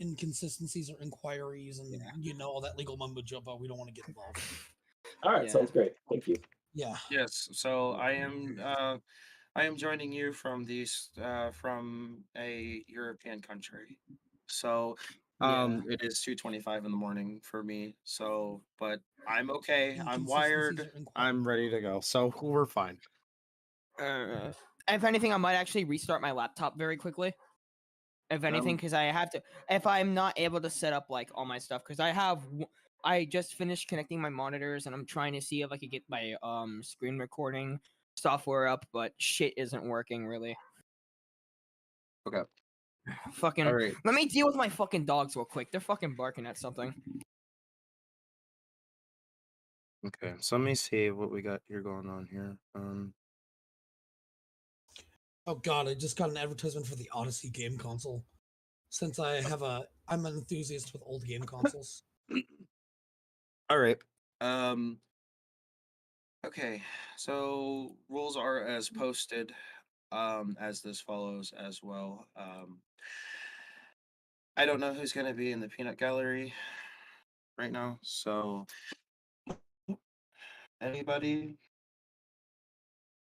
inconsistencies or inquiries and all that legal mumbo jumbo. We don't want to get involved. All right, sounds great. Thank you. Yeah. Yes. So I am joining you from from a European country. So it is 2:25 in the morning for me. So, but I'm okay. I'm wired. I'm ready to go. So we're fine. If anything, I might actually restart my laptop very quickly. If anything, because I have to. If I'm not able to set up like all my stuff, because I just finished connecting my monitors and I'm trying to see if I could get my screen recording software up, but shit isn't working really. Okay. Fucking. All right. Let me deal with my fucking dogs real quick. They're fucking barking at something. Okay. So let me see what we got here going on here. Oh god, I just got an advertisement for the Odyssey game console. Since I'm an enthusiast with old game consoles. All right. Okay. So rules are as posted, as this follows as well. I don't know who's gonna be in the peanut gallery right now. So anybody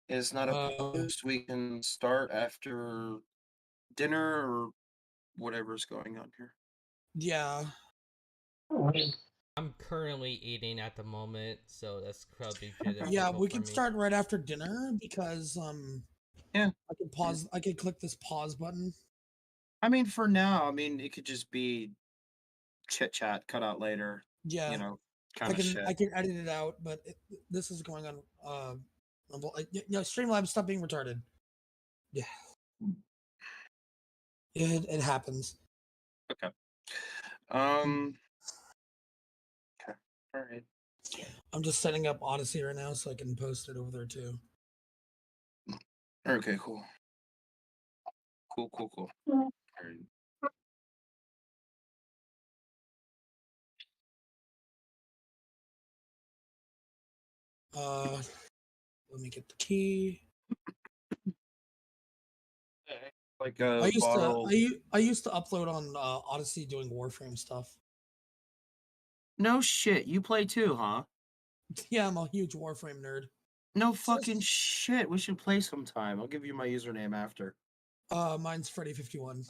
is not opposed. We can start after dinner or whatever's going on here. Yeah. I'm currently eating at the moment, so that's probably difficult Yeah, we for can me. start right after dinner because Yeah, I can pause. I can click this pause button. I mean, for now, it could just be chit chat, cut out later. Yeah, you know, kind I of shit. can edit it out, but this is going on. Streamlabs, stop being retarded. Yeah, it happens. Okay. Okay. All right. I'm just setting up Odyssey right now so I can post it over there too. Okay. Cool. Cool. All right. Let me get the key. Like I used bottle. I used to upload on Odyssey doing Warframe stuff. No shit. You play too, huh? Yeah, I'm a huge Warframe nerd. No fucking shit. We should play sometime. I'll give you my username after. Mine's Freddy51.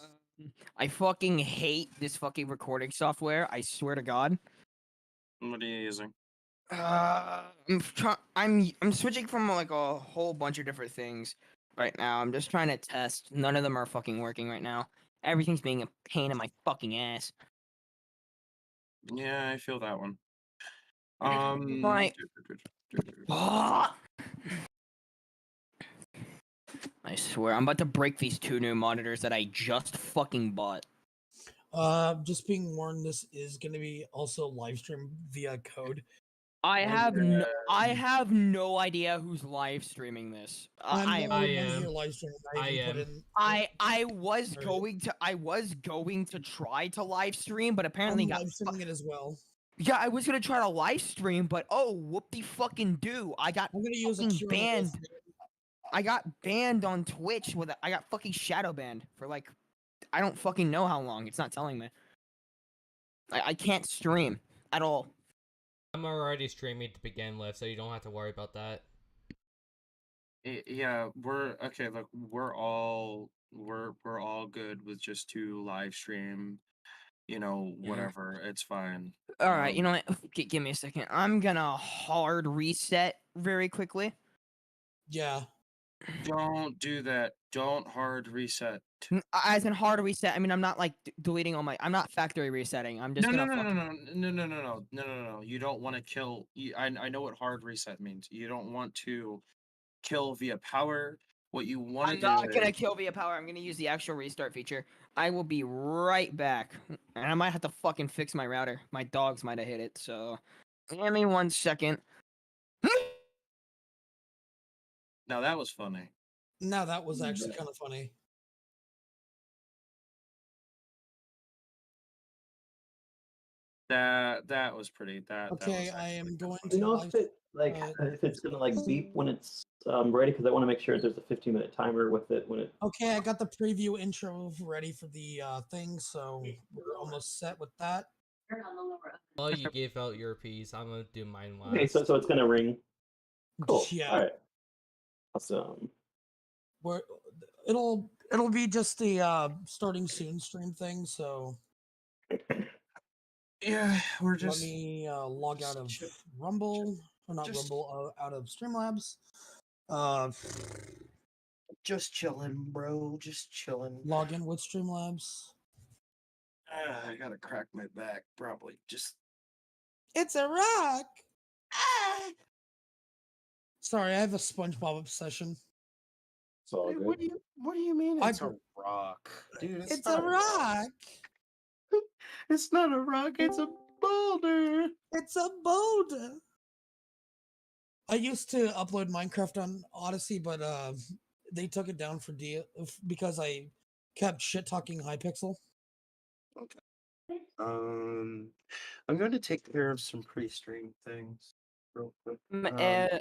I fucking hate this fucking recording software. I swear to God. What are you using? I'm switching from like a whole bunch of different things right now. I'm just trying to test. None of them are fucking working right now. Everything's being a pain in my fucking ass. Yeah, I feel that one. Like, I swear, I'm about to break these 2 new monitors that I just fucking bought. Just being warned, this is going to be also live streamed via code. I have no idea who's live streaming this. I am. I was going to try to live stream, but apparently live streaming it as well. Yeah, I was gonna try to live stream, but whoop-de fucking do! I got fucking banned. I got banned on Twitch I got fucking shadow banned for like, I don't fucking know how long. It's not telling me. I can't stream at all. I'm already streaming to begin with, so you don't have to worry about that. Yeah, we're okay. Look, we're all good with just to live stream. Whatever. It's fine. All right, you know what? Give me a second. I'm gonna hard reset very quickly. Yeah. Don't do that. Don't hard reset. As in hard reset, I mean I'm not like deleting all my. I'm not factory resetting. I'm just No. You don't want to kill. I know what hard reset means. You don't want to kill via power. What you want to do? I'm not gonna kill via power. I'm gonna use the actual restart feature. I will be right back, and I might have to fucking fix my router. My dogs might have hit it, so give me 1 second. Now that was funny. No, that was actually kind of funny. That was pretty. That Okay, was I am going Do to you know live. if it if it's gonna like beep when it's ready? Because I want to make sure there's a 15-minute timer with it when it. Okay, I got the preview intro ready for the thing, so we're almost set with that. While you give out your piece, I'm gonna do mine last. Okay, so it's gonna ring. Cool. Yeah. All right. Awesome. We're, it'll be just the starting soon stream thing, so Yeah, we're let just. me log out of chill- Rumble, or not just- Rumble, out of Streamlabs. Just chilling, bro. Just chilling. Log in with Streamlabs. I gotta crack my back, probably. Just. It's a rock. Sorry, I have a SpongeBob obsession. It's all What good. do you mean? I It's a gr- rock, dude. It's not a rock. It's not a rock. It's a boulder. It's a boulder. I used to upload Minecraft on Odyssey, but they took it down for because I kept shit talking Hypixel. I'm going to take care of some pre-stream things real quick.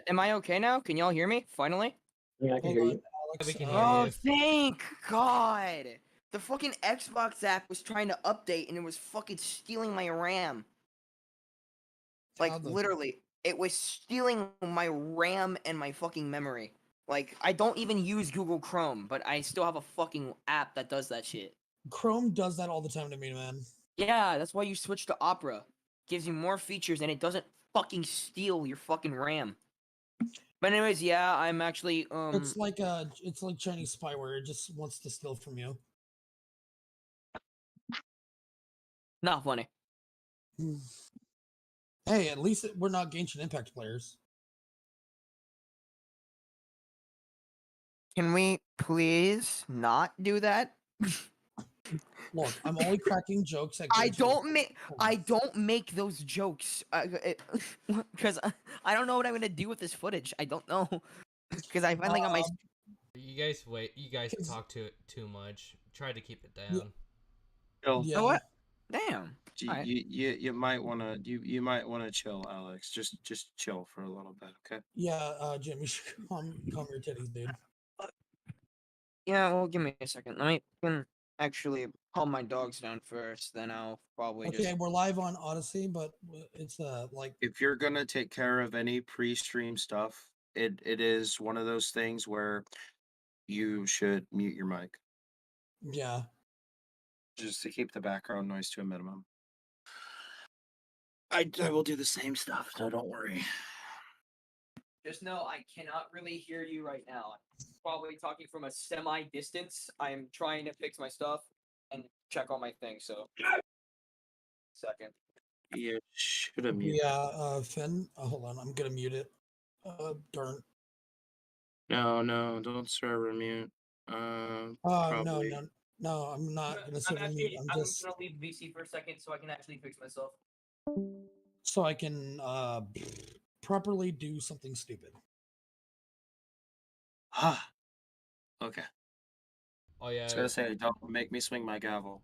Am I okay now? Can y'all hear me? Finally? Yeah, I can Hold hear on, you. Alex. We can hear Oh, you. thank God! The fucking Xbox app was trying to update and it was fucking stealing my RAM. Like, How the- literally, it was stealing my RAM and my fucking memory. Like, I don't even use Google Chrome, but I still have a fucking app that does that shit. Chrome does that all the time to me, man. Yeah, that's why you switch to Opera. Gives you more features and it doesn't fucking steal your fucking RAM. But anyways, yeah, I'm actually It's like Chinese spyware. It just wants to steal from you. not funny. Hey, at least we're not Genshin Impact players. Can we please not do that? Look, I'm only cracking jokes at I Genshin. don't make those jokes because I don't know what I'm gonna do with this footage. I don't know because I finally got my. You guys wait. You guys Cause- talk too much. Try to keep it down. Chill. Yeah. What? Damn. Alright. You might wanna you might wanna chill, Alex. Just chill for a little bit, okay? Yeah, Jim, you should calm your titties, dude. Yeah, well, give me a second. Let me can actually calm my dogs down first. Then I'll probably Okay, just. we're live on Odyssey, but it's like If you're gonna take care of any pre-stream stuff, it is one of those things where you should mute your mic yeah. just to keep the background noise to a minimum. I will do the same stuff, so don't worry. Just know I cannot really hear you right now. I'm probably talking from a semi distance. I'm trying to fix my stuff and check all my things. So, second. You should have muted. Yeah, Finn. Hold on, I'm gonna mute it. Darn. No, don't server mute. No, Probably. no, I'm not gonna server mute. I'm just gonna leave VC for a second so I can actually fix myself. so I can properly do something stupid. Ah. Okay. Oh I was yeah. gonna say, don't make me swing my gavel.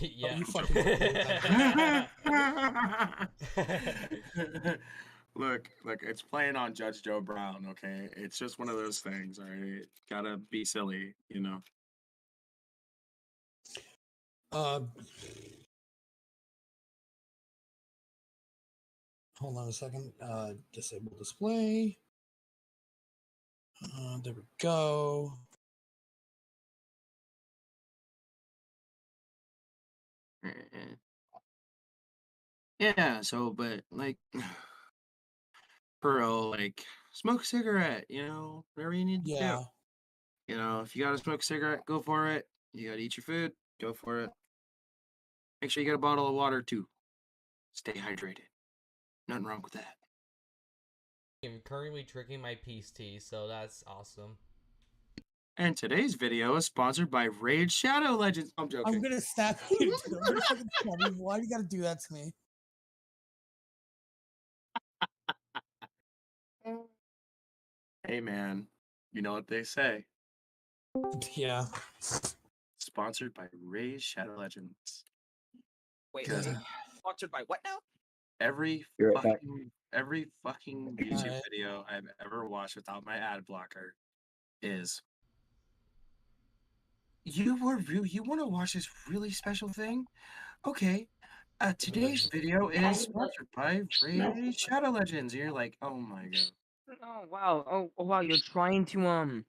Yeah. you fucking won't do Look, it's playing on Judge Joe Brown, okay? It's just one of those things, all right? Gotta be silly, you know? Hold on a second. Disable display. There we go. Yeah, so, but, like, bro, like, smoke a cigarette, you know? Whatever you need to Yeah. do. You know, if you gotta smoke a cigarette, go for it. You gotta eat your food, go for it. Make sure you get a bottle of water, too. Stay hydrated. Nothing wrong with that. I'm currently drinking my peace tea, so that's awesome. And today's video is sponsored by Raid Shadow Legends. I'm joking. I'm gonna stab you. Dude. I'm gonna fucking stab you. Why do you gotta do that to me? Hey, man. You know what they say. Yeah. Sponsored by Raid Shadow Legends. Wait, Because Sponsored by what now? Every Be right back. fucking YouTube Alright. video I've ever watched without my ad blocker is you want to watch this really special thing? Okay. Today's video is sponsored by Ray Shadow Legends. And you're like, oh my god. Oh wow. Oh wow. You're trying to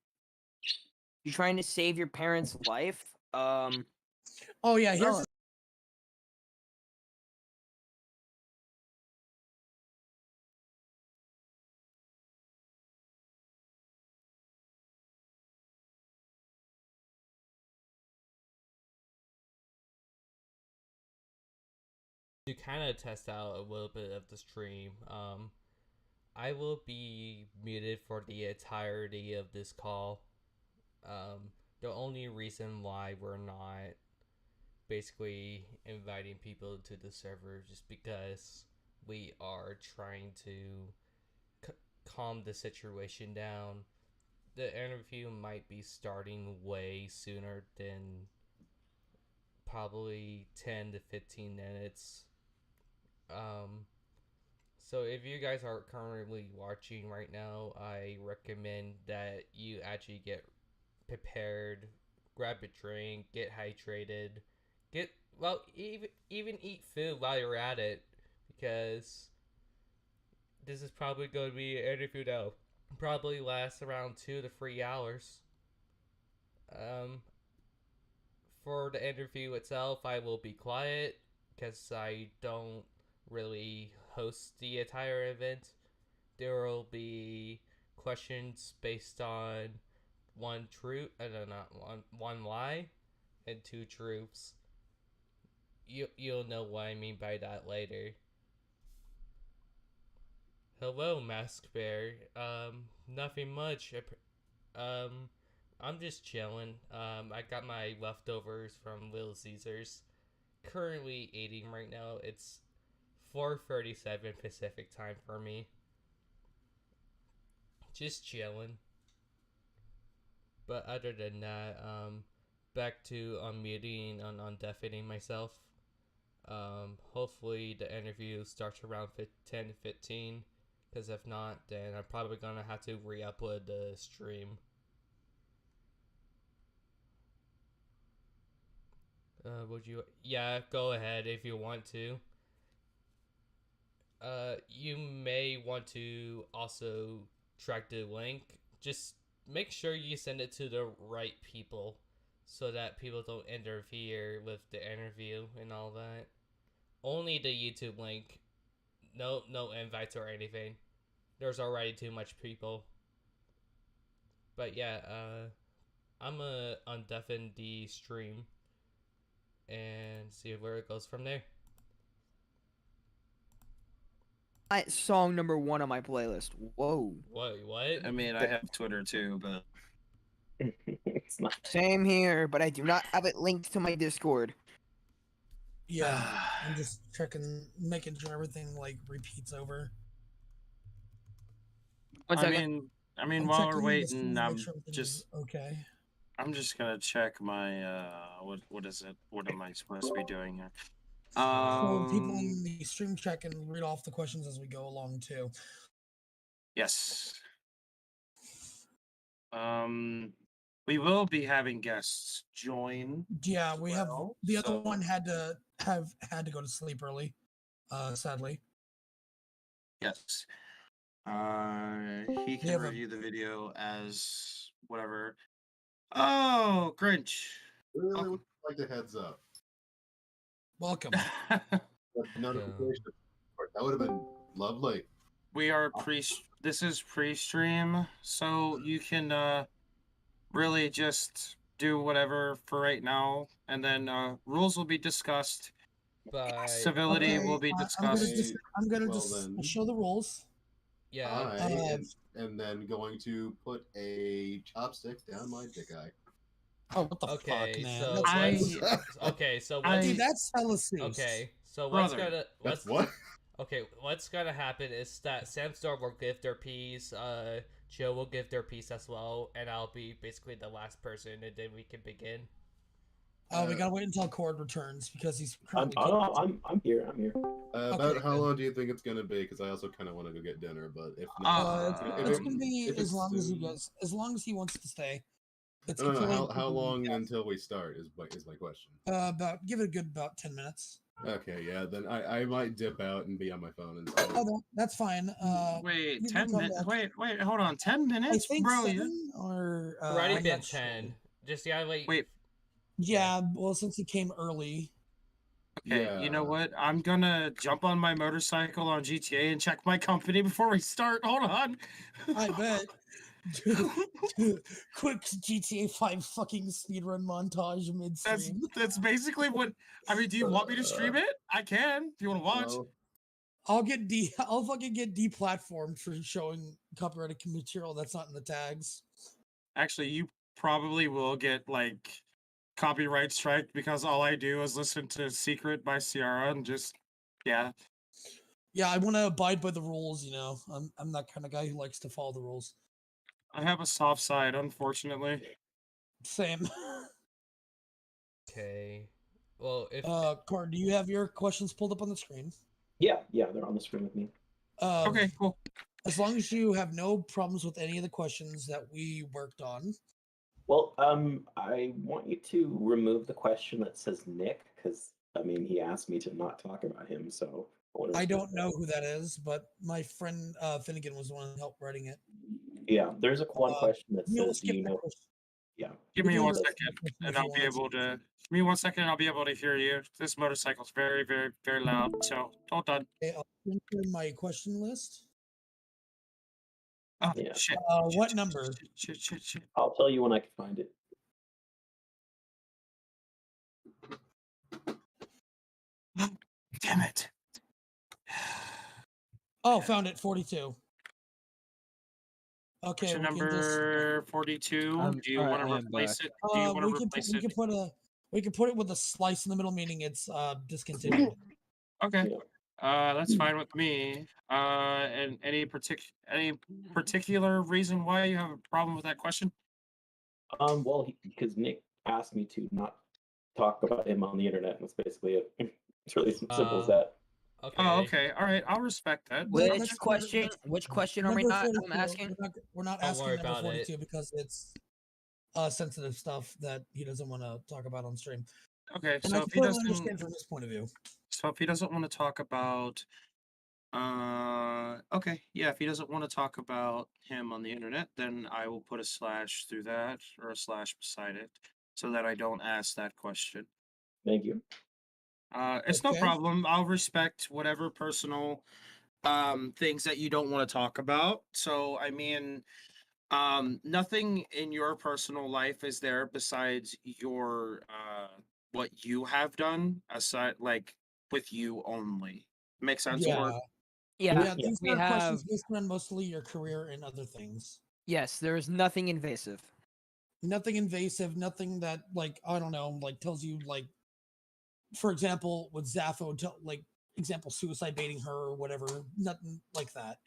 save your parents' life. Oh yeah, here's Oh. To kind of test out a little bit of the stream, I will be muted for the entirety of this call. The only reason why we're not basically inviting people to the server just because we are trying to calm the situation down. The interview might be starting way sooner than probably 10 to 15 minutes. So if you guys are currently watching right now, I recommend that you actually get prepared, grab a drink, get hydrated, even eat food while you're at it, because this is probably going to be an interview that probably lasts around 2 to 3 hours. For the interview itself, I will be quiet because I don't really host the entire event. There will be questions based on one truth, not one lie, and two truths. You'll know what I mean by that later. Hello, Mask Bear. Nothing much. I'm just chilling. I got my leftovers from Little Caesars. Currently eating right now. It's 4:37 Pacific time for me. Just chilling. But other than that, back to unmuting and undeafening myself. Hopefully the interview starts around 10 to 15. Because if not, then I'm probably gonna have to re-upload the stream. Would you? Yeah, go ahead if you want to. You may want to also track the link. Just make sure you send it to the right people so that people don't interfere with the interview and all that. Only the YouTube link. No invites or anything. There's already too much people. But yeah, I'm gonna undeafen the stream and see where it goes from there. Song number 1 on my playlist. Whoa. What? I mean, I have Twitter too, but It's not. Same here, but I do not have it linked to my Discord. Yeah, I'm just checking, making sure everything like repeats over. One I second. mean, I'm while we're checking the screen waiting, to make I'm sure everything is just okay. I'm just gonna check my what is it? What am I supposed to be doing here? So people in the stream check and read off the questions as we go along too. Yes. We will be having guests join. Yeah, we have well, the other so- one had to go to sleep early, sadly. Yes. He We can have a review the video as whatever. Oh, Grinch. Really would like the heads up. welcome. But notification. That would have been lovely. We are this is pre-stream, so you can really just do whatever for right now, and then rules will be discussed. But Civility Okay, will be discussed. I'm gonna Well, just then. show the rules. yeah, And then going to put a chopstick down my dick eye. Oh, what the okay, fuck, man? so That's let's okay, so I- what's Dude, that's hella serious. okay, so what's Brother, gonna That's what's what? okay, what's gonna happen is that Samstar will give their piece, Joe will give their piece as well, and I'll be basically the last person, and then we can begin. We gotta wait until Khord returns because he's I'm, currently. I'm here. I'm here. About Okay, how good. long do you think it's gonna be? Because I also kind of want to go get dinner, but if not, It's gonna be if as it's long as you soon- guys, as long as he wants to stay. It's I don't know completely how long yeah. until we start is my question. About give it a good about 10 minutes. Okay, yeah, then I might dip out and be on my phone and stuff. Oh, that's fine. Wait, you can 10 come minutes. back. Wait, hold on. 10 I minutes, think bro. 7 or Already I'm been not 10. sure. Just yeah, wait. Wait. Yeah, well, since he came early. Okay, you know Yeah. what? I'm gonna jump on my motorcycle on GTA and check my company before we start. Hold on. I bet. Quick GTA 5 fucking speedrun montage midstream. That's basically what. I mean, do you want me to stream it? I can. If you want to watch. Well, I'll fucking get deplatformed for showing copyrighted material that's not in the tags. Actually, you probably will get like copyright strike because all I do is listen to Secret by Ciara and just yeah. Yeah, I want to abide by the rules. I'm that kind of guy who likes to follow the rules. I have a soft side, unfortunately. Same. Okay. Well, if Khord, do you have your questions pulled up on the screen? Yeah, they're on the screen with me. Okay, cool. As long as you have no problems with any of the questions that we worked on. Well, I want you to remove the question that says Nick, because I mean he asked me to not talk about him, so I don't know who that is, but my friend Finnegan was the one who helped writing it. Yeah, there's one question that We'll says, "Do skip you that know?" question. Yeah. Give We me can one do second, it and if I'll you be want. able to. Give me 1 second, and I'll be able to hear you. This motorcycle's very, very, very loud. So hold on. Okay, I'll enter my question list. Oh Yeah. shit. What number? Shit. I'll tell you when I can find it. Damn it. Oh, found it. 42. Okay, Question we can just. number 42. Do you want to replace it? Do you want to replace it? We can put it with a slice in the middle, meaning it's discontinued. Okay. Yeah. That's fine with me. And any particular reason why you have a problem with that question? Well, because Nick asked me to not talk about him on the internet, and that's basically it. It's really simple as that. Okay. Oh, okay. All right. I'll respect that. Which question are we Number not 42. asking? We're not Don't asking worry number about 42 it. because it's sensitive stuff that he doesn't want to talk about on stream. Okay. And I completely understand from his point of view. So if he doesn't want to talk about okay, yeah, if he doesn't want to talk about him on the internet, then I will put a slash through that or a slash beside it so that I don't ask that question. Thank you. It's no Okay. problem. I'll respect whatever personal things that you don't want to talk about. So I mean, nothing in your personal life is there besides your what you have done aside like with you only. Make sense? Or Yeah, These we are have. questions based on mostly your career and other things. Yes, there is nothing invasive. Nothing invasive, nothing that like I don't know, like tells you like, for example, with Zaffo, like example suicide baiting her or whatever. Nothing like that.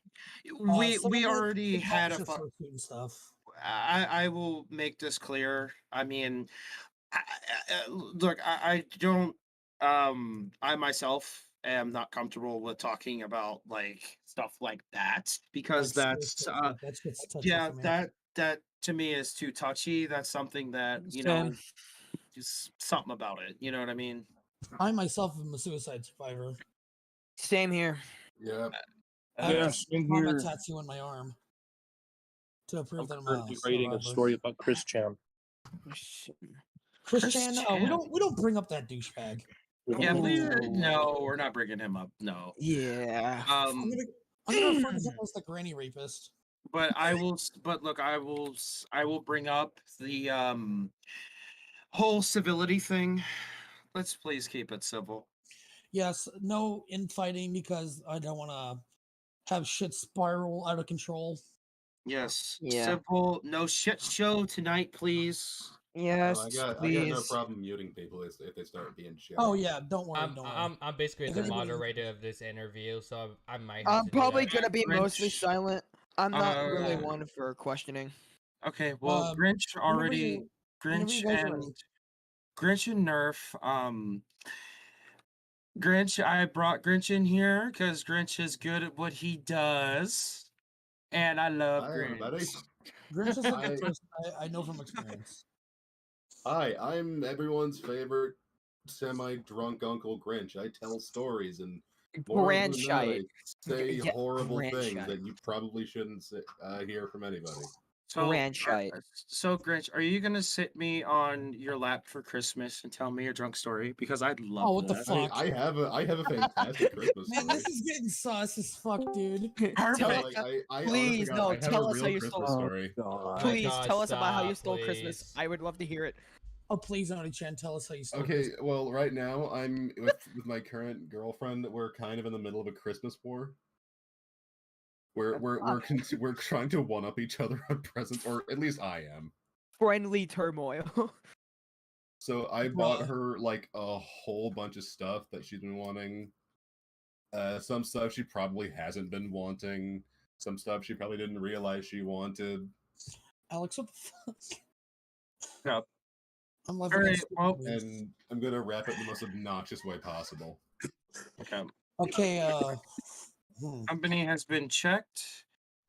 we already had a fursuit stuff. I will make this clear. I mean, look, I don't. I myself am not comfortable with talking about like stuff like that because that's touchy yeah for me. that to me is too touchy. That's something that Same. just something about it. You know what I mean? I myself am a suicide survivor. Same here. yeah. I have Yeah, a same trauma here. tattoo on my arm to prove I'm that I'm currently a writing a survivor. story about Chris Chan. Christian, we don't bring up that douchebag. Yeah, please. Ooh. No, we're not bringing him up. No. Yeah. I'm gonna refer to him as the granny rapist. But I will. But look, I will bring up the whole civility thing. Let's please keep it civil. Yes, no infighting because I don't want to have shit spiral out of control. Yes. Yeah. Civil. No shit show tonight, please. Yes, I got please. no problem muting people if they start being shit. Oh yeah, don't worry, don't worry. I'm basically If the anybody- moderator of this interview, so I might. Have I'm to do probably that. gonna be mostly Grinch. silent. I'm not really Uh, one for questioning. Okay. Well, Grinch whenever already. you- whenever Grinch you guys are and ready. Grinch and Nerf. Grinch, I brought Grinch in here because Grinch is good at what he does, and I love Hi, everybody. Grinch. Grinch is a good I- person. I know from experience. Hi, I'm everyone's favorite semi-drunk Uncle Grinch. I tell stories and more often than not, I Grandshite. say Yeah, horrible things grandshite. that you probably shouldn't hear from anybody. So, Grandshite. so Grinch, are you gonna sit me on your lap for Christmas and tell me your drunk story? Because I'd love Oh, what the that. fuck? I have a fantastic Christmas Man, story. this is getting sus as fuck, dude. Perfect. Tell Yeah, us, like, I please, honestly, no, I have tell a us how real you Christmas stole- story. My please God, tell us about how you stop, stole Christmas. please. I would love to hear it. Oh, please, Oni-chan, tell us how you stole Okay, Christmas. well, right now I'm with my current girlfriend. We're kind of in the middle of a Christmas war. We're trying to one up each other on presents, or at least I am. Friendly turmoil. So I Bruh. bought her like a whole bunch of stuff that she's been wanting. Some stuff she probably hasn't been wanting. Some stuff she probably didn't realize she wanted. Alex, what the fuck? Yep. I'm laughing All at right, stupid well- memes. And I'm gonna wrap it in the most obnoxious way possible. Okay. Okay, Company has been checked.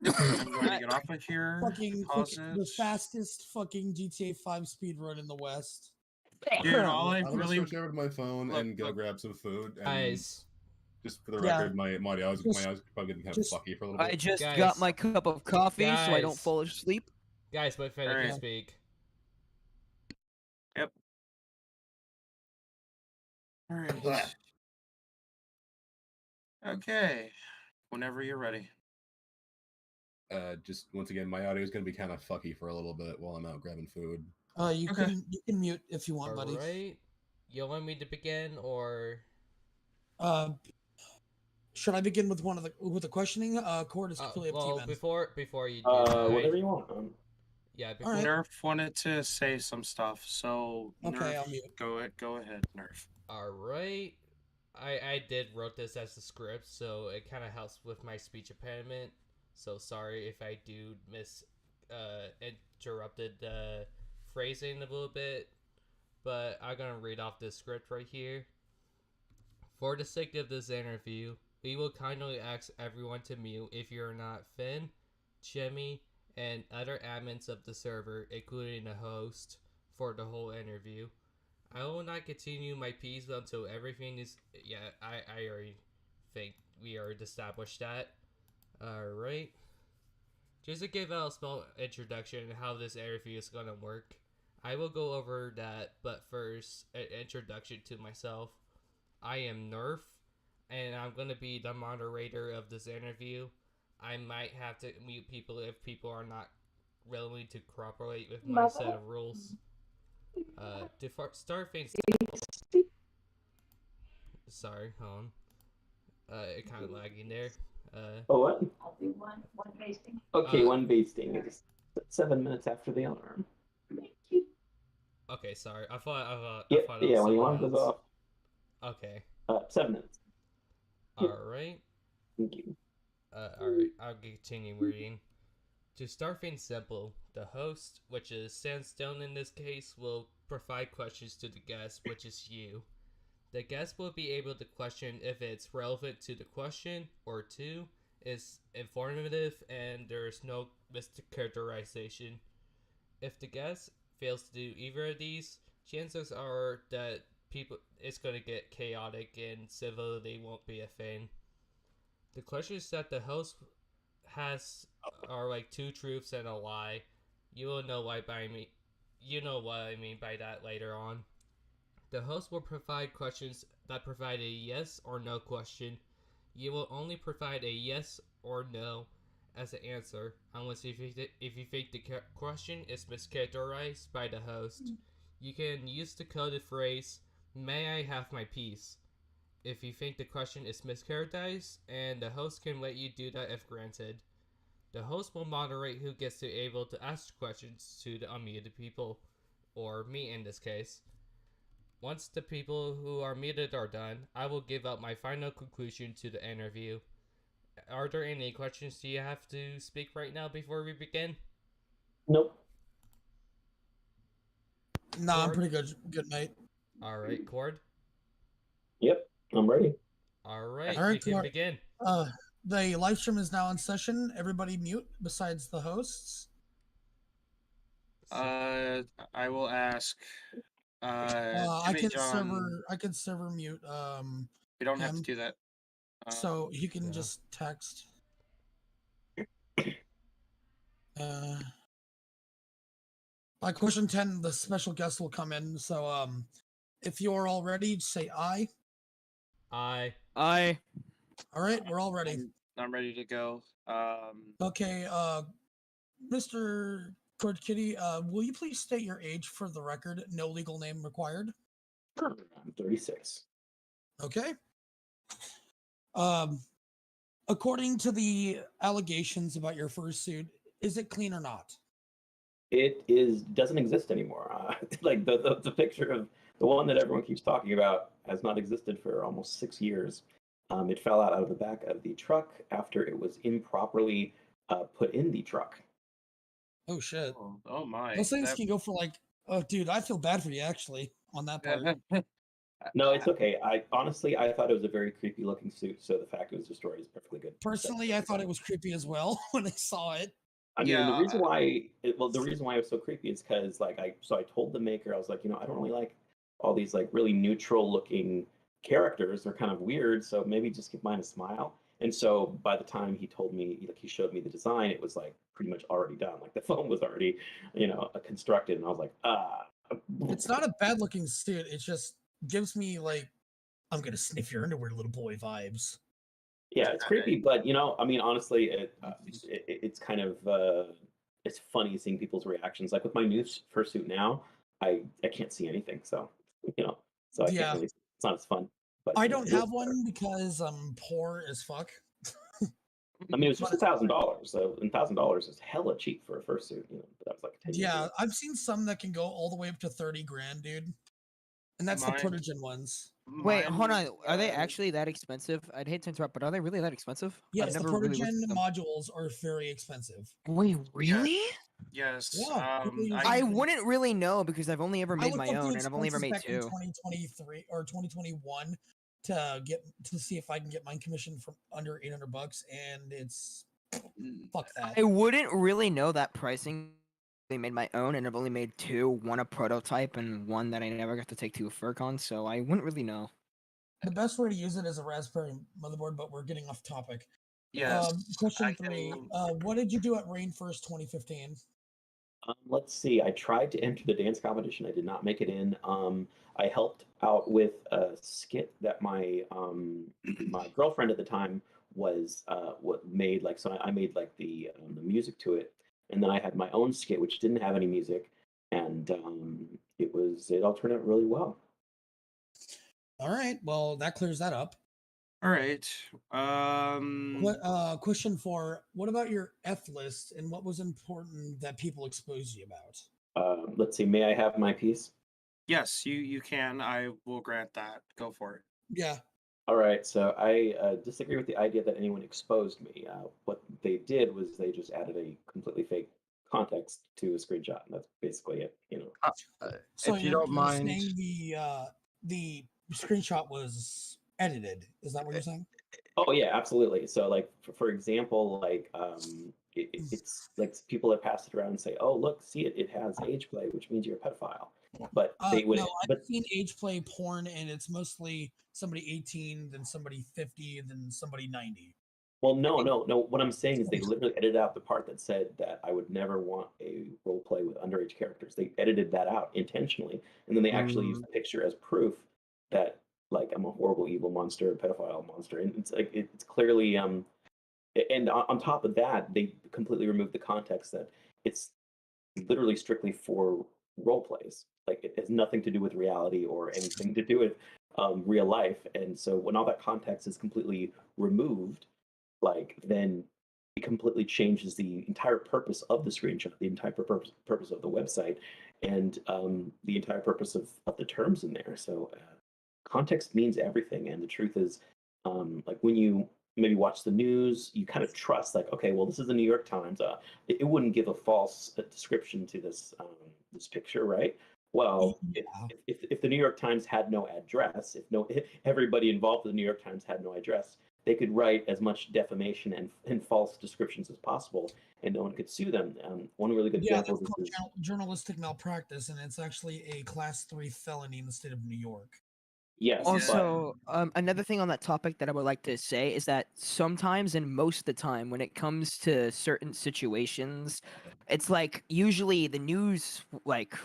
I'm going to get off of here. fucking Pause the it. fastest fucking GTA 5 speed run in the West. Dude, all I I'm gonna really switch over to my phone Look, and go look. grab some food. And Guys, just for the Yeah. record, my audio Just- is probably getting kind of just- fucky for a little I bit. just Guys. got my cup of coffee so I don't Guys. fall asleep. guys, wait for me to Alright. speak. All right. Okay. Whenever you're ready. Just once again, my audio is gonna be kind of fucky for a little bit while I'm out grabbing food. You Okay. can mute if you want, buddy. Alright. You want me to begin or Should I begin with with the questioning? Khord is completely up to you, well man. before you do that, Whatever you want. yeah, before Alright. Nerf wanted to say some stuff, so Okay, Nerf, I'll mute. go ahead, Nerf. Alright. I did wrote this as a script, so it kind of helps with my speech impediment. So sorry if I do interrupted the phrasing a little bit, but I'm gonna read off this script right here. For the sake of this interview, we will kindly ask everyone to mute if you're not Finn, Jimmy, and other admins of the server, including the host, for the whole interview. I will not continue my piece until everything is... Yeah, I already think we already established that. Alright. Just to give out a small introduction on how this interview is going to work, I will go over that, but first, an introduction to myself. I am Nerf, and I'm going to be the moderator of this interview. I might have to mute people if people are not willing to cooperate with my set of rules. To start things... Sorry, hold on. It kind of lagging there. Oh, what? I'll do one basting. Okay, one basting. It's 7 minutes after the alarm. Okay, sorry. I thought Yeah, it was when the someone alarm goes else. off. Okay. 7 minutes. Yeah. Alright. Thank you. Alright, I'll continue reading. To start things simple, the host, which is Sandstone in this case, will provide questions to the guest, which is you. The guest will be able to question if it's relevant to the question, or 2, is informative and there's no mischaracterization. If the guest fails to do either of these, chances are that it's going to get chaotic and civility won't be a thing. The questions that the host has are like 2 truths and a lie. You will know what I mean by that later on. The host will provide questions that provide a yes or no question. You will only provide a yes or no as an answer, unless if you think the question is mischaracterized by the host. You can use the coded phrase, "May I have my piece?" if you think the question is mischaracterized, and the host can let you do that if granted. The host will moderate who gets to able to ask questions to the unmuted people, or me in this case. Once the people who are muted are done, I will give out my final conclusion to the interview. Are there any questions you have to speak right now before we begin? Nope. Nah, I'm Khord? pretty good. Good night. All right, Khord. Yep, I'm ready. All right, All right, we can Khord. begin. The live stream is now in session. Everybody mute besides the hosts. I will ask. I Jimmy can John. server mute You don't have to him, do that. so he can yeah. just text. By question 10, the special guest will come in. So if you're all ready, say aye. I All right, we're all ready. I'm ready to go. Okay, Mr. Khord Kitty, will you please state your age for the record? No legal name required. I'm 36. Okay. According to the allegations about your fursuit, is it clean or not? It doesn't exist anymore. Like the picture of the one that everyone keeps talking about has not existed for almost 6 years. It fell out of the back of the truck after it was improperly put in the truck. Oh shit. Oh my. Those things can go for like, oh dude, I feel bad for you actually on that part. No, it's okay. I honestly I thought it was a very creepy looking suit, so the fact it was destroyed is perfectly good. Personally, I thought it was creepy as well when I saw it. I mean, the reason why it was so creepy is because like I told the maker, I was like, I don't really like all these like really neutral looking characters. They're kind of weird, so maybe just give mine a smile. And so by the time he told me, like he showed me the design, it was like pretty much already done. Like the foam was already, constructed, and I was like, ah. It's not a bad looking suit. It just gives me like, I'm gonna sniff your underwear, little boy vibes. Yeah, it's creepy, but I mean, honestly, it's kind of it's funny seeing people's reactions. Like with my new fursuit now, I can't see anything, so so I can't Yeah. really. It's not as fun. But I don't have one because I'm poor as fuck. I mean, it was just $1,000, so $1,000 is hella cheap for a fursuit. But that was like 10 years Yeah, ago. I've seen some that can go all the way up to 30 grand, dude. And that's the protogen ones. Wait, hold on. Are they actually that expensive? I'd hate to interrupt, but are they really that expensive? Yes, the I've never really protogen looked at them. modules are very expensive. Wait, really? Yes. Yeah, I wouldn't really know because I've only ever I made looked my up the own, and I've only ever expenses made back in two. 2023 or 2021 to see if I can get mine commissioned from under $800, and it's fuck that. I wouldn't really know that pricing. I made my own, and I've only made two. One a prototype, and one that I never got to take to a FurCon, so I wouldn't really know. The best way to use it is a Raspberry motherboard, but we're getting off topic. Yes. Question 3. What did you do at Rain First 2015? Let's see. I tried to enter the dance competition. I did not make it in. I helped out with a skit that my my girlfriend at the time was what made like so I made like the music to it, and then I had my own skit which didn't have any music, and it all turned out really well. All right, well that clears that up. All right. Question 4. What about your F list and what was important that people exposed you about? Let's see. May I have my piece? Yes, you can. I will grant that. Go for it. Yeah. All right. So I disagree with the idea that anyone exposed me. What they did was they just added a completely fake context to a screenshot, and that's basically it. So if you don't mind, saying the screenshot was edited. Is that what you're saying? Oh yeah, absolutely. So like for example, like it's like people have passed it around and say, "Oh, look, see it has age play, which means you're a pedophile." But they would. No, I've seen age play porn, and it's mostly somebody 18, then somebody 50, then somebody 90. Well, no. What I'm saying is they literally edited out the part that said that I would never want a role play with underage characters. They edited that out intentionally, and then they actually used the picture as proof that like I'm a horrible, evil monster, pedophile monster, and it's like it's clearly and on top of that, they completely removed the context that it's literally strictly for role plays. Like it has nothing to do with reality or anything to do with real life. And so when all that context is completely removed, like then it completely changes the entire purpose of the screenshot, the entire purpose of the website, and the entire purpose of the terms in there. So context means everything. And the truth is, like when you maybe watch the news, you kind of trust like, okay, well, this is the New York Times. It wouldn't give a false description to this this picture, right? Well, Yeah. if the New York Times had no address, if everybody involved with the New York Times had no address, they could write as much defamation and false descriptions as possible, and no one could sue them. One really good Yeah, example that's of called this is journalistic malpractice, and it's actually a class 3 felony in the state of New York. yes, but Also, another thing on that topic that I would like to say is that sometimes and most of the time, when it comes to certain situations, it's like usually the news, like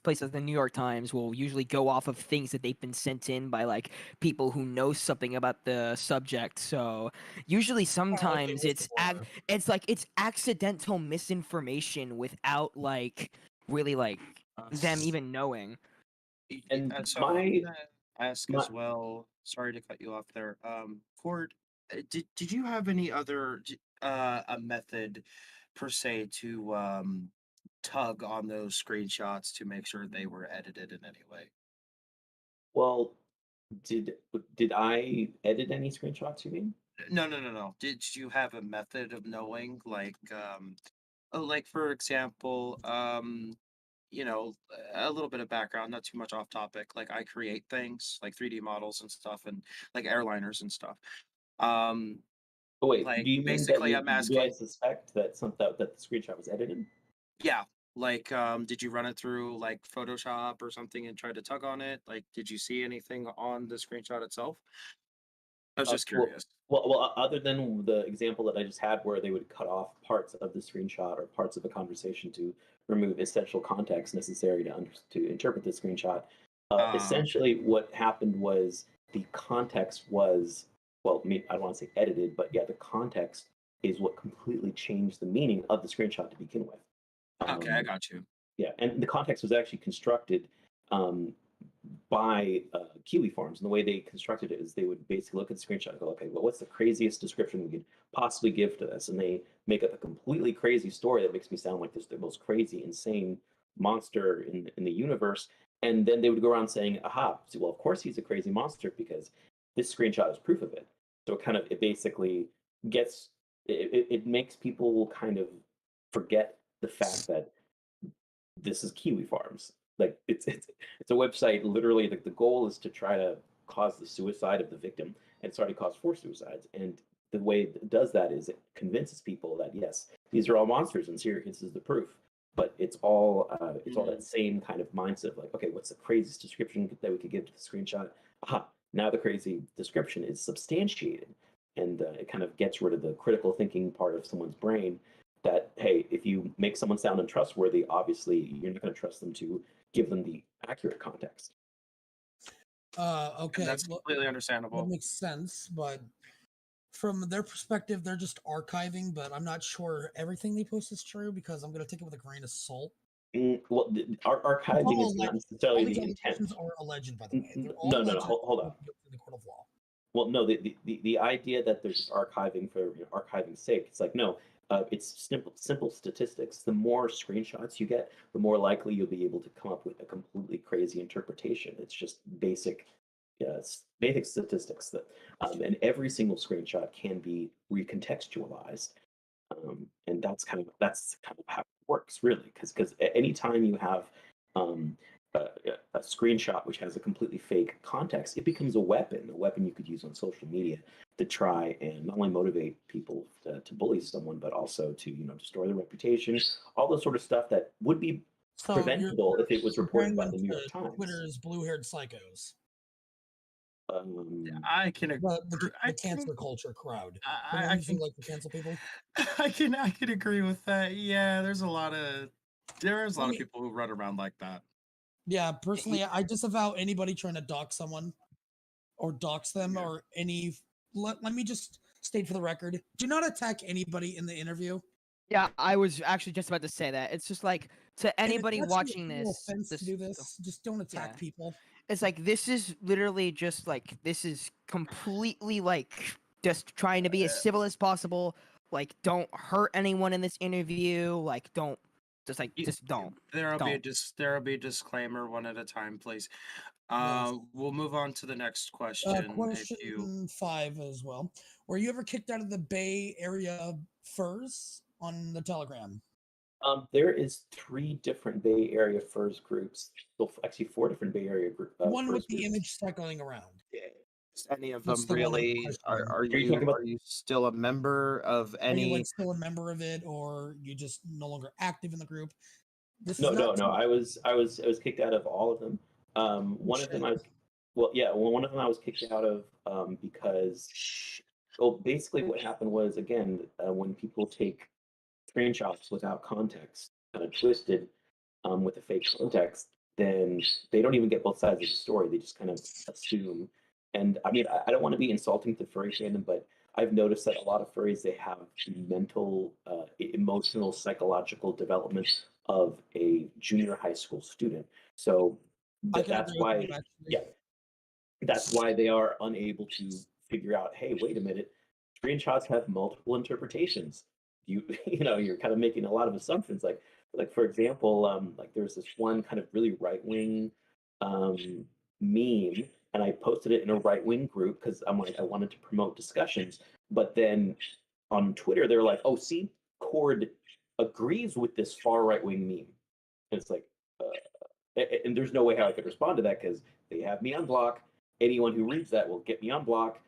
places like the New York Times will usually go off of things that they've been sent in by like people who know something about the subject. So usually, sometimes whistleblower. it's like it's accidental misinformation without like really like them even knowing. and So I'm my gonna ask my as well. Sorry to cut you off there. Cord, did you have any other a method per se to tug on those screenshots to make sure they were edited in any way? well, did I edit any screenshots? You mean? No. Did you have a method of knowing, like for example, a little bit of background, not too much off topic. Like I create things like 3D models and stuff, and like airliners and stuff. Um, Oh wait, like do you mean that basically, I'm do I asking, suspect that that the screenshot was edited? yeah, like did you run it through like Photoshop or something and try to tug on it? Like, did you see anything on the screenshot itself? I was Uh, just well, curious. other than the example that I just had, where they would cut off parts of the screenshot or parts of a conversation to remove essential context necessary to interpret the screenshot. Okay. Essentially, what happened was the context was, well, I don't want to say edited, but yeah, the context is what completely changed the meaning of the screenshot to begin with. Okay, I Um, got you. yeah, and the context was actually constructed um, by Kiwi Farms. And the way they constructed it is they would basically look at the screenshot and go, okay, well, what's the craziest description we could possibly give to this? And they make up a completely crazy story that makes me sound like this the most crazy, insane monster in the universe. And then they would go around saying, aha, so, well, of course he's a crazy monster because this screenshot is proof of it. So it basically gets, it makes people kind of forget the fact that this is Kiwi Farms. Like it's a website. Literally, the goal is to try to cause the suicide of the victim, and it's already caused 4 suicides. And the way it does that is it convinces people that yes, these are all monsters, and here this is the proof. But it's all that same kind of mindset of like, okay, what's the craziest description that we could give to the screenshot? Aha! Now the crazy description is substantiated, and it kind of gets rid of the critical thinking part of someone's brain that hey, if you make someone sound untrustworthy, obviously you're not going to trust them to give them the accurate context. And Okay, that's well, completely that understandable. makes sense, but from their perspective, they're just archiving, but I'm not sure everything they post is true because I'm going to take it with a grain of salt. Well, It's archiving all is not alleged. necessarily All these the intent. allegations are alleged, by the way. They're all No, alleged hold on. in the court of law. Well, no, the idea that they're just archiving for archiving's sake, it's like no, it's simple statistics. The more screenshots you get, the more likely you'll be able to come up with a completely crazy interpretation. It's just basic statistics that, and every single screenshot can be recontextualized, and that's kind of how it works, really, because anytime you have um, a screenshot which has a completely fake context, it becomes a weapon you could use on social media to try and not only motivate people to bully someone, but also to destroy their reputation, all the sort of stuff that would be So preventable if it was reported comparing by them the New York to Times. Twitter's blue-haired psychos, I can the cancer culture crowd. I, The I ones who can like to cancel people. I can agree with that. Yeah, there's a lot of I mean, people who run around like that. yeah, personally, I disavow anybody trying to dox someone or dox them Yeah. or any. Let me just state for the record: do not attack anybody in the interview. Yeah, I was actually just about to say that. It's just like to And anybody it's actually watching no this, offense to do this. Just don't attack yeah. people. It's like this is literally just like this is completely like just trying to be as civil as possible. Like, don't hurt anyone in this interview. Like, don't just don't. There'll be a disclaimer one at a time, please. Yes. We'll move on to the next question. If you Question 5 as well. Were you ever kicked out of the Bay Area Furs on the Telegram? There is 3 different Bay Area furs groups. Well, actually 4 different Bay Area One furs with the groups. image cycling around. Is any of That's them the one in really? question. Are you talking about- are you still a member of Are you any? like still a member of it, or you just no longer active in the group? This No, is no, not no. I was kicked out of all of them. One of them I was, well, yeah, well, one of them I was kicked out of because, well, basically what happened was, again, when people take screenshots without context, kind of twisted with a fake context, then they don't even get both sides of the story. They just kind of assume. And I mean, I don't want to be insulting to furry fandom, but I've noticed that a lot of furries, they have mental, emotional, psychological development of a junior high school student. So I can that's agree with why, you, actually. yeah, that's why they are unable to figure out, hey, wait a minute, screenshots have multiple interpretations. You're kind of making a lot of assumptions. Like for example, like there's this one kind of really right wing meme, and I posted it in a right wing group because I'm like I wanted to promote discussions. But then on Twitter, they're like, "Oh, see, Khord agrees with this far right wing meme." And it's like, and there's no way how I could respond to that because they have me on block. Anyone who reads that will get me on block.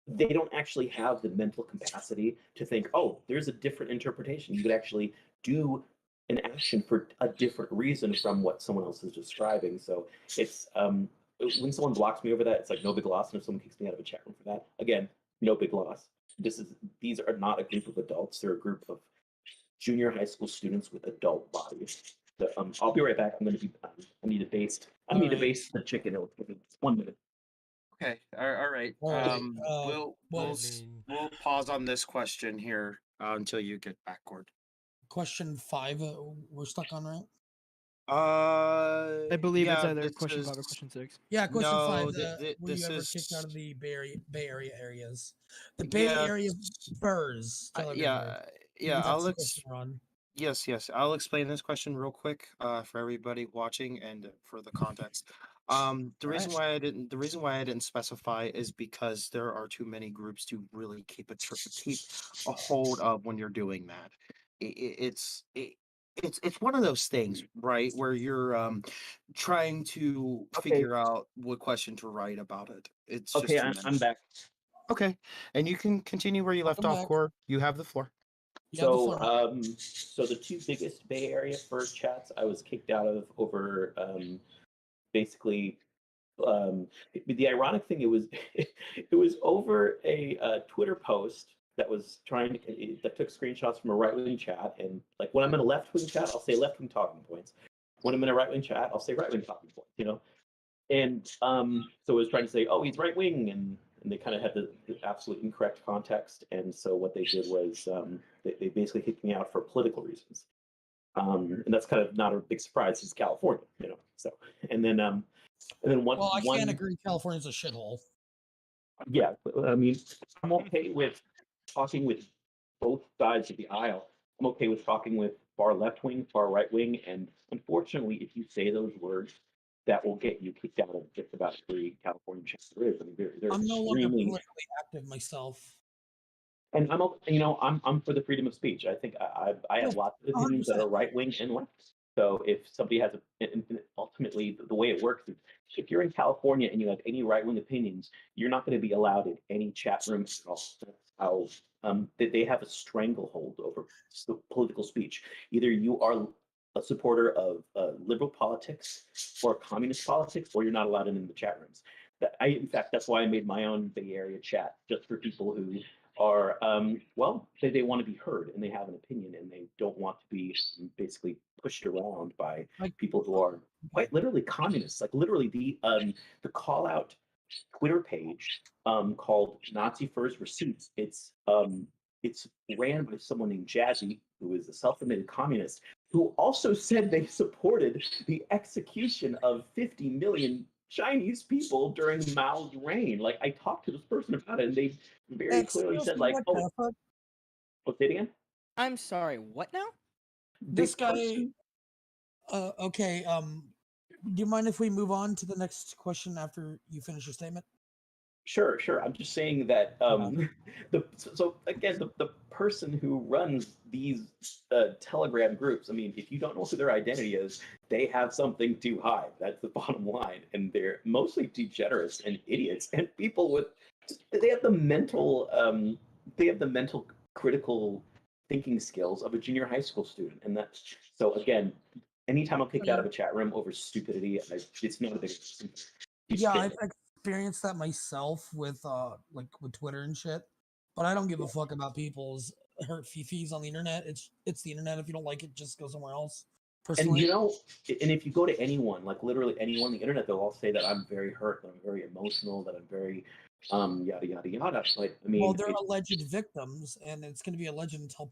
They don't actually have the mental capacity to think, oh, there's a different interpretation. You could actually do an action for a different reason from what someone else is describing. So it's when someone blocks me over that, it's like no big loss. And if someone kicks me out of a chat room for that, again, no big loss. These are not a group of adults. They're a group of junior high school students with adult bodies. So, I'll be right back. I need to baste. Baste the chicken. It'll take me 1 minute. Okay, all right. All right, We'll pause on this question here until you get back, Khord. Question 5, we're stuck on, right? I believe it's yeah, either this question is- 5 or question 6. Yeah, question 5. No, Were you this ever is- kicked out of the Bay Area areas? The Bay Yeah, Area furs. Tell everybody. yeah. That's the question we're on. Yes. I'll explain this question real quick for everybody watching and for the context. The reason why I didn't specify is because there are too many groups to really keep a hold of when you're doing that. It's one of those things, right, where you're trying to figure out what question to write about it. It's Okay, just too I'm many. back. Okay, and you can continue where you left Welcome off, back. Khord. You have the floor. You have the So, floor. so the 2 biggest Bay Area fur chats I was kicked out of over basically the ironic thing it was it was over a Twitter post that was that took screenshots from a right wing chat, and like when I'm in a left wing chat, I'll say left wing talking points. When I'm in a right wing chat, I'll say right wing talking points. And so it was trying to say, oh, he's right wing, and they kind of had the absolute incorrect context. And so what they did was they basically kicked me out for political reasons. And that's kind of not a big surprise. It's California. So and then one. Well, I can't agree. California's a shithole. Yeah, I mean, I'm okay with talking with both sides of the aisle. I'm okay with talking with far left wing, far right wing, and unfortunately, if you say those words, that will get you kicked out of just about every California chance there is. I mean, they're I'm no longer extremely, politically active myself. and I'm for the freedom of speech. I think I have Yeah, lots of opinions that 100%. are right wing and left. So if somebody has ultimately the way it works is if you're in California and you have any right wing opinions, you're not going to be allowed in any chat room at all. That's how they have a stranglehold over political speech. Either you are a supporter of liberal politics or communist politics, or you're not allowed in the chat rooms. In fact, that's why I made my own Bay Area chat just for people who are they want to be heard and they have an opinion and they don't want to be basically pushed around by people who are quite literally communists. Like literally the call out Twitter page called Nazi Furs Receipts. It's ran by someone named Jazzy, who is a self-admitted communist, who also said they supported the execution of 50 million Chinese people during Mao's reign. Like I talked to this person about it, and they very clearly said, like, "Oh, what's it again?" I'm sorry. What now? This guy. Okay. Do you mind if we move on to the next question after you finish your statement? Sure, sure. I'm just saying that so again, the person who runs these Telegram groups, I mean, if you don't know who their identity is, they have something to hide. That's the bottom line, and they're mostly degenerates and idiots and people with they have the mental critical thinking skills of a junior high school student, and that's so again. Anytime I'm kicked out of a chat room over stupidity, it's not a big. Yeah, I've experienced that myself with like with Twitter and shit. But I don't give a fuck about people's hurt fifis on the internet. It's the internet. If you don't like it, just go somewhere else. And you know, and if you go to anyone, like literally anyone on the internet, they'll all say that I'm very hurt, that I'm very emotional, that I'm very yada yada yada. Like I mean, well, they're alleged victims, and it's going to be alleged until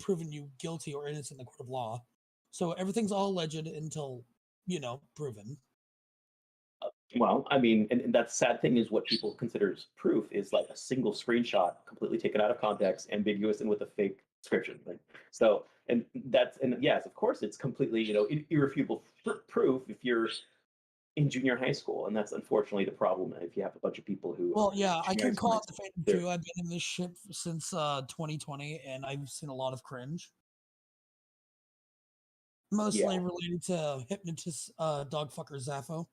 proven you guilty or innocent in the court of law. So everything's all alleged until proven. Well, I mean, and that sad thing is what people consider as proof is like a single screenshot, completely taken out of context, ambiguous, and with a fake description. Like so, and yes, of course, it's completely irrefutable proof if you're in junior high school, and that's unfortunately the problem. If you have a bunch of people who well, yeah, I can call it the fake too. I've been in this shit since 2020, and I've seen a lot of cringe. Mostly related to hypnotist dogfucker Zaffo.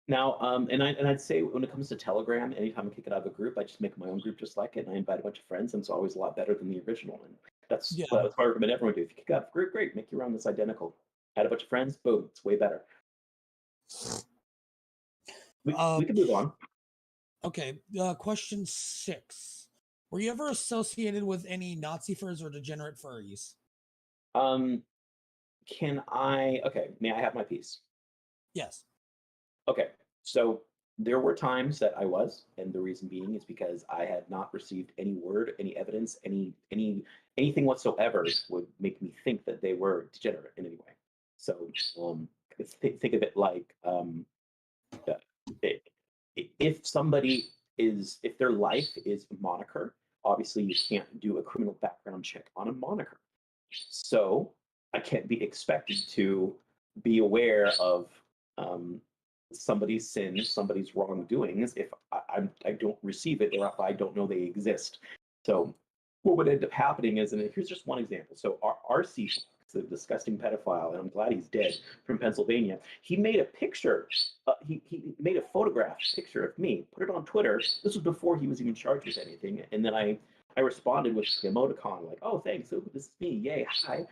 Now, and I'd say when it comes to Telegram, anytime I kick it out of a group, I just make my own group just like it, and I invite a bunch of friends, and it's always a lot better than the original. And that's what I recommend everyone do. If you kick out a group, great, make your own that's identical. Add a bunch of friends, boom, it's way better. We can move on. Okay, question 6. Were you ever associated with any Nazi furs or degenerate furries? Can I? Okay, may I have my piece? Yes. Okay, so there were times that I was, and the reason being is because I had not received any word, any evidence, anything whatsoever would make me think that they were degenerate in any way. So think of it like if their life is a moniker, obviously you can't do a criminal background check on a moniker. So I can't be expected to be aware of somebody's sins, somebody's wrongdoings if I don't receive it or if I don't know they exist. So what would end up happening is, and here's just one example. So RC, the disgusting pedophile, and I'm glad he's dead, from Pennsylvania, he made a picture, he made a photograph picture of me, put it on Twitter. This was before he was even charged with anything. And then I responded with the emoticon, like, oh, thanks, this is me, yay, hi.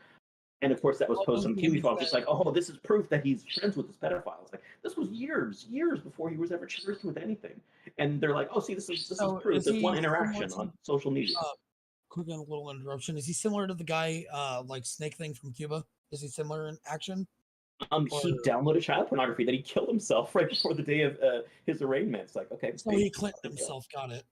And of course, that was posted on Kiwi Farm, just like, oh, this is proof that he's friends with this pedophile. It's like, this was years before he was ever charged with anything. And they're like, oh, see, this is proof. This one interaction on social media. Quick little interruption. Is he similar to the guy, like Snake Thing from Cuba? Is he similar in action? He downloaded child pornography that he killed himself right before the day of his arraignment. It's like, okay. So he clipped himself. Got it.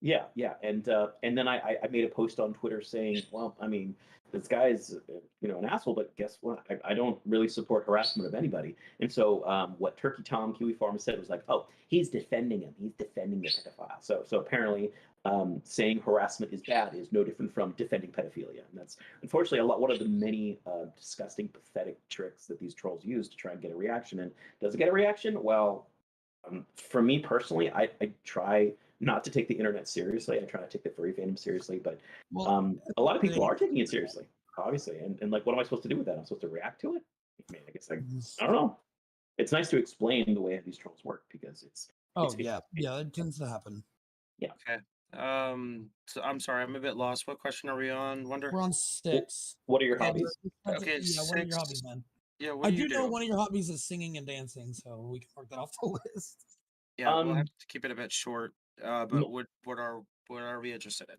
Yeah. And then I made a post on Twitter saying, well, I mean, this guy's an asshole, but guess what? I don't really support harassment of anybody. And so what Turkey Tom Kiwi Farm said was like, oh, he's defending him. He's defending the pedophile. So apparently saying harassment is bad is no different from defending pedophilia. And that's unfortunately one of the many disgusting, pathetic tricks that these trolls use to try and get a reaction. And does it get a reaction? Well, for me personally, I try not to take the internet seriously. I try to take the furry fandom seriously, but a lot of people are taking it seriously, obviously. And like, what am I supposed to do with that? I'm supposed to react to it? I mean, I guess I don't know. It's nice to explain the way these trolls work because it's. Yeah, it tends to happen. Yeah. Okay. So I'm sorry, I'm a bit lost. What question are we on, Wonder? We're on 6. What are your hobbies? Okay, yeah, what are your hobbies, man? Yeah, what I do you know one of your hobbies is singing and dancing, so we can mark that off the list. Yeah, we'll have to keep it a bit short. But what are we interested in?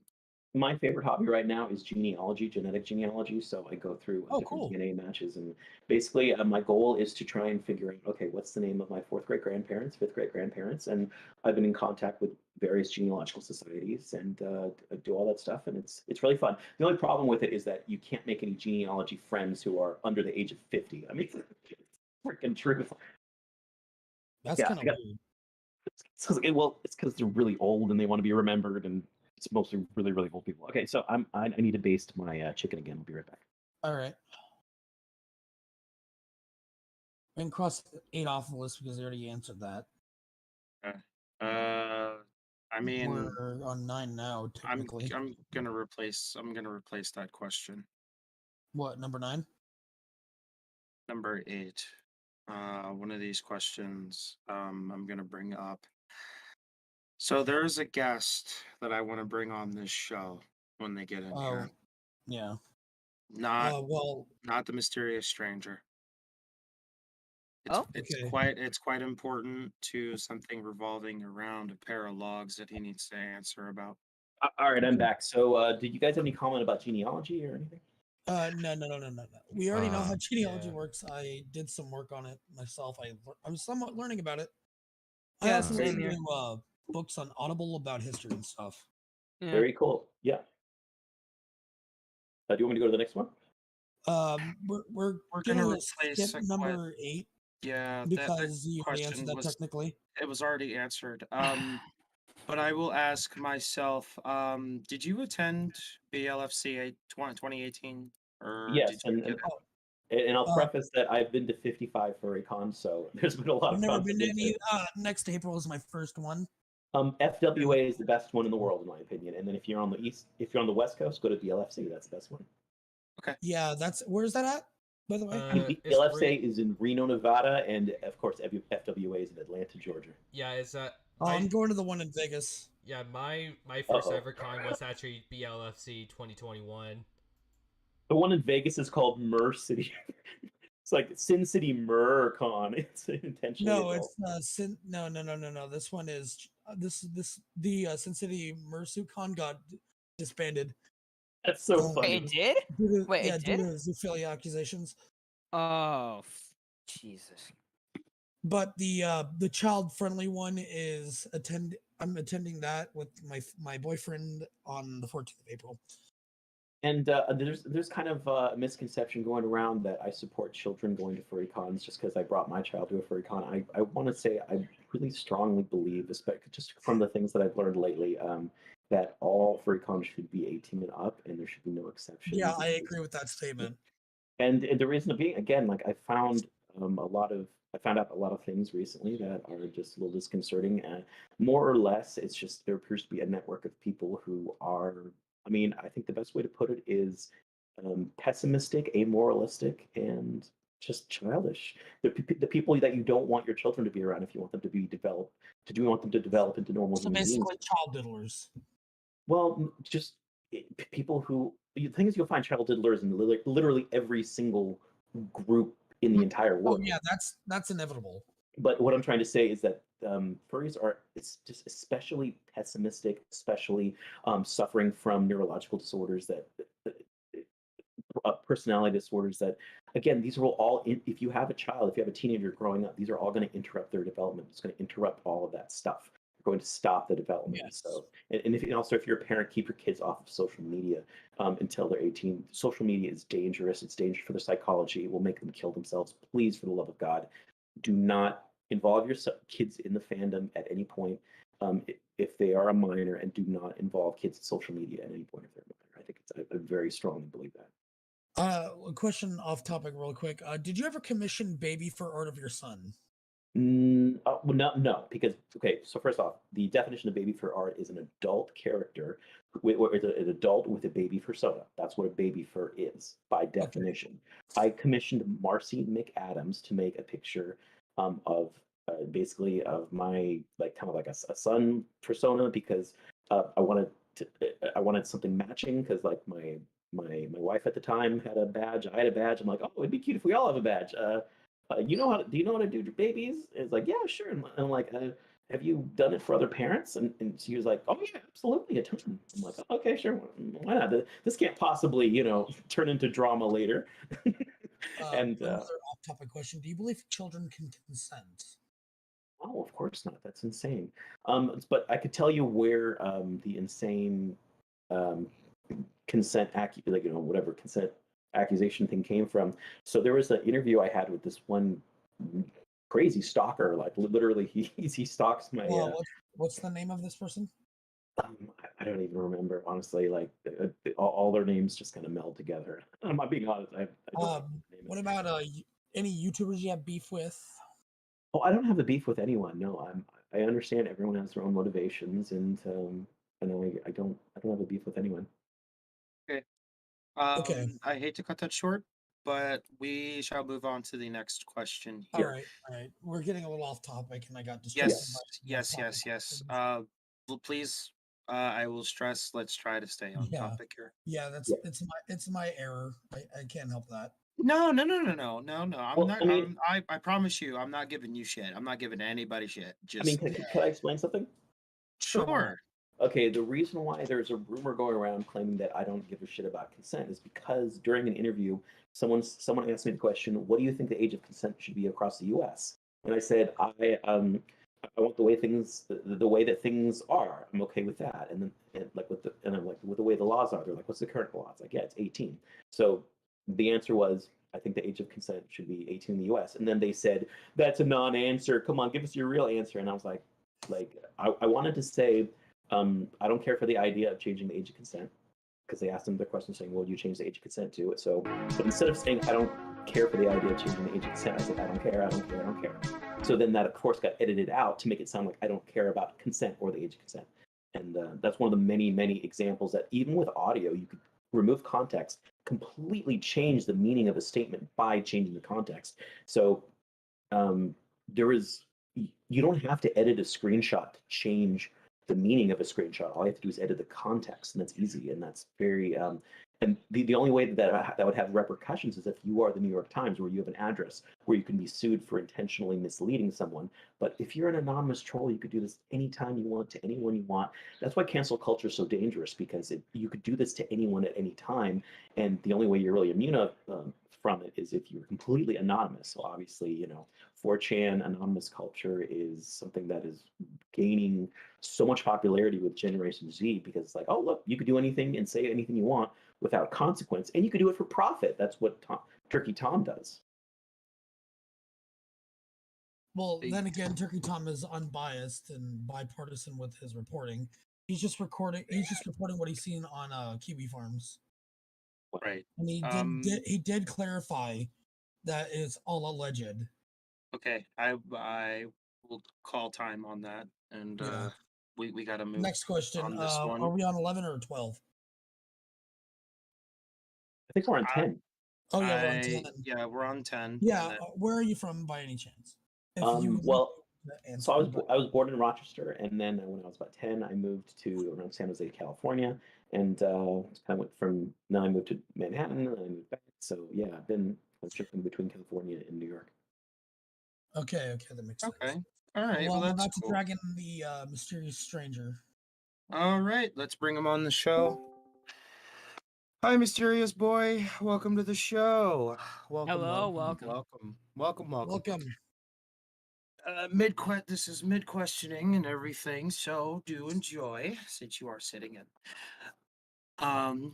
My favorite hobby right now is genealogy, genetic genealogy. So I go through different DNA matches, and basically my goal is to try and figure out, okay, what's the name of my 4th great grandparents, 5th great grandparents, and I've been in contact with various genealogical societies and do all that stuff, and it's really fun. The only problem with it is that you can't make any genealogy friends who are under the age of 50. I mean, it's freaking true. That's kind of weird. It's because they're really old and they want to be remembered, and it's mostly really, really old people. Okay, so I need to baste my chicken again. I'll be right back. All right. I can cross 8 off the list because they already answered that. I mean, we're on 9 now, technically. I'm gonna replace that question. What, number 9? Number 8. One of these questions I'm gonna bring up. So there is a guest that I want to bring on this show when they get in Oh, here. yeah. Not Well, not the mysterious stranger. Oh, It's okay. quite important to something revolving around a pair of logs that he needs to answer about. All right, I'm Okay. back. So, did you guys have any comment about genealogy or anything? No. We already know how genealogy Yeah. works. I did some work on it myself. I'm somewhat learning about it. I Yeah, also same listen here. to books on Audible about history and stuff. Yeah. Very cool. Yeah. Do you want me to go to the next one? We're gonna gonna replace skip a number 8 Yeah, that because you already question answered that was technically. it was already answered. But I will ask myself, did you attend BLFC 2018 or did Yes, you get it? Oh, and I'll uh, preface that I've been to 55 furry cons, so there's been a lot I've of never cons. been to any. Next April is my first one. FWA is the best one in the world, in my opinion. And then if you're on the West Coast, go to BLFC. That's the best one. Yeah, where's that at? By the way. It's BLFC is in Reno, Nevada, and of course FWA is in Atlanta, Georgia. yeah, it's I'm going to the one in Vegas. yeah, my first Uh-oh. ever con was actually BLFC 2021. The one in Vegas is called Mer City. It's like Sin City Mer Con. It's intentionally No, adult. it's no. This one is the Sin City MersuCon got disbanded. That's so Um, funny. It did? Wait, due it did? to zoophilia accusations. Oh, Jesus. But the child friendly one is I'm attending that with my boyfriend on the 14th of April. And there's kind of a misconception going around that I support children going to furry cons just because I brought my child to a furry con. I want to say I really strongly believe, especially just from the things that I've learned lately, that all furry cons should be 18 and up, and there should be no exceptions. Yeah, I agree with that statement. And the reason being, again, like I found I found out a lot of things recently that are just a little disconcerting. More or less, it's just there appears to be a network of people who are. I mean, I think the best way to put it is pessimistic, amoralistic, and just childish. The people that you don't want your children to be around if you want them to be developed. Do you want them to develop into normal So human beings? basically, child diddlers. Well, just people who the thing is, you'll find child diddlers in literally every single group in the entire Oh world. yeah, that's inevitable. But what I'm trying to say is that furries are it's just especially pessimistic, especially suffering from neurological disorders that personality disorders that again these are all if you have a child, if you have a teenager growing up, these are all going to interrupt their development. It's going to interrupt all of that stuff. They're going to stop the development. Yes. So and if also if you're a parent, keep your kids off of social media until they're 18. Social media is dangerous. It's dangerous for their psychology. It will make them kill themselves. Please, for the love of God, do not involve your kids in the fandom at any point if they are a minor, and do not involve kids in social media at any point if they're a minor. I think I very strongly believe that. A question off topic, real quick. Did you ever commission baby for art of your son? Well, no, because okay. So first off, the definition of baby for art is an adult character, an adult with a baby persona. That's what a baby fur is by definition. Okay. I commissioned Marcy McAdams to make a picture of basically of my like kind of like a son persona because I wanted something matching because like my wife at the time had a badge. I had a badge. I'm like, oh, it'd be cute if we all have a badge. Do you know how to do babies? And it's like, yeah, sure. And I'm like, have you done it for other parents? And she was like, oh yeah, absolutely, a ton. I'm like, oh, okay, sure, why not? This can't possibly, turn into drama later. And another off-topic question: do you believe children can consent? Oh, of course not. That's insane. But I could tell you where the insane consent whatever consent accusation thing came from. So there was an interview I had with this one crazy stalker. Like literally, he stalks my. What's the name of this person? I don't even remember honestly. Like all their names just kind of meld together. I'm not being honest. I what about any YouTubers you have beef with? Oh, I don't have a beef with anyone. No, I understand everyone has their own motivations, and I don't have a beef with anyone. Okay. Okay. I hate to cut that short, but we shall move on to the next question All here. right. All right. We're getting a little off topic, and I got distracted. Yes, yes. Please, I will stress. Let's try to stay on topic here. Yeah, it's my error. I can't help that. No. I'm Well, not. I mean, I promise you, I'm not giving you shit. I'm not giving anybody shit. I mean, Just can I explain something? sure. Okay, the reason why there's a rumor going around claiming that I don't give a shit about consent is because during an interview, someone asked me the question, "What do you think the age of consent should be across the U.S.?" And I said, I want the way the way that things are. I'm okay with that. And then I'm like with the way the laws are. They're like, "What's the current law?" It's like, "Yeah, it's 18." So the answer was, I think the age of consent should be 18 in the U.S. And then they said, "That's a non-answer. Come on, give us your real answer." And I was like I wanted to say. I don't care for the idea of changing the age of consent because they asked them the question saying, "Well, you change the age of consent to it?" So, but instead of saying I don't care for the idea of changing the age of consent, I said I don't care. So then that of course got edited out to make it sound like I don't care about consent or the age of consent. And that's one of the many examples that even with audio you could remove context, completely change the meaning of a statement by changing the context. So there is you don't have to edit a screenshot to change the meaning of a screenshot. All you have to do is edit the context, and that's easy, and that's very and the only way that would have repercussions is if you are the New York Times, where you have an address where you can be sued for intentionally misleading someone. But if you're an anonymous troll, you could do this anytime you want to anyone you want. That's why cancel culture is so dangerous, because you could do this to anyone at any time, and the only way you're really immune from it is if you're completely anonymous. So obviously, 4chan anonymous culture is something that is gaining so much popularity with Generation Z because it's like, oh, look, you could do anything and say anything you want without consequence, and you could do it for profit. That's what Turkey Tom does. Well, then again, Turkey Tom is unbiased and bipartisan with his reporting. He's just reporting what he's seen on Kiwi farms. Right. And he did clarify that it's all alleged. Okay, I will call time on that, and we gotta move. Next question. On this one. Are we on 11 or 12? I think we're on 10. Oh yeah, we're on 10. Yeah, we're on 10. Yeah, where are you from by any chance? Well, so I was born in Rochester, and then when I was about 10, I moved to around San Jose, California, and kind of went from. Then I moved to Manhattan, and then I moved back. So yeah, I've been jumping between California and New York. Okay, that makes sense. Okay, all right. Well, that's we're about to cool. drag in the mysterious stranger. All right, let's bring him on the show. Hi, mysterious boy. Welcome to the show. Welcome. Hello, Welcome. This is mid questioning and everything, so do enjoy since you are sitting in.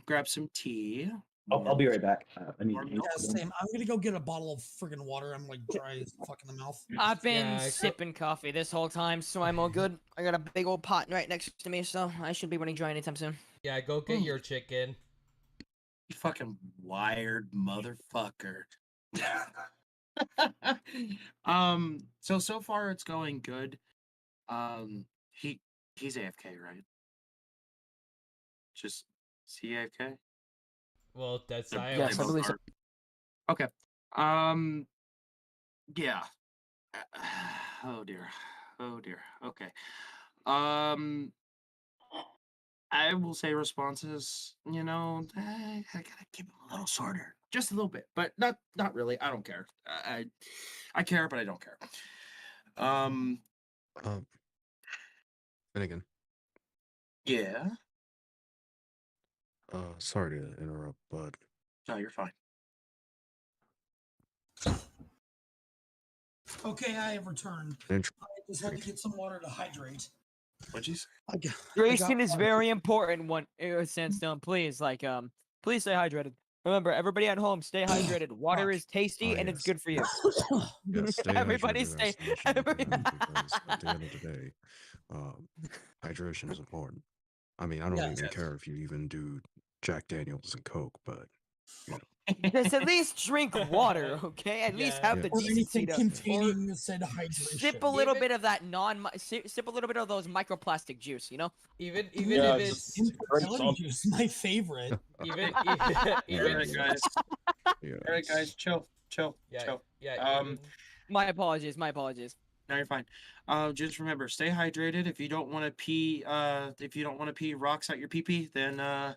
Grab some tea. I'll be right back. I need same. I'm gonna go get a bottle of friggin' water. I'm like dry as fuck in the mouth. I've been sipping coffee this whole time, so I'm all good. I got a big old pot right next to me, so I should be running dry anytime soon. Yeah, go get your chicken. You fucking wired motherfucker. So far it's going good. He's AFK, right? Just AFK? Well, that's Yes, I believe so. Okay. Yeah. Oh dear. Okay. I will say responses, I gotta keep them a little shorter, just a little bit, but not really. I don't care. I care, but I don't care. Finnegan. Yeah. Sorry to interrupt, but No, you're fine. Okay, I have returned. I just had to get some water to hydrate. What'd you say? Hydration is very important. Sandstone, please, please stay hydrated. Remember, everybody at home, stay hydrated. Water is tasty and it's good for you. yes, stay Everybody hydrated, stay. because at the end of the day, hydration is important. I mean, I don't even care if you even do Jack Daniels and Coke, but Just at least drink water, okay? At least have the Or decency anything to containing said hydration. sip a little bit of that sip a little bit of those microplastic juice, you know? Even Yeah, if just it's Infertility juice, my favorite. even Alright, guys. Yes. Alright, guys, chill. Chill. yeah, Um, My apologies, my apologies. No, you're fine. Just remember, stay hydrated. If you don't want to pee rocks out your pee pee, then I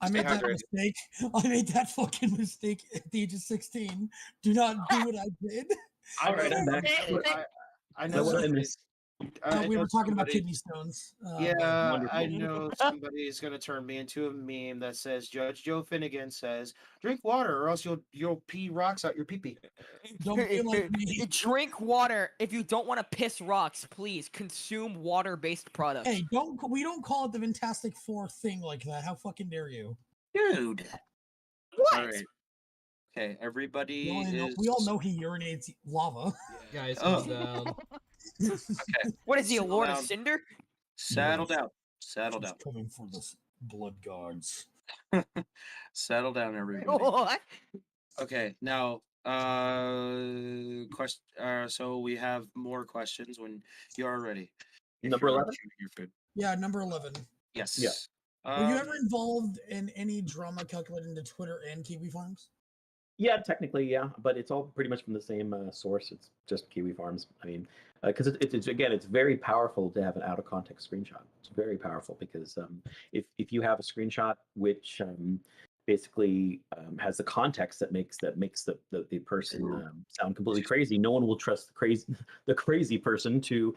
stay made that hydrated. mistake. I made that fucking mistake at the age of 16. Do not do what I did. All right, I'm back. I So know. what I missed? We were talking about somebody- kidney stones. Yeah, I Wonderful. know somebody is gonna turn me into a meme that says Judge Joe Finnegan says, "Drink water, or else you'll pee rocks out your pee pee." Don't be like me. Drink water. If you don't want to piss rocks, please consume water-based products. Hey, we don't call it the Fantastic Four thing like that. How fucking dare you? Dude. What? All right. Okay, everybody We all know he urinates lava. guys, Oh. calm down. Okay, What is he, a Settle Lord of down. Cinder? settle down. Settle He's down. coming for the blood guards. Settle down, everybody. What? Okay, now so we have more questions when you are ready. If Number you're 11? chewing your food. Yeah, number 11. Yes. Yeah. Were you ever involved in any drama calculated into Twitter and Kiwi Farms? Yeah, technically, yeah, but it's all pretty much from the same source. It's just Kiwi Farms. I mean, because it's again, it's very powerful to have an out of context screenshot. It's very powerful because if you have a screenshot which basically has the context that makes the person sound completely crazy, no one will trust the crazy person to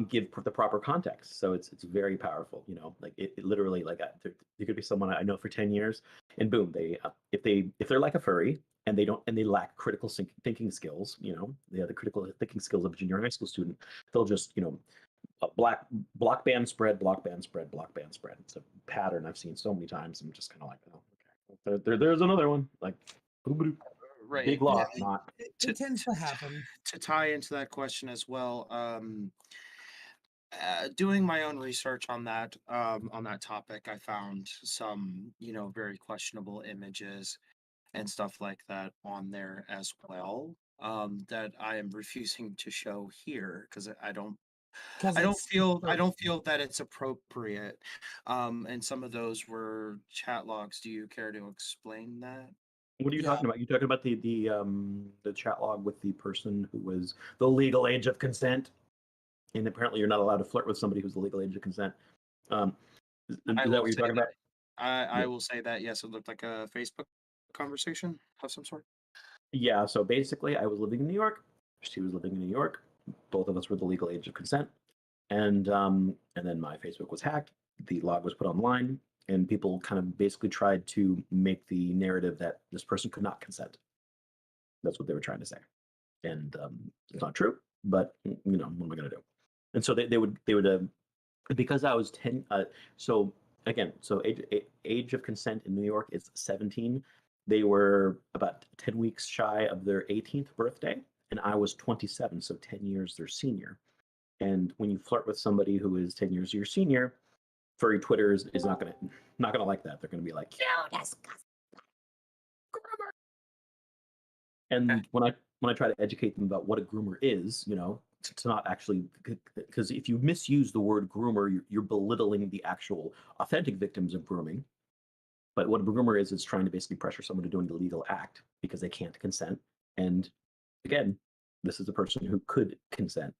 give the proper context. So it's very powerful. You know, like it literally like there could be someone I know for 10 years, and boom, they if they're like a furry and they lack critical thinking skills, you know, they have the critical thinking skills of a junior high school student, they'll just, you know, block band spread, block band spread, block band spread. It's a pattern I've seen so many times. I'm just kind of like, oh, okay, there's another one, like right? big loss, not. It tends to happen. To tie into that question as well, doing my own research on that topic, I found some, you know, very questionable images and stuff like that on there as well. That I am refusing to show here because I don't feel that it's appropriate. And some of those were chat logs. Do you care to explain that? What are you talking about? You talking about the chat log with the person who was the legal age of consent, and apparently you're not allowed to flirt with somebody who's the legal age of consent. Is that what you're talking about? I will say that yes, it looked like a Facebook conversation of some sort. Yeah. So basically, I was living in New York. She was living in New York. Both of us were the legal age of consent, and then my Facebook was hacked. The log was put online, and people kind of basically tried to make the narrative that this person could not consent. That's what they were trying to say, and it's not true. But you know, what am I going to do? And so they would because I was 10. So again, so age of consent in New York is 17. They were about 10 weeks shy of their 18th birthday, and I was 27, so 10 years their senior. And when you flirt with somebody who is 10 years your senior, furry Twitter is not gonna like that. They're gonna be like, "You disgusting groomer." And when I try to educate them about what a groomer is, you know, to not actually, because if you misuse the word groomer, you're belittling the actual authentic victims of grooming. But what a groomer is trying to basically pressure someone to do an illegal act because they can't consent. And again, this is a person who could consent.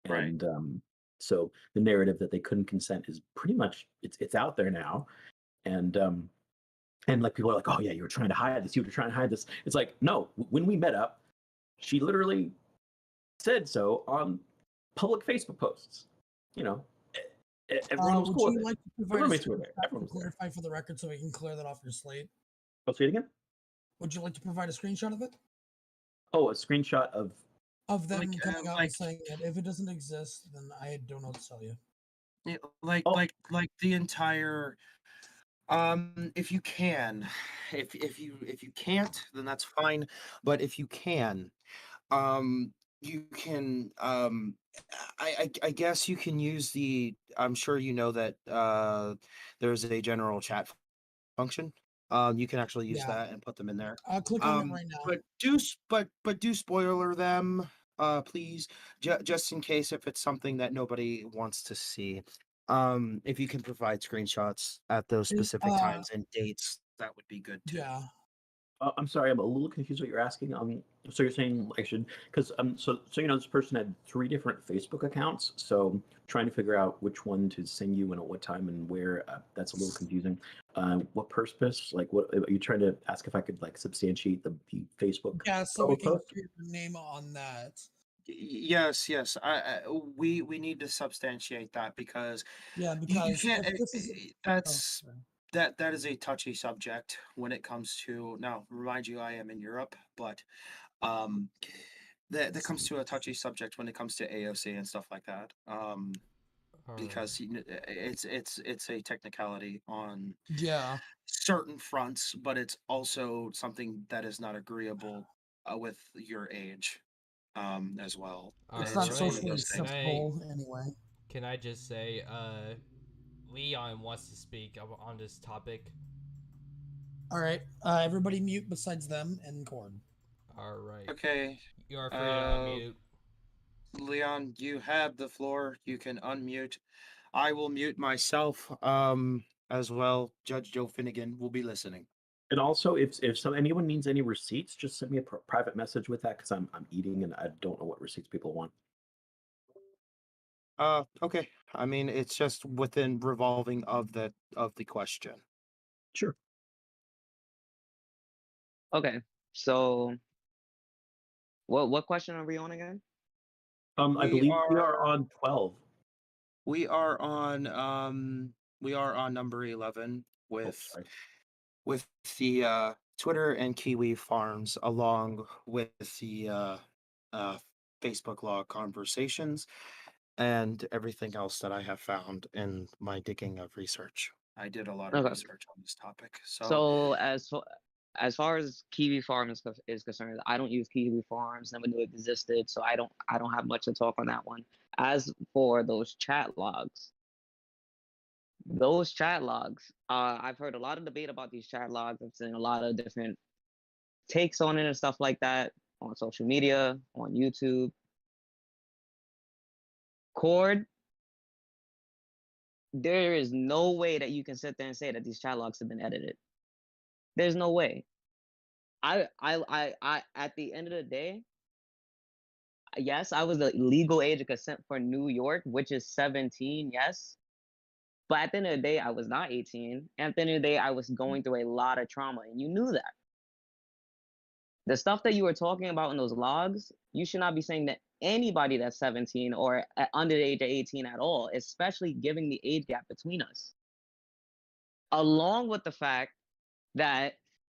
Right. And so the narrative that they couldn't consent is pretty much it's out there now. And like people are like, oh yeah, you were trying to hide this. You were trying to hide this. It's like, no, when we met up, she literally said so on public Facebook posts. You know, everyone was cool. Would you like to provide a Roommates were there. screenshot Everyone to was there. clarify for the record so we can clear that off your slate? Oh, say it again. Would you like to provide a screenshot of it? Oh, a screenshot of Them Like, coming out like- and saying it. If it doesn't exist, then I don't know what to tell you. Yeah, Oh. like the entire if you can, if you can't, then that's fine, but if you can, you can I guess you can use I'm sure you know that there's a general chat function you can actually use Yeah. that and put them in there. I'll click on it right now. But do spoiler them, please, just in case if it's something that nobody wants to see. If you can provide screenshots at those specific times and dates, that would be good too. Yeah. I'm sorry, I'm a little confused what you're asking. So you're saying I should, because so this person had 3 different Facebook accounts, so trying to figure out which one to send you and at what time and where, that's a little confusing. What purpose? Like, what are you trying to ask if I could like substantiate the Facebook? Yeah, so we can post? get your name on that. Yes, we need to substantiate that because Yeah, you because can't. if this is That's sorry. that is a touchy subject when it comes to. Now, remind you, I am in Europe, but um, that comes to a touchy subject when it comes to AOC and stuff like that. Because it's a technicality on Yeah. certain fronts, but it's also something that is not agreeable with your age, as well. It's It's not just one of socially those things. acceptable anyway. Can I just say, Leon wants to speak on this topic. All right. Everybody mute besides them and Khord. All right. Okay, You are free to unmute. Leon, you have the floor. You can unmute. I will mute myself as well. Judge Joe Finnegan will be listening. And also, if anyone needs any receipts, just send me a private message with that because I'm eating and I don't know what receipts people want. Okay. I mean, it's just within revolving of the question. Sure. Okay. So what question are we on again? I believe we are on 12. We are on number 11 with the Twitter and Kiwi Farms, along with the Facebook log conversations and everything else that I have found in my digging of research. I did a lot of research on this topic. So as far as Kiwi Farm is concerned, I don't use Kiwi Farms. Never knew it existed, so I don't have much to talk on that one. As for those chat logs, I've heard a lot of debate about these chat logs. I've seen a lot of different takes on it and stuff like that on social media, on YouTube. Khord, there is no way that you can sit there and say that these chat logs have been edited. There's no way. I at the end of the day, yes, I was the legal age of consent for New York, which is 17, yes. But at the end of the day, I was not 18. And at the end of the day, I was going through a lot of trauma, and you knew that. The stuff that you were talking about in those logs, you should not be saying that anybody that's 17 or under the age of 18 at all, especially given the age gap between us. Along with the fact that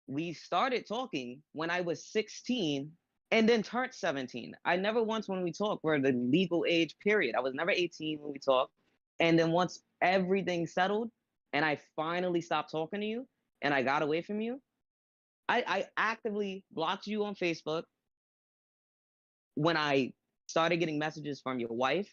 we started talking when I was 16 and then turned 17. I never once, when we talked, were the legal age period. I was never 18 when we talked. And then once everything settled and I finally stopped talking to you and I got away from you, I actively blocked you on Facebook when I started getting messages from your wife,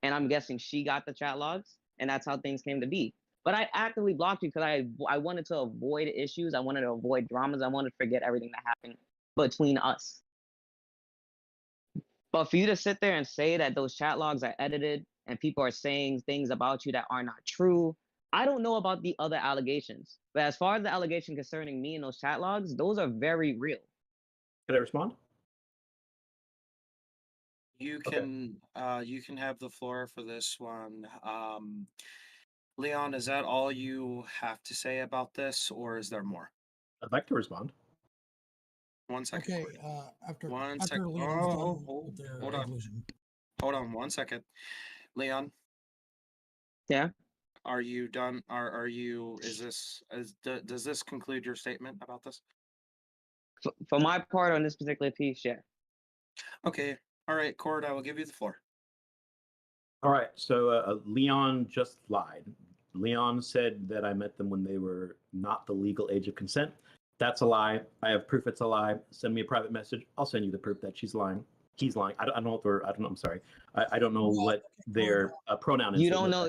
and I'm guessing she got the chat logs, and that's how things came to be. But I actively blocked you because I wanted to avoid issues. I wanted to avoid dramas. I wanted to forget everything that happened between us. But for you to sit there and say that those chat logs are edited and people are saying things about you that are not true, I don't know about the other allegations. But as far as the allegation concerning me and those chat logs, those are very real. Can I respond? You can have the floor for this one. Leon, is that all you have to say about this, or is there more? I'd like to respond. 1 second. Okay, after Leon's done with their hold on. conclusion. Hold on 1 second. Leon? Yeah? Are you done? Are you, does this conclude your statement about this? For my part on this particular piece, yeah. Okay. All right, Khord, I will give you the floor. All right, so Leon just lied. Leon said that I met them when they were not the legal age of consent. That's a lie. I have proof it's a lie. Send me a private message. I'll send you the proof that she's lying. He's lying. I don't know what I don't know. I'm sorry. I don't know what their pronoun is. You don't know,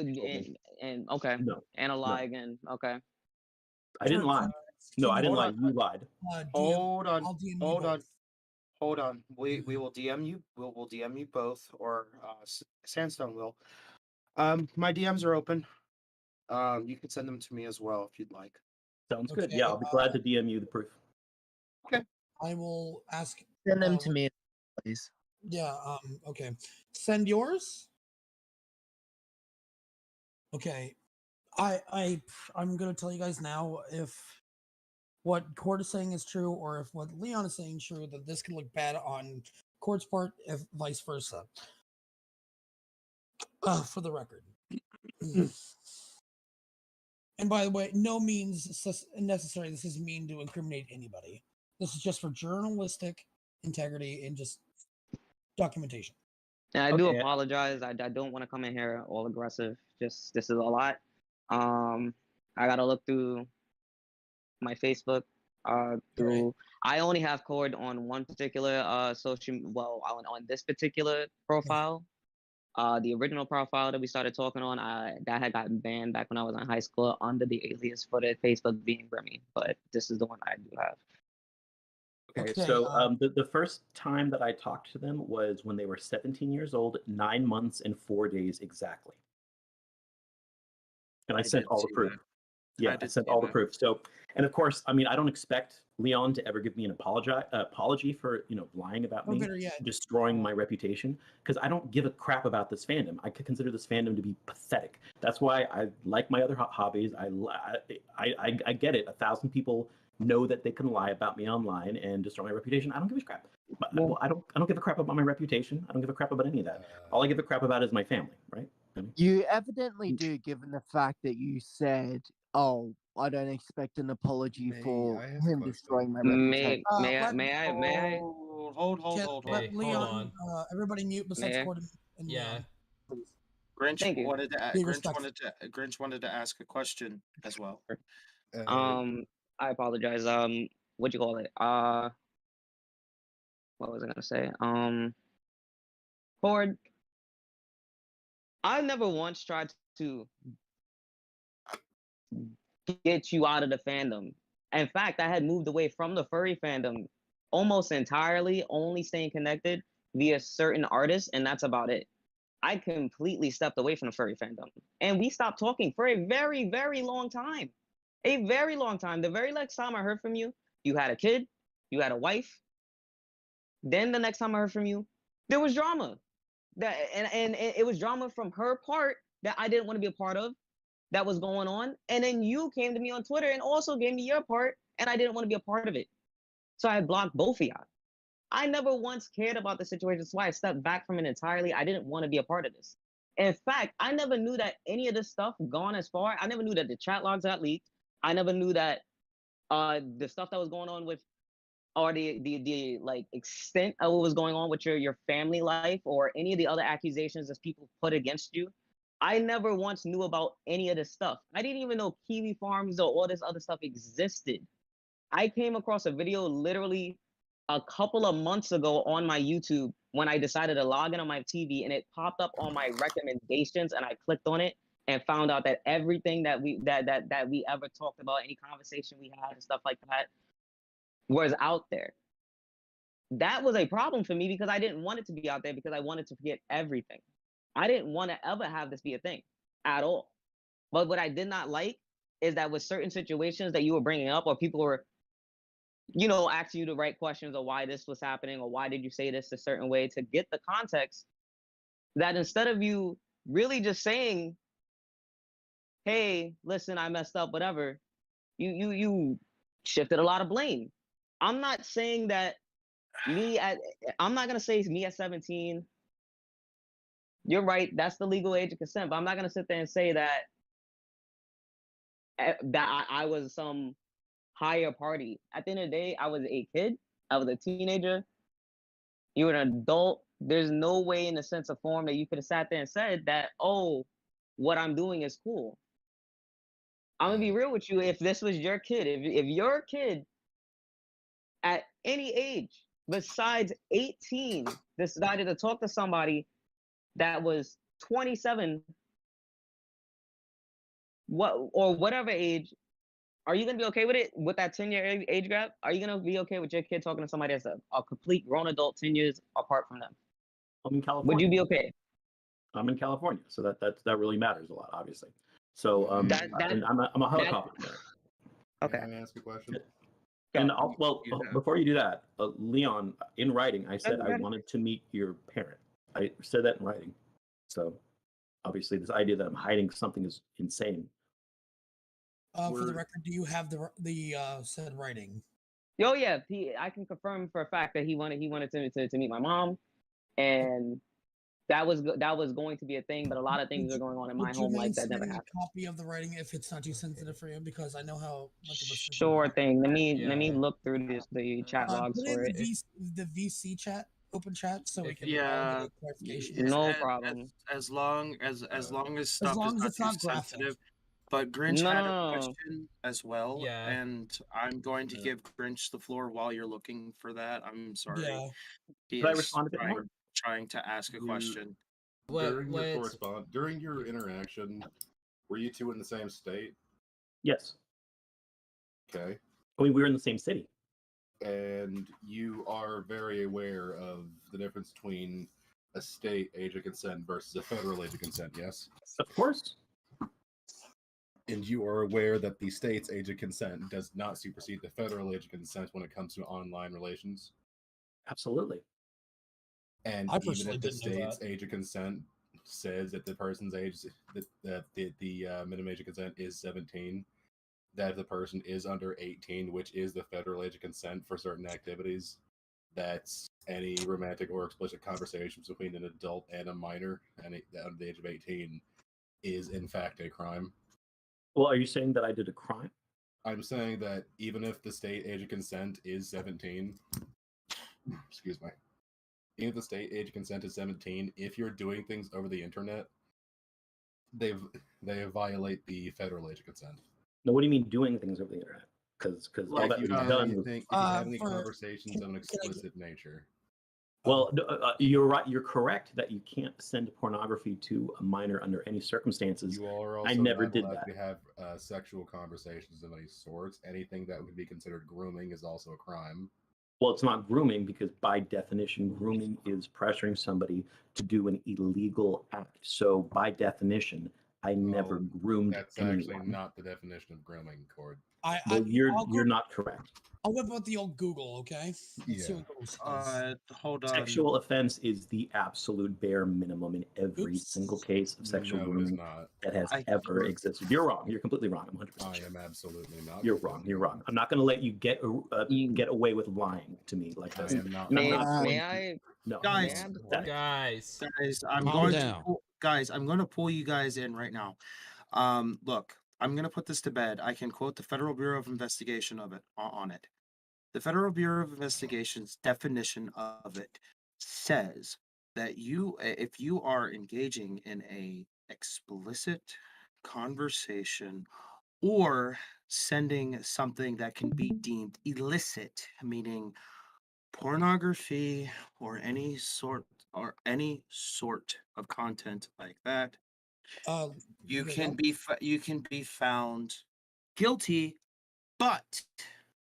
and okay. No. And a lie again. Okay. I didn't lie. No, I didn't lie. on. You lied. Hold on. I'll DM you Hold on. both. Hold on. We will DM you. We'll DM you both, or Sandstone will. My DMs are open. You can send them to me as well if you'd like. Sounds good. Okay, Yeah, I'll be glad to DM you the proof. I will ask. Send them to me, please. Yeah. Okay. Send yours. Okay. I'm gonna tell you guys now if what Khord is saying is true, or if what Leon is saying is true, that this could look bad on Khord's part, if vice versa. For the record. And by the way, no means necessary. This is mean to incriminate anybody. This is just for journalistic integrity and just documentation. And I do Okay. apologize. I don't want to come in here all aggressive. Just this is a lot. I gotta look through my Facebook. Through I only have Khord on one particular social. Well, on this particular profile. The original profile that we started talking on, that had gotten banned back when I was in high school under the alias for the Facebook being Grimmy. But this is the one I do have. Okay, Okay, so the first time that I talked to them was when they were 17 years old, 9 months and 4 days exactly. And I sent did all the see proof. that. Yeah, I did sent see all the that. proof. So, and of course, I mean, I don't expect Leon to ever give me an apology for lying about or me, better yet, destroying my reputation, because I don't give a crap about this fandom. I could consider this fandom to be pathetic. That's why I like my other hobbies. I get it. 1,000 people know that they can lie about me online and destroy my reputation. I don't give a crap. But, well, I don't give a crap about my reputation. I don't give a crap about any of that. All I give a crap about is my family, right? I mean, You evidently do, given the fact that you said, "Oh, I don't expect an apology May for I ask a him question? destroying my May reputation." may I may I? Hold. let Hey, hold Leon, on. everybody mute besides Mayor? Khord and Yeah. Leon, please. Grinch Thank you. wanted to. Be Grinch respectful. wanted to ask a question as well. I apologize. What you call it? What was I gonna say? Khord, I never once tried to get you out of the fandom. In fact, I had moved away from the furry fandom almost entirely, only staying connected via certain artists, and that's about it. I completely stepped away from the furry fandom. And we stopped talking for a very, very long time. A very long time. The very next time I heard from you, you had a kid, you had a wife. Then the next time I heard from you, there was drama. And it was drama from her part that I didn't want to be a part of that was going on. And then you came to me on Twitter and also gave me your part, and I didn't want to be a part of it. So I blocked both of y'all. I never once cared about the situation. That's why I stepped back from it entirely. I didn't want to be a part of this. In fact, I never knew that any of this stuff gone as far. I never knew that the chat logs got leaked. I never knew that the stuff that was going on with, or the like extent of what was going on with your family life, or any of the other accusations that people put against you. I never once knew about any of this stuff. I didn't even know Kiwi Farms or all this other stuff existed. I came across a video literally a couple of months ago on my YouTube when I decided to log in on my TV, and it popped up on my recommendations, and I clicked on it and found out that everything that we ever talked about, any conversation we had and stuff like that, was out there. That was a problem for me because I didn't want it to be out there, because I wanted to forget everything. I didn't want to ever have this be a thing at all. But what I did not like is that with certain situations that you were bringing up, or people were, asking you the right questions, or why this was happening, or why did you say this a certain way, to get the context, that instead of you really just saying, hey, listen, I messed up, whatever, you shifted a lot of blame. I'm not saying that I'm not gonna say me at 17. You're right, that's the legal age of consent, but I'm not gonna sit there and say that I was some higher party. At the end of the day, I was a kid. I was a teenager. You were an adult. There's no way in the sense of form that you could have sat there and said that, oh, what I'm doing is cool. I'm gonna be real with you. If this was your kid, if your kid at any age besides 18 decided to talk to somebody that was 27, or whatever age, Are you gonna be okay with it with that 10-year age gap? Are you gonna be okay with your kid talking to somebody that's a complete grown adult 10 years apart from them? I'm in Would California. you be okay? I'm in California, so that really matters a lot, obviously. So and I'm a helicopter parent. Okay. Can I ask a question? And Yeah. before you do that, Leon, in writing, I said I Okay. wanted to meet your parent. I said that in writing. So obviously, this idea that I'm hiding something is insane. For the record, do you have the said writing? Oh yeah, I can confirm for a fact that he wanted to meet my mom, and that was going to be a thing, but a lot of things are going on in my home life that never happened. A copy of the writing if it's not too sensitive for you, because I know how much of a Sure thing. Let me look through the chat logs put for in it. the VC chat, open chat, so we can all Yeah, get a clarification. No problem. As long as stuff long is as not it's too not graphic. sensitive. But Grinch No, had no, a no. question as well, Yeah. and I'm going to give Grinch the floor while you're looking for that. I'm sorry. Yeah. He Could I is respond a bit more? trying to ask a question. During your interaction, were you two in the same state? Yes. Okay. I mean, we were in the same city. And you are very aware of the difference between a state age of consent versus a federal age of consent, yes? Of course. And you are aware that the state's age of consent does not supersede the federal age of consent when it comes to online relations? Absolutely. And I even personally if the didn't know state's that. age of consent says that the person's age, that the minimum age of consent is 17, that if the person is under 18, which is the federal age of consent for certain activities, that's any romantic or explicit conversations between an adult and a minor under the age of 18 is in fact a crime. Well, are you saying that I did a crime? I'm saying that even if the state age of consent is 17, excuse me, even if the state age of consent is 17, if you're doing things over the internet, they violate the federal age of consent. No, what do you mean doing things over the internet? Because all that was done was... If you have any conversations of an explicit nature. Well, you're right. You're correct that you can't send pornography to a minor under any circumstances. You are also I never not did allowed that. to have sexual conversations of any sorts. Anything that would be considered grooming is also a crime. Well, it's not grooming because by definition, grooming is pressuring somebody to do an illegal act. So by definition, I never groomed That's anyone. actually not the definition of grooming, Khord. You're not correct. I'll whip out the old Google, okay? Let's see Yeah. what Google says. Hold on. Sexual offense is the absolute bare minimum in every single case of sexual No, it is grooming not. that has ever existed. You're wrong. You're completely wrong. I'm 100% I am absolutely not. You're wrong. You're wrong. I'm not going to let you get away with lying to me like this. I am not. May I? No, Guys, I'm Calm going down. I'm going to pull you guys in right now. Look, I'm going to put this to bed. I can quote the Federal Bureau of Investigation on it. The Federal Bureau of Investigation's definition of it says that if you are engaging in a explicit conversation or sending something that can be deemed illicit, meaning pornography or any sort of content like that, you can be found guilty, but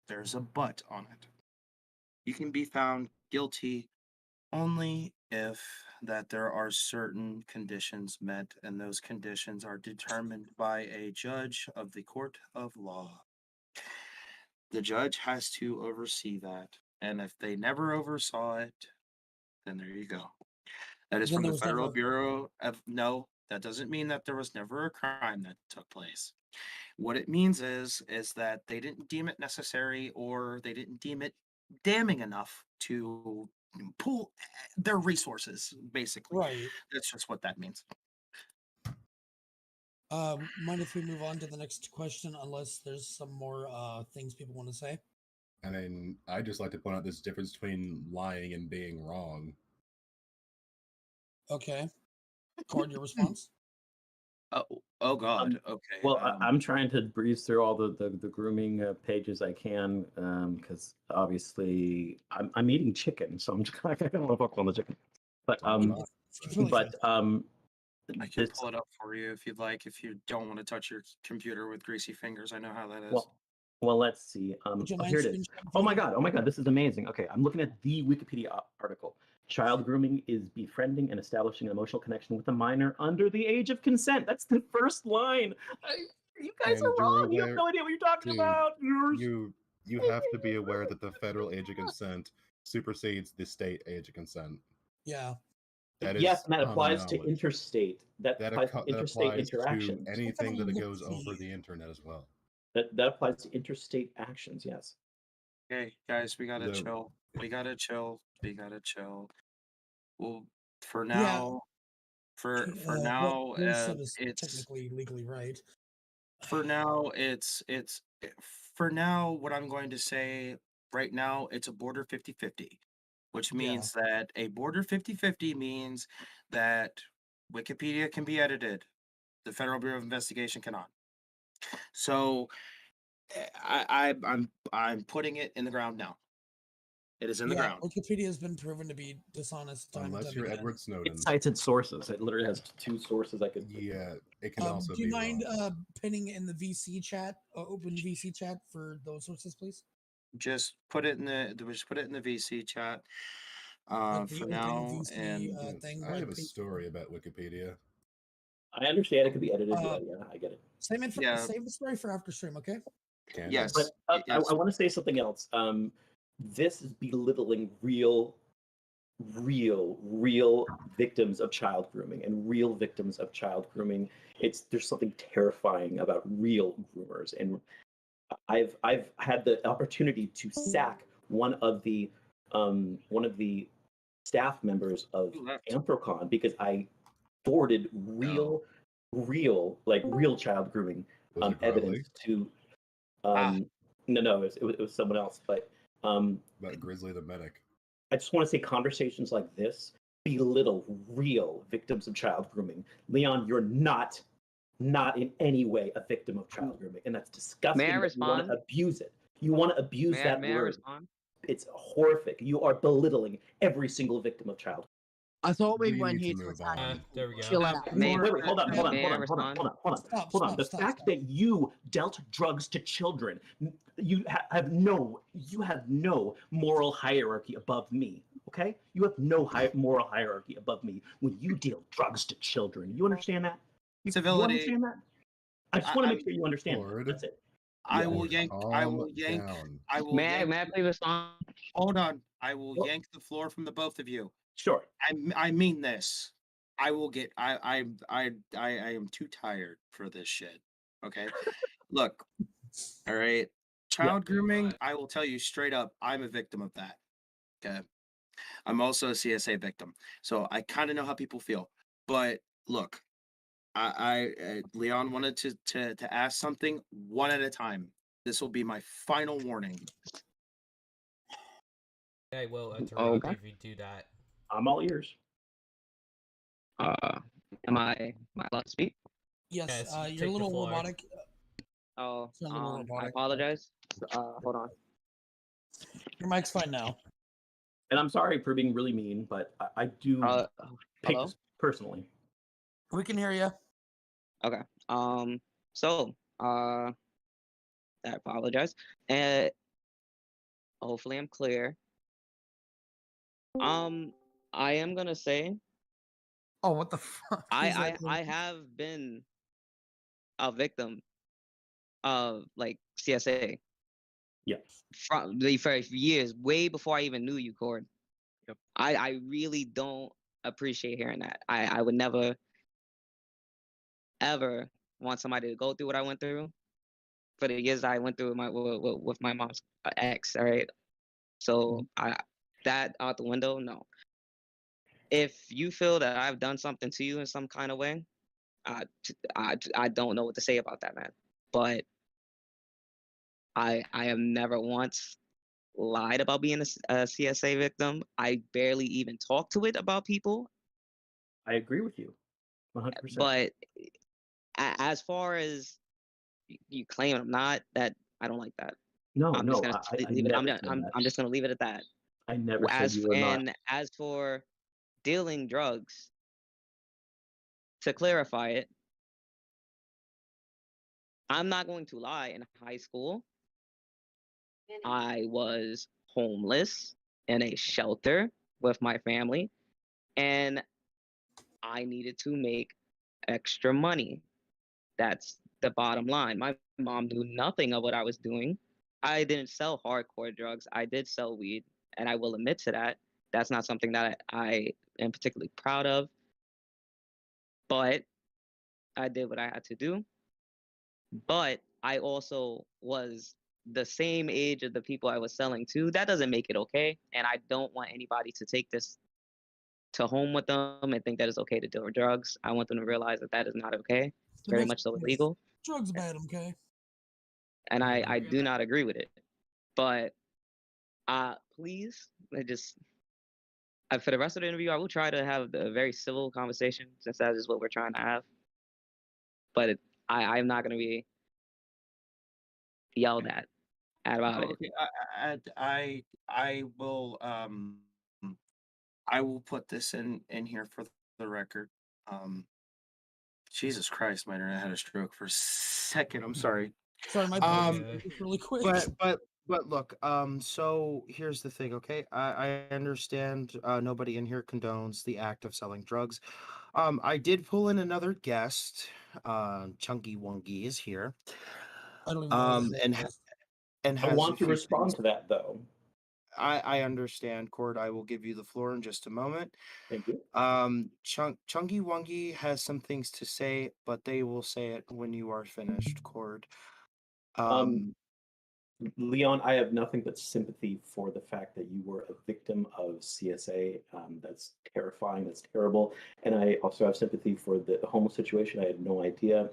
there's a but on it. You can be found guilty only if that there are certain conditions met, and those conditions are determined by a judge of the court of law. The judge has to oversee that, and if they never oversaw it, then there you go. That is Then from there the was Federal never- Bureau of... No, that doesn't mean that there was never a crime that took place. What it means is that they didn't deem it necessary, or they didn't deem it damning enough to pull their resources, basically. Right. That's just what that means. Mind if we move on to the next question, unless there's some more things people want to say? And then I just like to point out this difference between lying and being wrong. Okay. Khord, your response? Oh God. Okay. Well, I'm trying to breeze through all the grooming pages I can because obviously I'm eating chicken, so I'm just I don't want to fuck on the chicken. But I can This, pull it up for you if you'd like. If you don't want to touch your computer with greasy fingers, I know how that is. well, let's see. Would you Oh, mind here it is. screenshotting Oh for my me? god! Oh my god! This is amazing. Okay, I'm looking at the Wikipedia article. Child grooming is befriending and establishing an emotional connection with a minor under the age of consent. That's the first line. You guys And are you're wrong. You have aware, no idea what you're talking dude, about. you have to be aware that the federal age of consent supersedes the state age of consent. Yeah. That is Yes, and that common applies to knowledge. interstate. That applies to That interstate applies to interactions. anything that goes over the internet as well. That applies to interstate actions. Yes. Okay, guys, we gotta The- chill. We gotta chill. We gotta chill. Well, for Yeah. now, for What now, Will said is it's technically legally right. for now. For now. What I'm going to say right now, it's a border 50-50, which Yeah. means that a border 50-50 means that Wikipedia can be edited. The Federal Bureau of Investigation cannot. So I'm putting it in the ground now. It is in the Yeah, ground. Wikipedia has been proven to be dishonest time and Unless time you're again. Edward Snowden. It cites its sources. It literally has 2 sources I could. Yeah, it can also Do you be mind wrong. pinning in the VC chat, open VC chat for those sources, please? Just put it in the VC chat Like the for open now, VC and Yes, thing. I where have a it pays- story about Wikipedia. I understand it could be edited. Uh, Yeah, I get it. Yeah. Save the story for after stream, okay? Can yes, But yes. I want to say something else. This is belittling real victims of child grooming and real victims of child grooming. There's something terrifying about real groomers, and I've had the opportunity to sack one of the staff members of Who left? Anthrocon because I forwarded real child grooming Was it evidence to no, it was someone else. But about Grizzly the medic. I just want to say conversations like this belittle real victims of child grooming. Leon, you're not in any way a victim of child grooming, and that's disgusting. May I that you want respond? to abuse it. You want to abuse May that I word. respond? It's horrific. You are belittling every single victim of child. I thought we We weren't need here to to move attack on. people. There we go. Chill out. May- Wait, hold on. may I respond? Hold on. The fact that you dealt drugs to children, you have no moral hierarchy above me. Okay, you have no moral hierarchy above me when you deal drugs to children. You understand that? You Civility. understand that? I just want to make sure you understand. Khord. That's it. I Yeah. will yank. Calm down. I will May yank. I please respond? Hold on. I will Well- yank the floor from the both of you. Sure. I mean this. I will get. I am too tired for this shit. Okay. Look. All right. Child grooming. I will tell you straight up. I'm a victim of that. Okay. I'm also a CSA victim, so I kind of know how people feel. But look, Leon wanted to ask something one at a time. This will be my final warning. I will interrupt Okay. if you do that. I'm all ears. Am I allowed to speak? Yes, Yes, you're take a the little floor. robotic. Oh, Sound a little I robotic. apologize. Hold on. Your mic's fine now. And I'm sorry for being really mean, but I do take Hello? this personally. We can hear you. Okay. So, I apologize. And hopefully I'm clear. I am gonna say Oh, what the fuck? He's I like- have been a victim of like CSA Yeah. from the for years, way before I even knew you, Khord. Yep. I really don't appreciate hearing that. I would never ever want somebody to go through what I went through for the years I went through with my mom's ex. All right, so that out the window. No. If you feel that I've done something to you in some kind of way, I don't know what to say about that, man. But I have never once lied about being a CSA victim. I barely even talk to it about people. I agree with you, 100%. But as far as you claim I'm not, that I don't like that. no, I'm no, just gonna I leave it. never said that. I'm just gonna leave it at that. I never said you were not. As for dealing drugs, to clarify it, I'm not going to lie. In high school, I was homeless in a shelter with my family, and I needed to make extra money. That's the bottom line. My mom knew nothing of what I was doing. I didn't sell hardcore drugs. I did sell weed, and I will admit to that. That's not something that I am particularly proud of, but I did what I had to do. But I also was the same age of the people I was selling to. That doesn't make it okay, and I don't want anybody to take this to home with them and think that it's okay to do drugs. I want them to realize that that is not okay. It's very much so illegal. Drugs bad, okay? And I do not agree with it. But please, for the rest of the interview, I will try to have a very civil conversation since that is what we're trying to have. But I'm not going to be yelled at about it. Okay, I will put this in here for the record. Jesus Christ, my internet had a stroke for a second. I'm sorry. Sorry, my really quick. But look, so here's the thing, okay? I understand nobody in here condones the act of selling drugs. I did pull in another guest. Chunky Wungy is here. I don't even know and I has want a to few respond things. to that though. I understand, Khord. I will give you the floor in just a moment. Thank you. Chunky Wungy has some things to say, but they will say it when you are finished, Khord. Leon, I have nothing but sympathy for the fact that you were a victim of CSA. That's terrifying. That's terrible. And I also have sympathy for the homeless situation. I had no idea.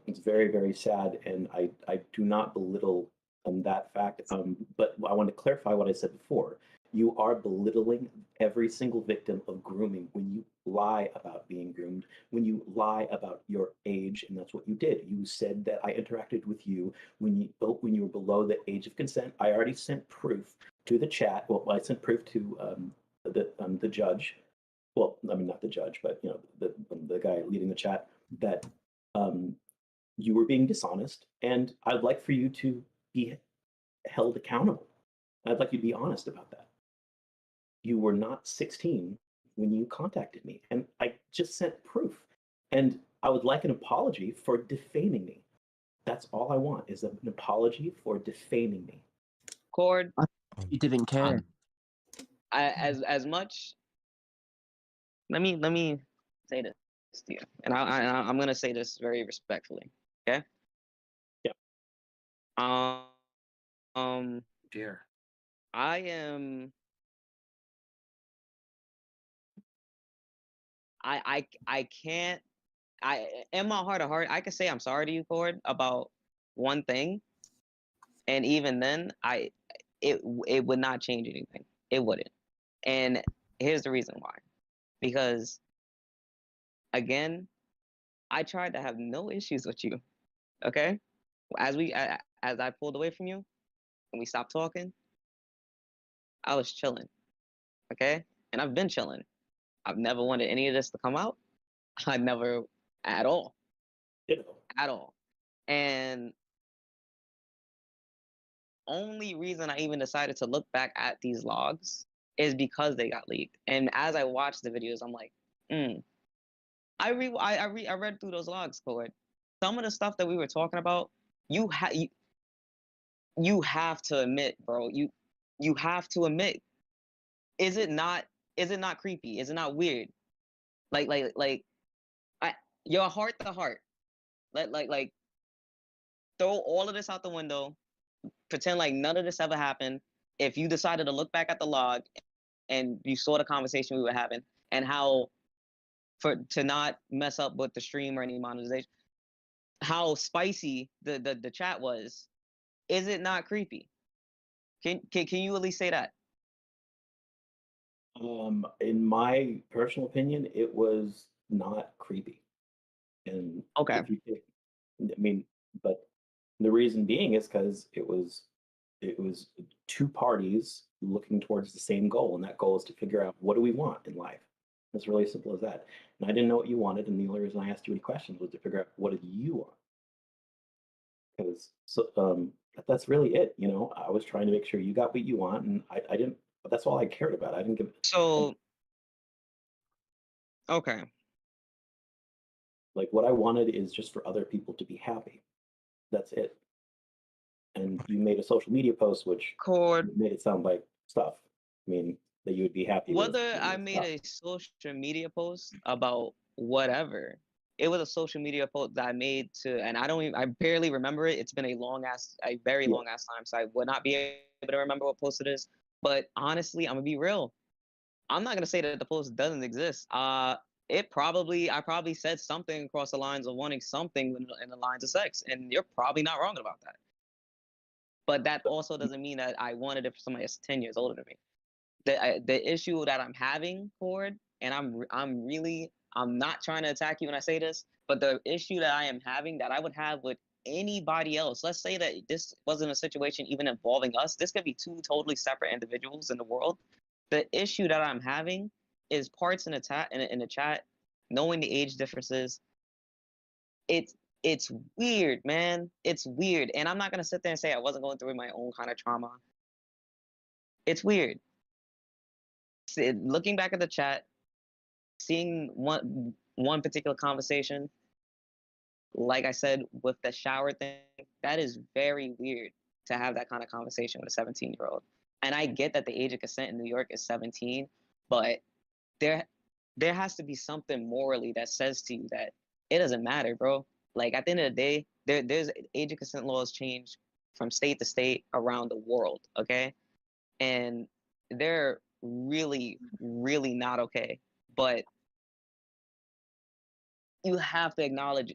It's very, very sad, and I do not belittle that fact. But I want to clarify what I said before. You are belittling every single victim of grooming when you lie about being groomed, when you lie about your age, and that's what you did. You said that I interacted with you when you were below the age of consent. I already sent proof to the chat. Well, I sent proof to the judge. Well, I mean not the judge, but the guy leading the chat that you were being dishonest, and I'd like for you to be held accountable. I'd like you to be honest about that. You were not 16 when you contacted me, and I just sent proof. And I would like an apology for defaming me. That's all I want is an apology for defaming me. Khord, you didn't care. As much. Let me say this to you, and I'm gonna say this very respectfully. Okay. Yeah. Dear. I am. I can't. In my heart of heart, I can say I'm sorry to you, Khord, about one thing, and even then, it would not change anything. It wouldn't. And here's the reason why. Because again, I tried to have no issues with you. Okay? As I pulled away from you and we stopped talking, I was chilling. Okay? And I've been chilling. I've never wanted any of this to come out. I never at all. At all. And only reason I even decided to look back at these logs is because they got leaked. And as I watched the videos, I'm like, I read through those logs, Khord. Some of the stuff that we were talking about, you have to admit, bro. You have to admit. Is it not creepy? Is it not weird? Your heart to heart. Like throw all of this out the window. Pretend like none of this ever happened. If you decided to look back at the log and you saw the conversation we were having and how to not mess up with the stream or any monetization, how spicy the chat was, is it not creepy? Can you at least say that? In my personal opinion, it was not creepy. And okay. But the reason being is because it was two parties looking towards the same goal, and that goal is to figure out what do we want in life. It's really simple as that. And I didn't know what you wanted, and the only reason I asked you any questions was to figure out what did you want. Because that's really it. I was trying to make sure you got what you want, and I didn't. But that's all I cared about. I didn't give. So, okay. Like what I wanted is just for other people to be happy. That's it. And you made a social media post, which Khord, made it sound like stuff. I mean, that you would be happy with. whether I made a social media post about whatever, it was a social media post that I made to, and I barely remember it. It's been a very long ass time, so I would not be able to remember what post it is. But honestly, I'm gonna be real. I'm not gonna say that the post doesn't exist. I probably said something across the lines of wanting something in the lines of sex, and you're probably not wrong about that. But that also doesn't mean that I wanted it for somebody that's 10 years older than me. The issue that I'm having, Khord, and I'm not trying to attack you when I say this, but the issue that I am having that I would have with anybody else, let's say that this wasn't a situation even involving us, this could be two totally separate individuals in the world. The issue that I'm having is parts in the chat, knowing the age differences. It's weird, man. It's weird, and I'm not gonna sit there and say I wasn't going through my own kind of trauma. It's weird. Looking back at the chat, seeing one particular conversation, like I said with the shower thing, that is very weird to have that kind of conversation with a 17-year-old. And I get that the age of consent in New York is 17, but there has to be something morally that says to you that it doesn't matter, bro. Like at the end of the day, there's age of consent laws change from state to state around the world, okay? And they're really, really not okay. But you have to acknowledge,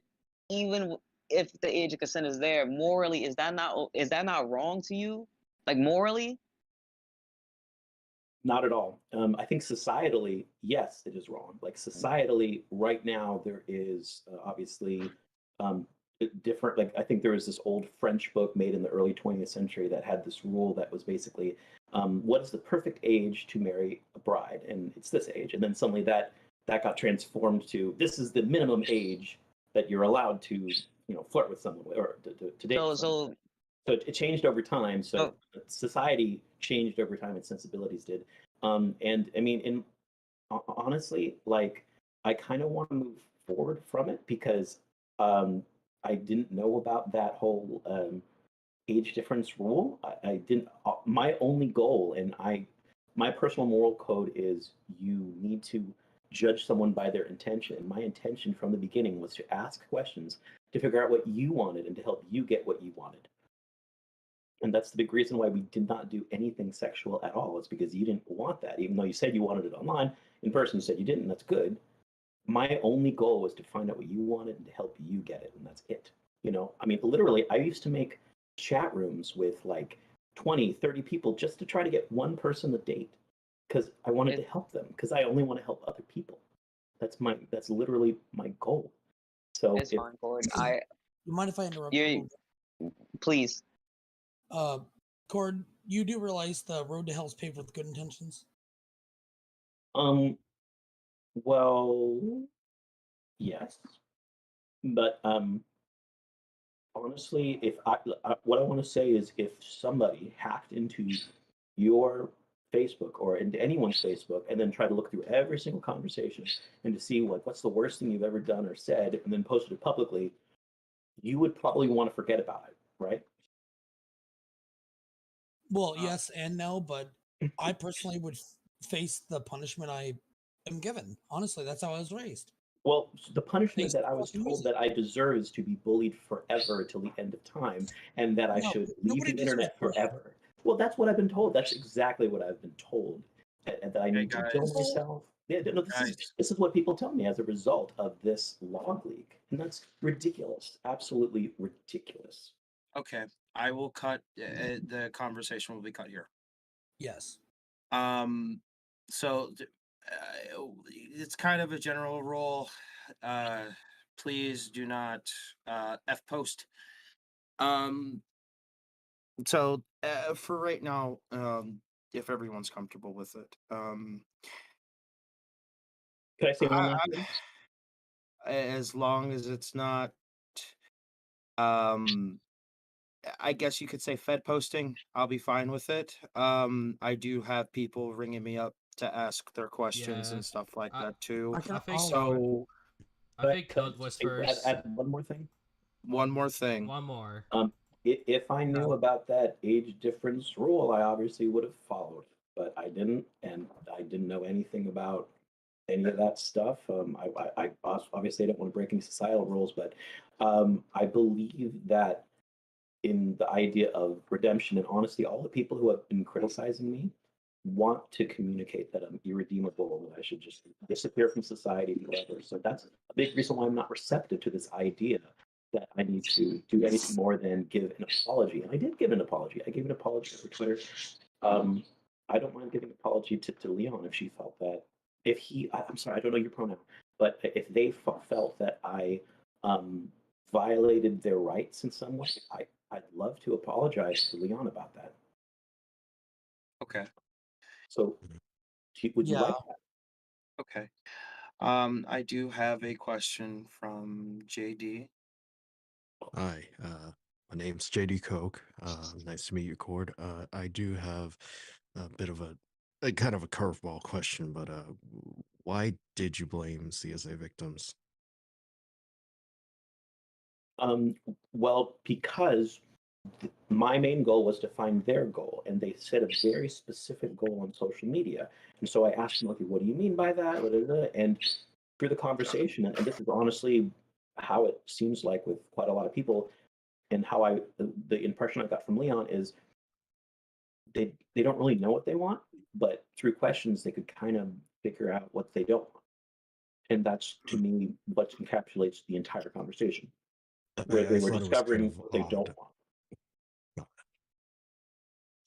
even if the age of consent is there, morally, is that not wrong to you? Like morally? Not at all. I think societally, yes, it is wrong. Like societally, right now, there is obviously different. Like I think there was this old French book made in the early 20th century that had this rule that was basically, what is the perfect age to marry a bride? And it's this age. And then suddenly that got transformed to this is the minimum age that you're allowed to flirt with someone or to date. So it changed over time. So society changed over time, and sensibilities did. And I mean, honestly, like I kind of want to move forward from it because I didn't know about that whole age difference rule. I didn't. My only goal, and my personal moral code is you need to judge someone by their intention. My intention from the beginning was to ask questions to figure out what you wanted and to help you get what you wanted. And that's the big reason why we did not do anything sexual at all, is because you didn't want that. Even though you said you wanted it online, in person you said you didn't, and that's good. My only goal was to find out what you wanted and to help you get it, and that's it. I mean, literally, I used to make chat rooms with like 20, 30 people just to try to get one person a date because I wanted to help them, because I only want to help other people. That's literally my goal. So it's fine, Khord. You mind if I interrupt you? Please. Khord, you do realize the road to hell is paved with good intentions? Well, yes, but honestly, if what I want to say is, if somebody hacked into your Facebook or into anyone's Facebook and then tried to look through every single conversation and to see what's the worst thing you've ever done or said, and then posted it publicly, you would probably want to forget about it, right? Well, yes and no, but I personally would face the punishment I am given. Honestly, that's how I was raised. Well, the punishment that I was told that I deserve is to be bullied forever till the end of time, and that I should leave the internet forever. Well, that's what I've been told. That's exactly what I've been told. And that I need to kill myself. Yeah, no, this is what people tell me as a result of this log leak. And that's ridiculous. Absolutely ridiculous. Okay, I will cut. The conversation will be cut here. Yes. So it's kind of a general rule. Please do not F post. So for right now, if everyone's comfortable with it, can I say one last thing? as long as it's not, um, I guess you could say Fed posting, I'll be fine with it. I do have people ringing me up to ask their questions Yeah, and stuff like I that too. I think So I think Code was Hey, first. add one more thing. one more thing. One more. If I knew about that age difference rule, I obviously would have followed, but I didn't, and I didn't know anything about any of that stuff. I obviously don't want to break any societal rules, but I believe that in the idea of redemption and honesty, all the people who have been criticizing me want to communicate that I'm irredeemable, that I should just disappear from society, whatever. So that's a big reason why I'm not receptive to this idea that I need to do anything more than give an apology. And I did give an apology. I gave an apology over Twitter. I don't mind giving an apology to Leon if she felt that. If he, I'm sorry, I don't know your pronoun, but if they felt that I violated their rights in some way, I'd love to apologize to Leon about that. Okay. So, would you like that? Okay. I do have a question from JD. Hi, my name's JD Koch. Nice to meet you, Cord. I do have a bit of a kind of a curveball question, but why did you blame CSA victims? Well, because my main goal was to find their goal, and they set a very specific goal on social media. And so I asked them, okay, what do you mean by that? And through the conversation, and this is honestly how it seems like with quite a lot of people, and how the impression I got from Leon is they don't really know what they want, but through questions they could kind of figure out what they don't want. And that's to me what encapsulates the entire conversation, where they were thought it was kind discovering of what they don't odd. want.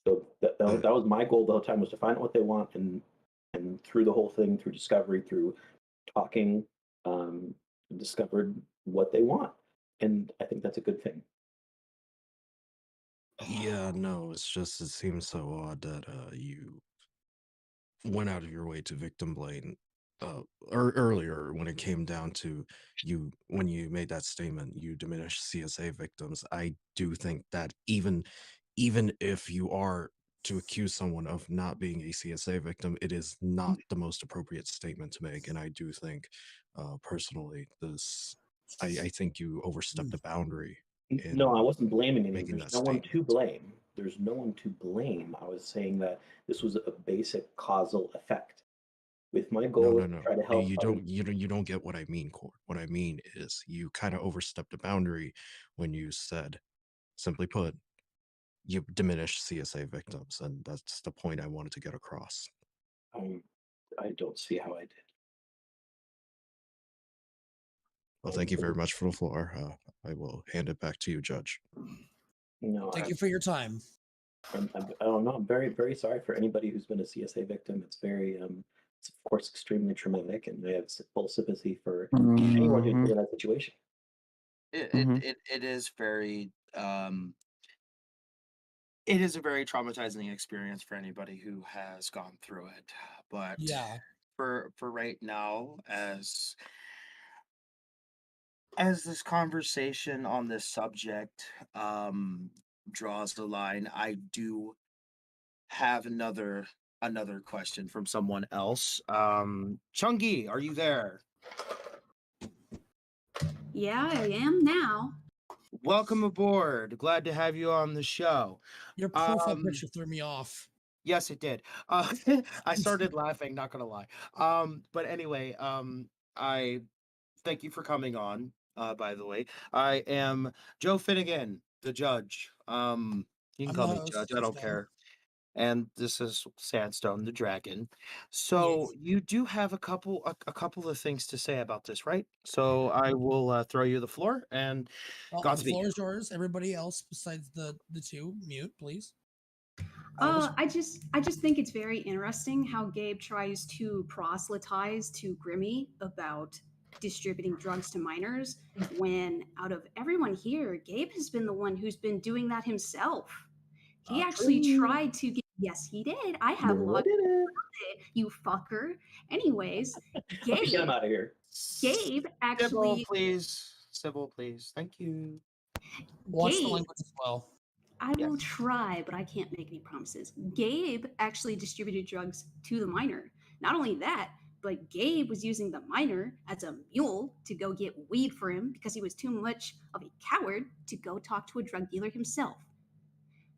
So that was my goal the whole time, was to find out what they want, and through the whole thing, through discovery, through talking, discovered what they want, and I think that's a good thing. Yeah, no, it's just it seems so odd that you went out of your way to victim blame earlier when it came down to you when you made that statement you diminished CSA victims. I do think that even if you are to accuse someone of not being a CSA victim, it is not the most appropriate statement to make. And I do think personally I think you overstepped a boundary in No, I wasn't blaming anyone. making There's that no one to statement. blame. There's no one to blame. I was saying that this was a basic causal effect. With my goal was to No. try to help others. You don't get what I mean, Cord. What I mean is you kind of overstepped a boundary when you said, simply put, you diminish CSA victims, and that's the point I wanted to get across. I don't see how I did. Well, thank you very much for the floor. I will hand it back to you, Judge. No, Thank you for your time. I don't know. I'm very, very sorry for anybody who's been a CSA victim. It's very, it's of course extremely traumatic, and I have full sympathy for anyone who's been in that situation. It is very it is a very traumatizing experience for anybody who has gone through it. But Yeah. for right now, as this conversation on this subject draws the line, I do have another question from someone else. Chungi, are you there? Yeah, I am now. Welcome aboard. Glad to have you on the show. Your profile picture threw me off. Yes, it did. I started laughing, not gonna lie. But anyway, I thank you for coming on. By the way, I am Joe Finnegan, the judge. You can I'm call the me host, judge. I just don't saying. care. And this is Sandstone, the dragon. So you do have a couple of things to say about this, right? So I will throw you the floor, and Well, the Godspeed. floor is yours. Everybody else besides the two, mute, please. I just think it's very interesting how Gabe tries to proselytize to Grimmy about distributing drugs to minors, when out of everyone here, Gabe has been the one who's been doing that himself. He actually tried to get Yes, he did. I have No, I logs. didn't. You fucker. Anyways, Okay, get him Gabe. out of here. Gabe Sybil, actually. please. Sybil, please. Thank you. Watch the Gabe. language as well. I will Yes. try, but I can't make any promises. Gabe actually distributed drugs to the minor. Not only that, but Gabe was using the minor as a mule to go get weed for him because he was too much of a coward to go talk to a drug dealer himself.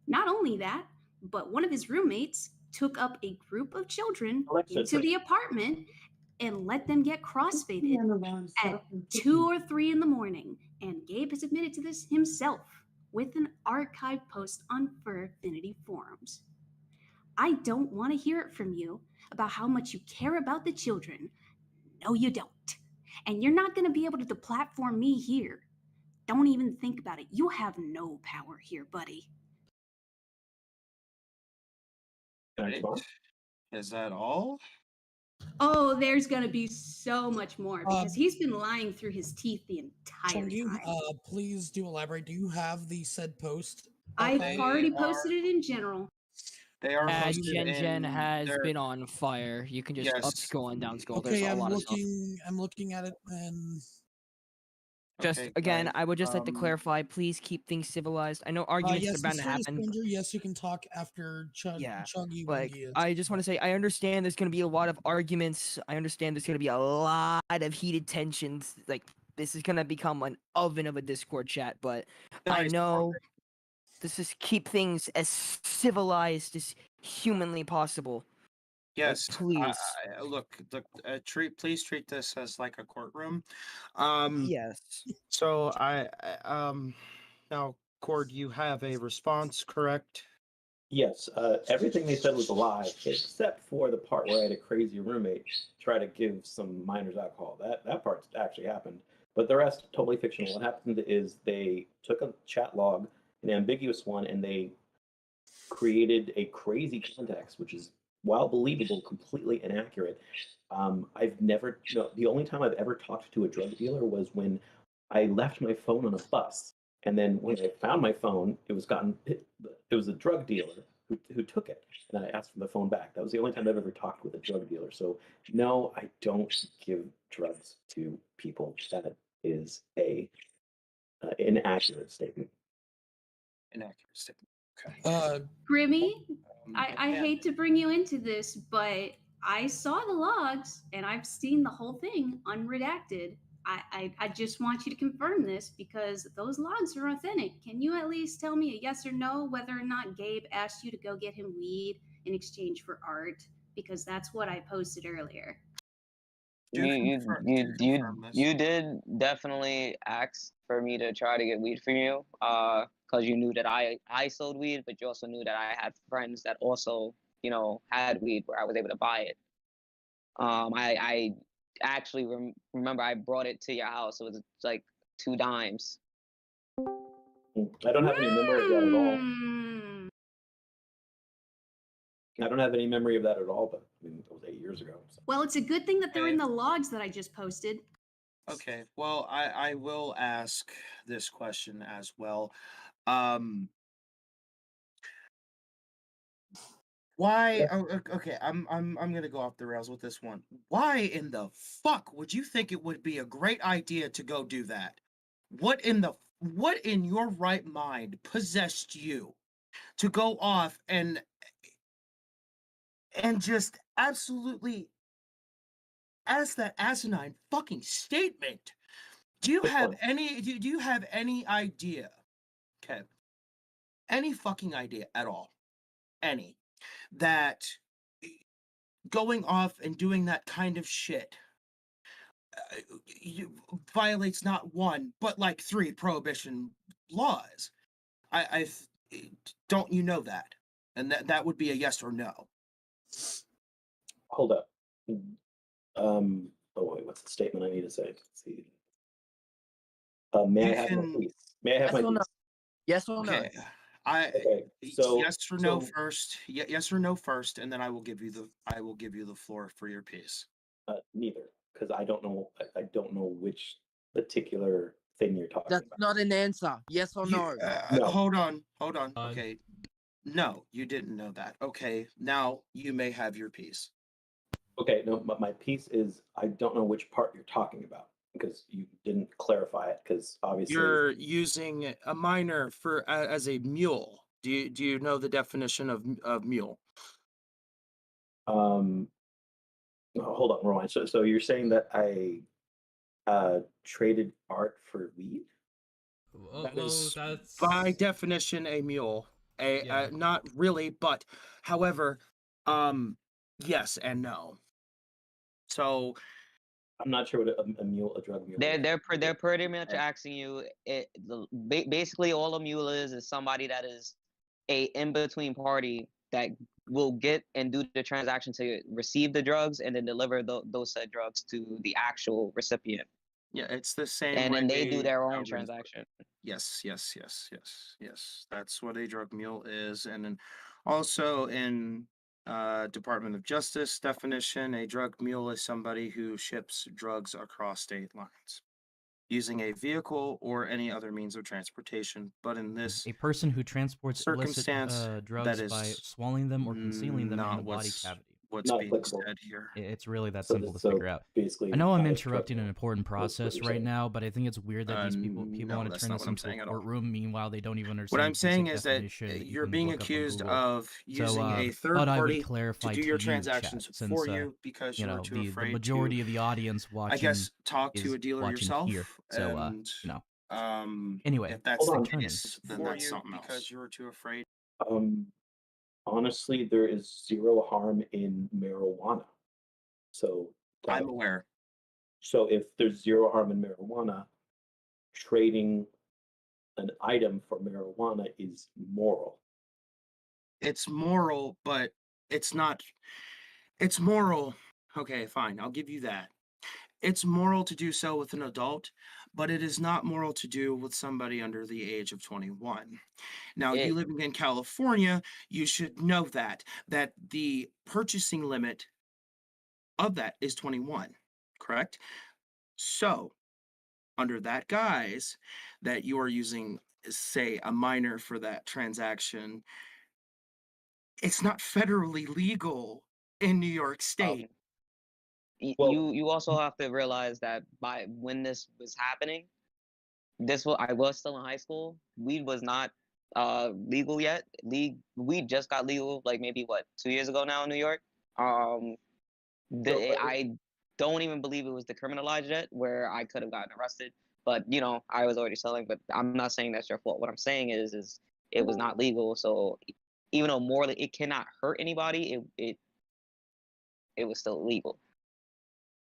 Not only that, but one of his roommates took up a group of children Alexa, into the apartment and let them get crossfaded at 2 or 3 in the morning. And Gabe has admitted to this himself with an archive post on Fur Affinity forums. I don't want to hear it from you about how much you care about the children. No, you don't. And you're not going to be able to deplatform me here. Don't even think about it. You have no power here, buddy. Can I respond? Is that all? Oh, there's going to be so much more because he's been lying through his teeth the entire Chungi, time. please do elaborate. Do you have the said post? I've Okay. already posted it in general. They are posted Gen in has their- been on fire. You can just up Yes. scroll and down scroll. Okay, There's a I'm lot of stuff. looking at it, and Just Okay, again, guys, I would just like to clarify. Please keep things civilized. I know uh, arguments yes, are bound to Mr. happen. Stranger, yes, you can talk after Yeah, Chuggy. Like, Wungy is. I just want to say, I understand there's going to be a lot of arguments. I understand there's going to be a lot of heated tensions. Like, this is going to become an oven of a Discord chat, but I Guys, know this is keep things as civilized as humanly possible. Yes, please. look, please treat this as like a courtroom. Yes. So now, Khord, you have a response, correct? Yes, everything they said was a lie, except for the part where I had a crazy roommate try to give some minors alcohol. That part actually happened, but the rest totally fictional. What happened is they took a chat log, an ambiguous one, and they created a crazy context, which is, while believable, completely inaccurate. I've never, the only time I've ever talked to a drug dealer was when I left my phone on a bus. And then when I found my phone, it was a drug dealer who took it. And I asked for the phone back. That was the only time I've ever talked with a drug dealer. So no, I don't give drugs to people. That is an inaccurate statement. Inaccurate statement. Okay. Grimmy, I yeah. hate to bring you into this, but I saw the logs and I've seen the whole thing unredacted. I just want you to confirm this because those logs are authentic. Can you at least tell me a yes or no whether or not Gabe asked you to go get him weed in exchange for art? Because that's what I posted earlier. You did definitely ask for me to try to get weed from you, because you knew that I sold weed, but you also knew that I had friends that also, had weed where I was able to buy it. I actually remember I brought it to your house. It was like 2 dimes. I don't have any memory of that at all. I don't have any memory of that at all, but I mean, it was 8 years ago. So. Well, it's a good thing that they're in the logs that I just posted. Okay, well, I will ask this question as well. Why? Okay, I'm gonna go off the rails with this one. Why in the fuck would you think it would be a great idea to go do that? What in your right mind possessed you to go off and just absolutely ask that asinine fucking statement? Do you have any idea? Okay. Any fucking idea at all? Any that going off and doing that kind of shit violates not 1 but like 3 prohibition laws? Don't you know that? And that would be a yes or no. Hold up. Oh wait, what's the statement I need to say? Let's see. May I have my piece? May I have my piece? Yes or no? Okay. So yes or no first. Yes or no first, and then I will give you the floor for your piece. Neither, because I don't know. I don't know which particular thing you're talking That's about. not an answer. Yes or no? No. Hold on. Okay. No, you didn't know that. Okay, now you may have your piece. Okay, no, but my piece is I don't know which part you're talking about because you didn't clarify it. Because obviously You're using a minor as a mule. Do you know the definition of mule? oh, hold on, rewind. So you're saying that I traded art for weed? That Well, is that's by definition a mule. Yeah. Not really, but however, yes and no. So I'm not sure what a mule, a drug mule is. They're pretty much asking you. Basically, all a mule is somebody that is a in between party that will get and do the transaction to receive the drugs and then deliver those said drugs to the actual recipient. yeah, it's the same And way. then they do their how own race- transaction. Yes. That's what a drug mule is, and then also in Department of Justice definition, a drug mule is somebody who ships drugs across state lines using a vehicle or any other means of transportation. But in this A person who transports illicit circumstance, drugs that by is swallowing them or concealing them in not the body what's cavity. what's Not being applicable. said here. It's really that So simple to so figure out. basically, I know I'm not a drug interrupting an mule. important That's what process you're right saying. now, but I think it's weird that these people No, want to that's turn not this what I'm into saying a at all. courtroom. Meanwhile, they don't even understand. What I'm the saying basic is that definition that you you're can being look up on accused Google. of using a third thought I would party to clarify do to your you, transactions chat, since for you because you you were know too the afraid majority to, of the audience I watching guess, talk to is a dealer watching yourself. here. So And you know. um, Anyway, if that's Hold the on. turning. case, then For that's you something because else. you were too afraid. Honestly, there is zero harm in marijuana. So I'm aware. So if there's zero harm in marijuana, trading an item for marijuana is moral. It's moral, but it's not. It's moral. Okay, fine. I'll give you that. It's moral to do so with an adult, but it is not moral to do with somebody under the age of 21. Now, you living in California, you should know that the purchasing limit of that is 21, correct? So, under that guise that you are using, say, a minor for that transaction, it's not federally legal in New York State. You also have to realize that by when this was happening, I was still in high school. Weed was not legal yet. Weed just got legal like maybe 2 years ago now in New York. I don't even believe it was decriminalized yet, where I could have gotten arrested. But I was already selling. But I'm not saying that's your fault. What I'm saying is it was not legal. So even though morally it cannot hurt anybody, it was still illegal.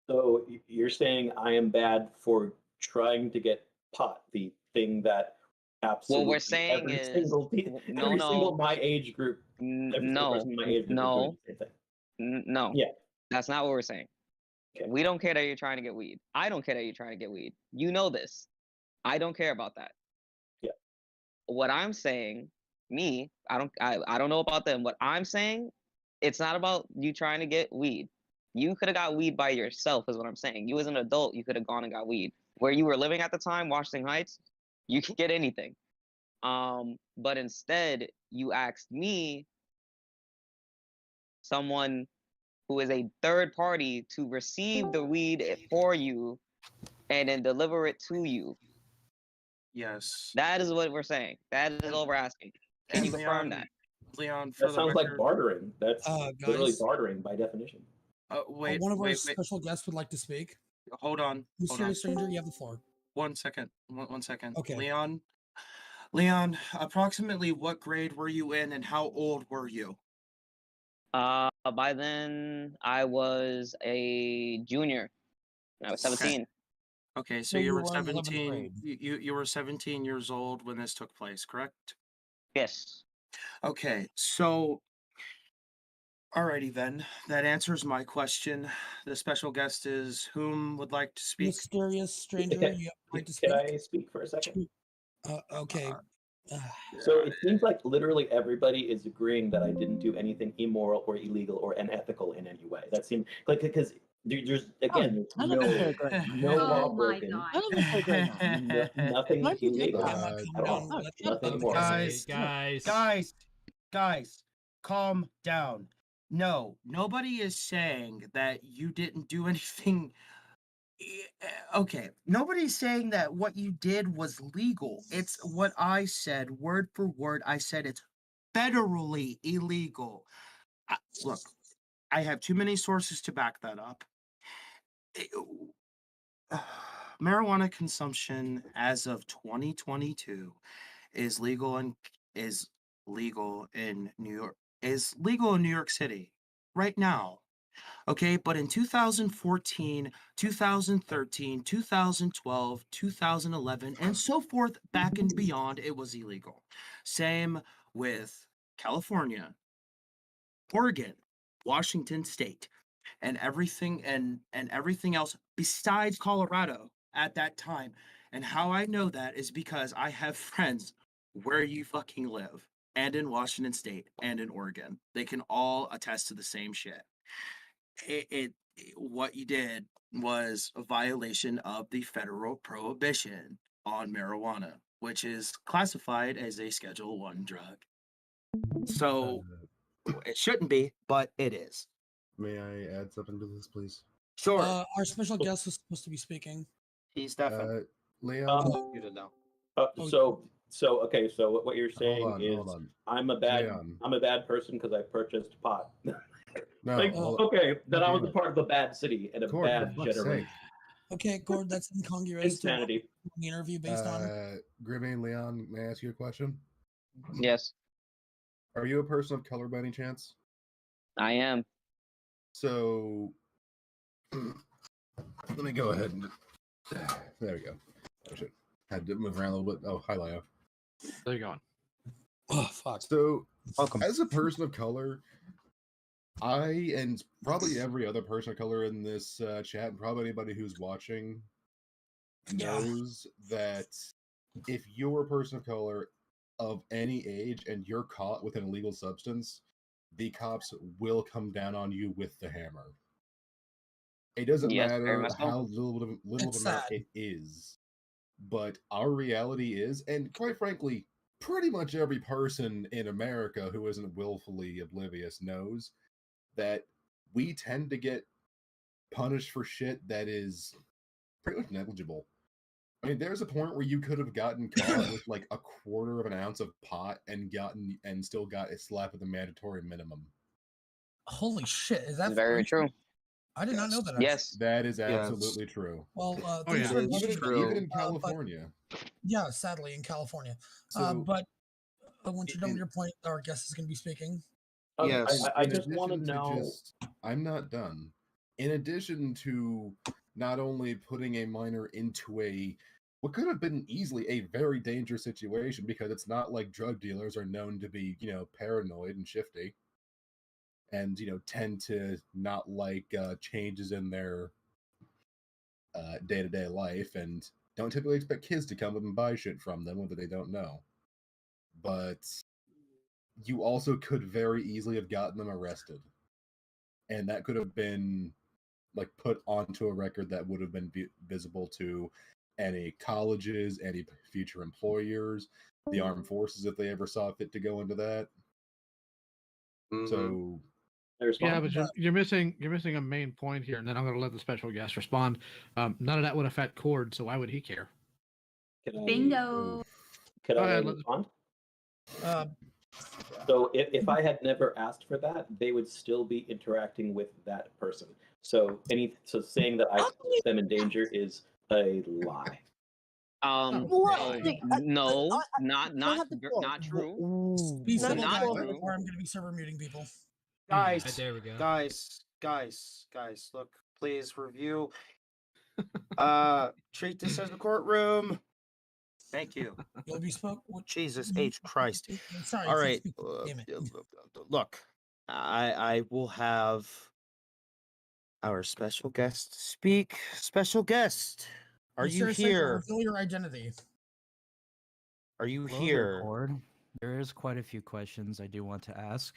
So you're saying I am bad for trying to get pot, the thing that absolutely What we're saying every is single my age group, every single person in my age group is doing the same thing. No. Yeah. That's not what we're saying. Okay. We don't care that you're trying to get weed. I don't care that you're trying to get weed. You know this. I don't care about that. Yeah. What I'm saying, I don't know about them. What I'm saying, it's not about you trying to get weed. You could have got weed by yourself, is what I'm saying. You as an adult, you could have gone and got weed. Where you were living at the time, Washington Heights, you could get anything. But instead, you asked me, someone who is a third party, to receive the weed for you and then deliver it to you. Yes. That is what we're saying. That is all we're asking. Can you confirm that? Leon, for That the sounds like record, bartering. That's literally guys. bartering by definition. wait, one of our wait. special guests would like to speak. Hold on. Mysterious stranger, you have the floor. 1 second. One second. Okay. Leon, approximately what grade were you in and how old were you? By then I was a junior. I was 17. Okay, so you were 17. You were 17 years old when this took place, correct? Yes. Okay, so alrighty then. That answers my question. The special guest is whom would like to speak? Mysterious stranger, you would like to speak? Can I speak for a second? Okay. So it seems like literally everybody is agreeing that I didn't do anything immoral or illegal or unethical in any way. That seemed like, because there's again no law broken, nothing illegal, nothing immoral. Guys, guys, calm down. No, nobody is saying that you didn't do anything. Okay, nobody's saying that what you did was legal. It's what I said, word for word. I said it's federally illegal. Look, I have too many sources to back that up. Marijuana consumption as of 2022 is legal in New York is legal in New York City right now. Okay, but in 2014, 2013, 2012, 2011, and so forth, back and beyond, it was illegal. Same with California, Oregon, Washington State, and everything else besides Colorado at that time. And how I know that is because I have friends where you fucking live, and in Washington State and in Oregon. They can all attest to the same shit. What you did was a violation of the federal prohibition on marijuana, which is classified as a Schedule 1 drug. So it shouldn't be, but it is. May I add something to this, please? Sure. Our special guest was supposed to be speaking. He's definitely. Leon, You didn't know. Okay, so what you're saying hold is on. I'm a bad person because I purchased pot. No. Okay, then I was a part of a bad city and a Khord, bad for fuck's generation. Okay, Khord, that's incongruous to what Insanity. the interview based on. Grimmy and Leon, may I ask you a question? Yes, Are you a person of color by any chance? I am. So, let me go ahead and. There we go. Oh, shit. Had to move around a little bit. Oh, hi, Leo. There you go. Oh, fuck. So, welcome. As a person of color, I and probably every other person of color in this chat, and probably anybody who's watching, knows that if you're a person of color of any age and you're caught with an illegal substance, the cops will come down on you with the hammer. It doesn't matter how little of an amount it is. But our reality is, and quite frankly, pretty much every person in America who isn't willfully oblivious knows that we tend to get punished for shit that is pretty much negligible. I mean, there's a point where you could have gotten caught with like a quarter of an ounce of pot and still got a slap at the mandatory minimum. Holy shit! Is that very true? I did not know that. Yes, that is absolutely true. Well, even in California. Yeah, sadly in California. But once you're done with your point, our guest is going to be speaking. Yes, I just want to know. I'm not done. In addition to not only putting a minor into what could have been easily a very dangerous situation, because it's not like drug dealers are known to be, paranoid and shifty, and tend to not like changes in their day-to-day life, and don't typically expect kids to come up and buy shit from them whether they don't know. But you also could very easily have gotten them arrested, and that could have been like put onto a record that would have been visible to any colleges, any future employers, the armed forces if they ever saw fit to go into that. So yeah, but you're missing a main point here, and then I'm going to let the special guest respond. None of that would affect Khord, so why would he care? Bingo. Could I respond? So if I had never asked for that, they would still be interacting with that person. So saying that I put them in danger is a lie. No, not true. Be Not civil, true. or I'm going to be server muting people. Guys, there we go. guys, look, please review. Treat this as a courtroom. Thank you. You'll be spoke. Jesus H. Christ. Sorry. All right. Damn it. Look, I will have our special guest speak. Special guest, are you here? Reveal your identity. Are you Hello there, here? Khord. There is quite a few questions I do want to ask.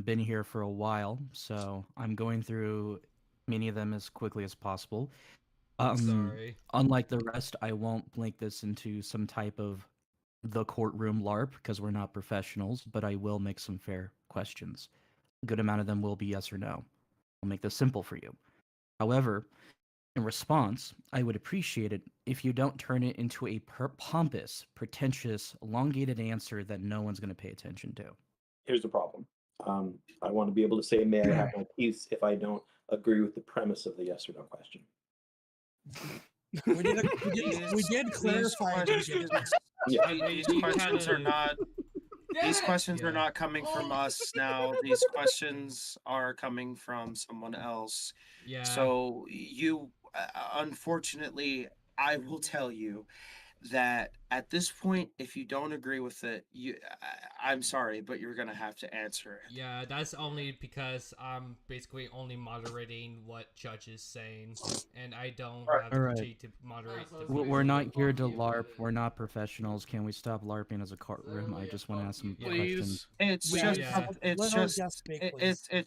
Been here for a while, so I'm going through many of them as quickly as possible. Sorry. Unlike the rest, I won't link this into some type of the courtroom LARP because we're not professionals, but I will make some fair questions. A good amount of them will be yes or no. I'll make this simple for you. However, in response, I would appreciate it if you don't turn it into a pompous, pretentious, elongated answer that no one's going to pay attention to. Here's the problem. I want to be able to say, may I have my piece if I don't agree with the premise of the yes or no question. We did clarify. These questions are not. These questions are not coming from us now. These questions are coming from someone else. Yeah. So you, unfortunately, I will tell you that at this point, if you don't agree with it, I'm sorry, but you're gonna have to answer it. Yeah, that's only because I'm basically only moderating what Judge is saying, and I don't have the duty to moderate. We're not here to LARP. We're not professionals. Can we stop LARPing as a courtroom? I just want to ask some questions. It's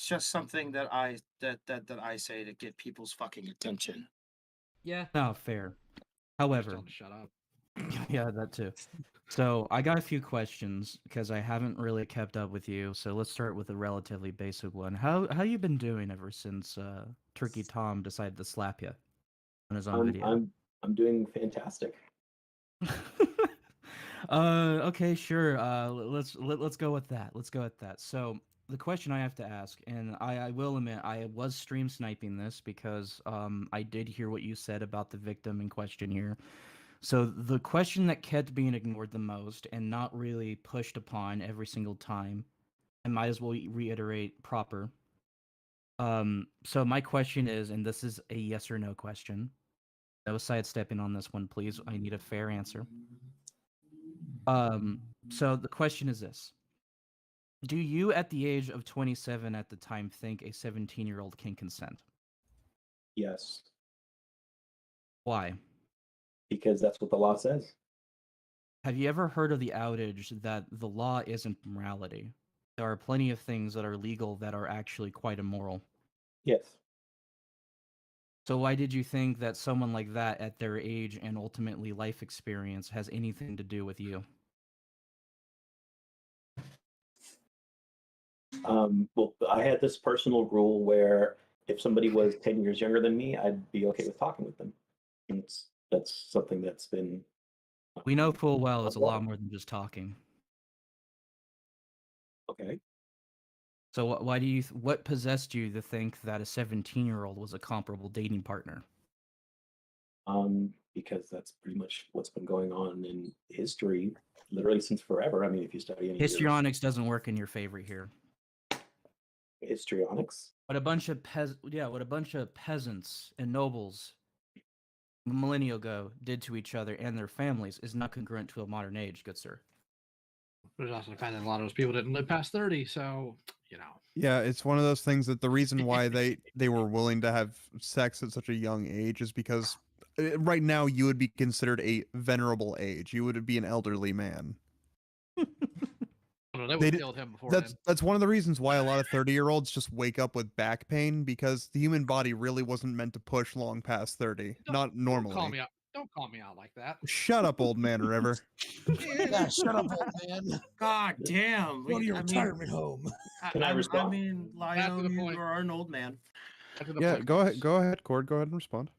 just something that I say to get people's fucking attention. Yeah. No, fair. However, shut up. Yeah, that too. So I got a few questions because I haven't really kept up with you. So let's start with a relatively basic one. How you been doing ever since Turkey Tom decided to slap you on his own video? I'm doing fantastic. Okay, sure. Let's go with that. Let's go with that. So the question I have to ask, and I will admit I was stream sniping this because I did hear what you said about the victim in question here. So the question that kept being ignored the most and not really pushed upon every single time, I might as well reiterate proper. So my question is, and this is a yes or no question. No sidestepping on this one, please. I need a fair answer. So the question is this. Do you, at the age of 27 at the time, think a 17-year-old can consent? Yes. Why? Because that's what the law says. Have you ever heard of the outage that the law isn't morality? There are plenty of things that are legal that are actually quite immoral. Yes. So why did you think that someone like that at their age and ultimately life experience has anything to do with you? Well, I had this personal rule where if somebody was 10 years younger than me, I'd be okay with talking with them. And that's something that's been. We know full well it's a lot more than just talking. Okay. So why do you? What possessed you to think that a 17-year-old was a comparable dating partner? Because that's pretty much what's been going on in history, literally since forever. I mean, if you study any histrionics doesn't work in your favor here. Histrionics? What a bunch of peasants and nobles a millennia ago did to each other and their families is not congruent to a modern age, good sir. There's also the fact that a lot of those people didn't live past 30, so you know. Yeah, it's one of those things that the reason why they were willing to have sex at such a young age is because right now you would be considered a venerable age. You would be an elderly man. No, they would have killed him before then. That's one of the reasons why a lot of 30-year-olds just wake up with back pain, because the human body really wasn't meant to push long past 30. Not normally. Don't call me out like that. Shut up, old man River. Yeah, shut up, old man. God damn. Go to your retirement home. Can I respond? I mean, Lio, you are an old man. Yeah, go ahead, Khord. Go ahead and respond.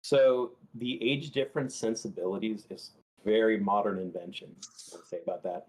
So the age difference sensibilities is very modern invention. What to say about that?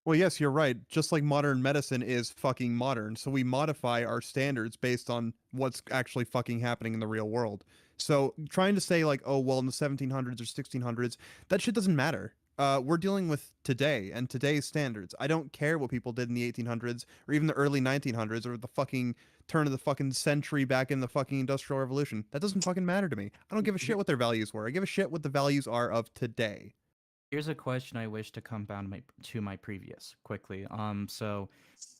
Well, yes, you're right. Just like modern medicine is fucking modern, so we modify our standards based on what's actually fucking happening in the real world. So trying to say like, oh, well, in the 1700s or 1600s, that shit doesn't matter. We're dealing with today and today's standards. I don't care what people did in the 1800s or even the early 1900s or the fucking turn of the fucking century back in the fucking Industrial Revolution. That doesn't fucking matter to me. I don't give a shit what their values were. I give a shit what the values are of today. Here's a question I wish to compound to my previous quickly. So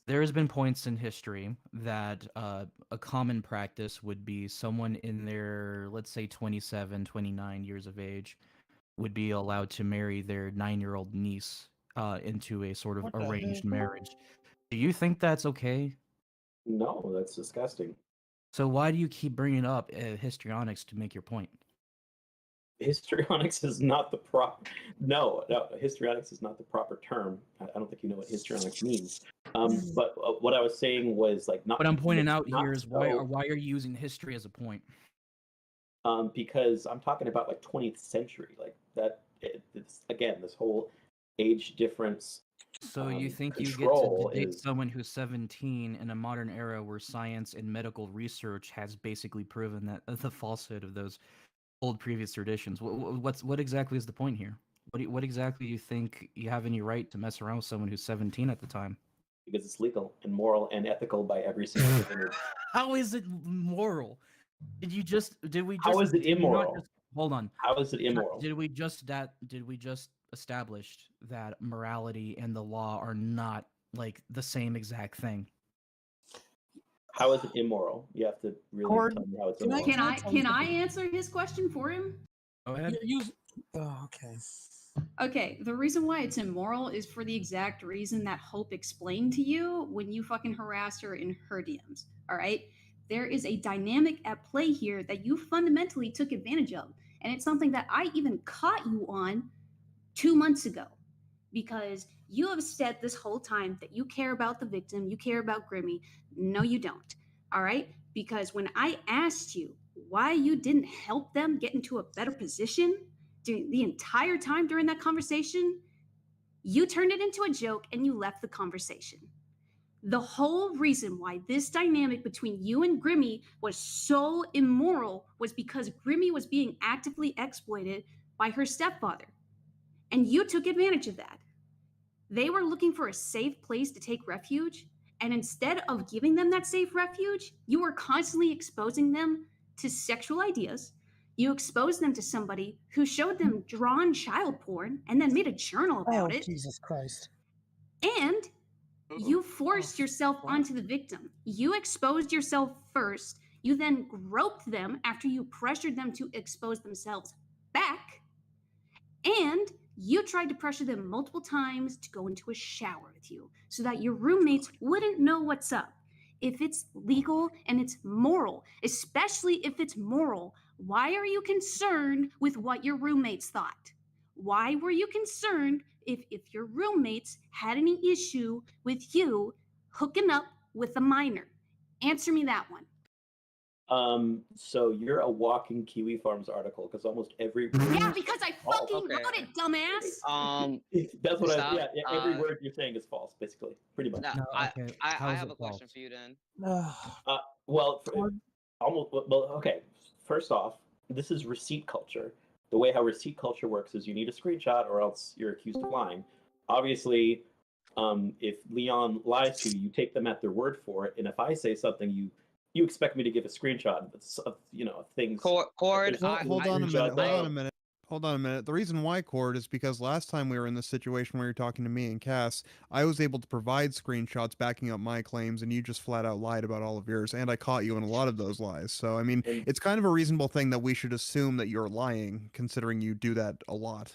there has been points in history that a common practice would be someone in their, let's say, 27, 29 years of age would be allowed to marry their 9-year-old niece into a sort of arranged marriage. Do you think that's okay? No, that's disgusting. So why do you keep bringing up histrionics to make your point? histrionics is not the proper. No, histrionics is not the proper term. I don't think you know what histrionics means. But what I was saying was like not. What I'm pointing out not here is why are you using history as a point? Because I'm talking about like 20th century, like that. It's again this whole age difference. So you think you get to control debate is someone who's 17 in a modern era where science and medical research has basically proven that the falsehood of those old previous traditions? What exactly is the point here? What exactly do you think you have any right to mess around with someone who's 17 at the time? because it's legal and moral and ethical by every single divinity. How is it moral? Did we just How is it did we not immoral? just- hold on. How is it immoral? Did we just establish that morality and the law are not like the same exact thing? How is it immoral? You have to really Khord, tell me how it's Can I, immoral. can I answer his question for him? Go ahead. Okay. Okay, the reason why it's immoral is for the exact reason that Hope explained to you when you fucking harassed her in her DMs. All right? There is a dynamic at play here that you fundamentally took advantage of. And it's something that I even caught you on 2 months ago. Because you have said this whole time that you care about the victim, you care about Grimmy. No, you don't. All right? Because when I asked you why you didn't help them get into a better position during the entire time during that conversation, you turned it into a joke and you left the conversation. The whole reason why this dynamic between you and Grimmy was so immoral was because Grimmy was being actively exploited by her stepfather. And you took advantage of that. They were looking for a safe place to take refuge, and instead of giving them that safe refuge, you were constantly exposing them to sexual ideas. You exposed them to somebody who showed them drawn child porn and then made a journal about it. Jesus Christ. And you forced yourself onto the victim. You exposed yourself first. You then groped them after you pressured them to expose themselves back. And you tried to pressure them multiple times to go into a shower with you so that your roommates wouldn't know what's up. If it's legal and it's moral, especially if it's moral, why are you concerned with what your roommates thought? Why were you concerned if your roommates had any issue with you hooking up with a minor? Answer me that one. So you're a walking Kiwi Farms article because almost every Yeah, because I fucking wrote it, dumbass. that's what Stop. every word you're saying is false, basically, pretty much. No, I have a question for you then. Well, okay. First off, this is receipt culture. The way how receipt culture works is you need a screenshot or else you're accused of lying. Obviously, if Leon lies to you, you take them at their word for it. And if I say something, you expect me to give a screenshot of things. Khord, Hold on a minute. The reason why, Khord, is because last time we were in this situation where you're talking to me and Cass, I was able to provide screenshots backing up my claims, and you just flat out lied about all of yours, and I caught you in a lot of those lies. So, I mean, it's kind of a reasonable thing that we should assume that you're lying, considering you do that a lot.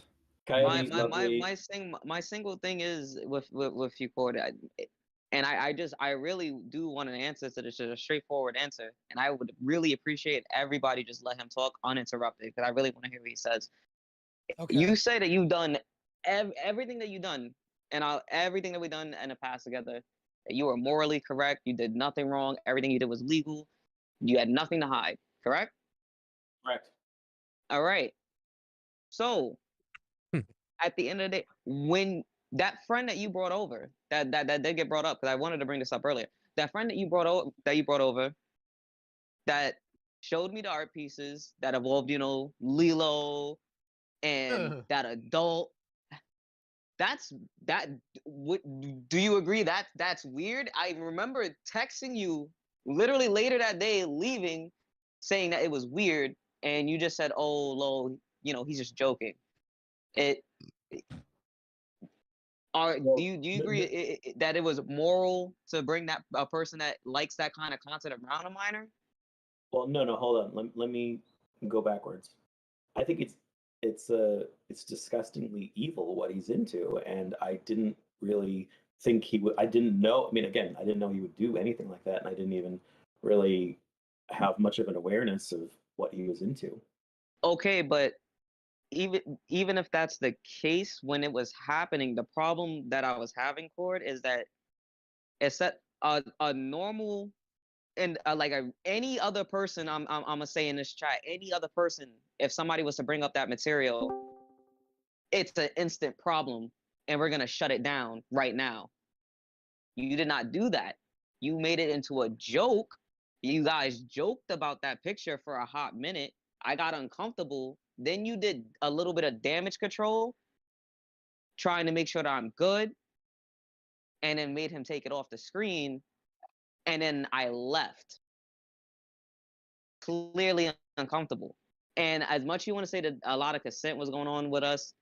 My single thing is with you, Khord, and I really do want an answer to this, a straightforward answer, and I would really appreciate everybody just let him talk uninterrupted because I really want to hear what he says. Okay. You say that you've done everything that you've done, and everything that we've done in the past together. That you were morally correct. You did nothing wrong. Everything you did was legal. You had nothing to hide. Correct? Correct. All right. So, at the end of the day, when that friend that you brought over, that did get brought up, because I wanted to bring this up earlier. That friend that you brought over, that showed me the art pieces that involved, Lilo and that adult. Do you agree that's weird? I remember texting you literally later that day, leaving, saying that it was weird, and you just said, "Oh, Lo, he's just joking." Do you agree that it was moral to bring a person that likes that kind of content around a minor? Well, no, hold on. Let me go backwards. I think it's disgustingly evil what he's into, and I didn't really think he would. I didn't know. I mean, again, I didn't know he would do anything like that, and I didn't even really have much of an awareness of what he was into. Okay, but even if that's the case when it was happening, the problem that I was having, Cord, is that it's that a normal and any other person, I'm gonna say in this chat, any other person, if somebody was to bring up that material, it's an instant problem, and we're gonna shut it down right now. You did not do that. You made it into a joke. You guys joked about that picture for a hot minute. I got uncomfortable. Then you did a little bit of damage control, trying to make sure that I'm good, and then made him take it off the screen. And then I left. Clearly uncomfortable. And as much you want to say that a lot of consent was going on with us,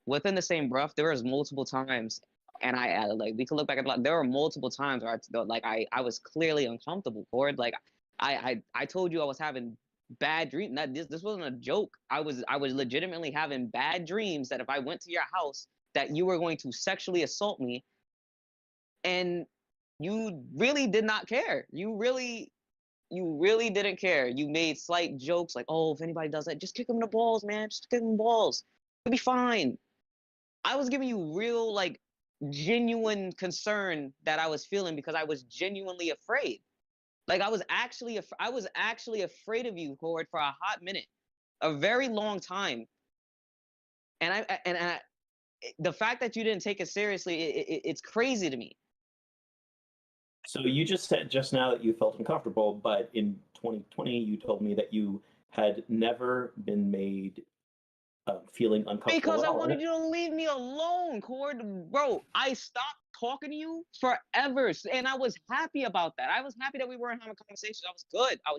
within the same breath, there was multiple times, and I like we could look back at a lot. There were multiple times where I was clearly uncomfortable, Cord. Like I told you I was having bad dreams. That this wasn't a joke. I was legitimately having bad dreams that if I went to your house, that you were going to sexually assault me, and you really did not care. You really didn't care. You made slight jokes like, "Oh, if anybody does that, just kick them in the balls, man. Just kick them in the balls. It'll be fine." I was giving you real, like, genuine concern that I was feeling because I was genuinely afraid. Like I was actually afraid of you, Khord, for a hot minute, a very long time. And the fact that you didn't take it seriously, it's crazy to me. So you just said just now that you felt uncomfortable, but in 2020 you told me that you had never been made feeling uncomfortable. Because I wanted you to leave me alone, Khord. Bro, I stopped talking to you forever, and I was happy about that. I was happy that we weren't having conversations. I was good. I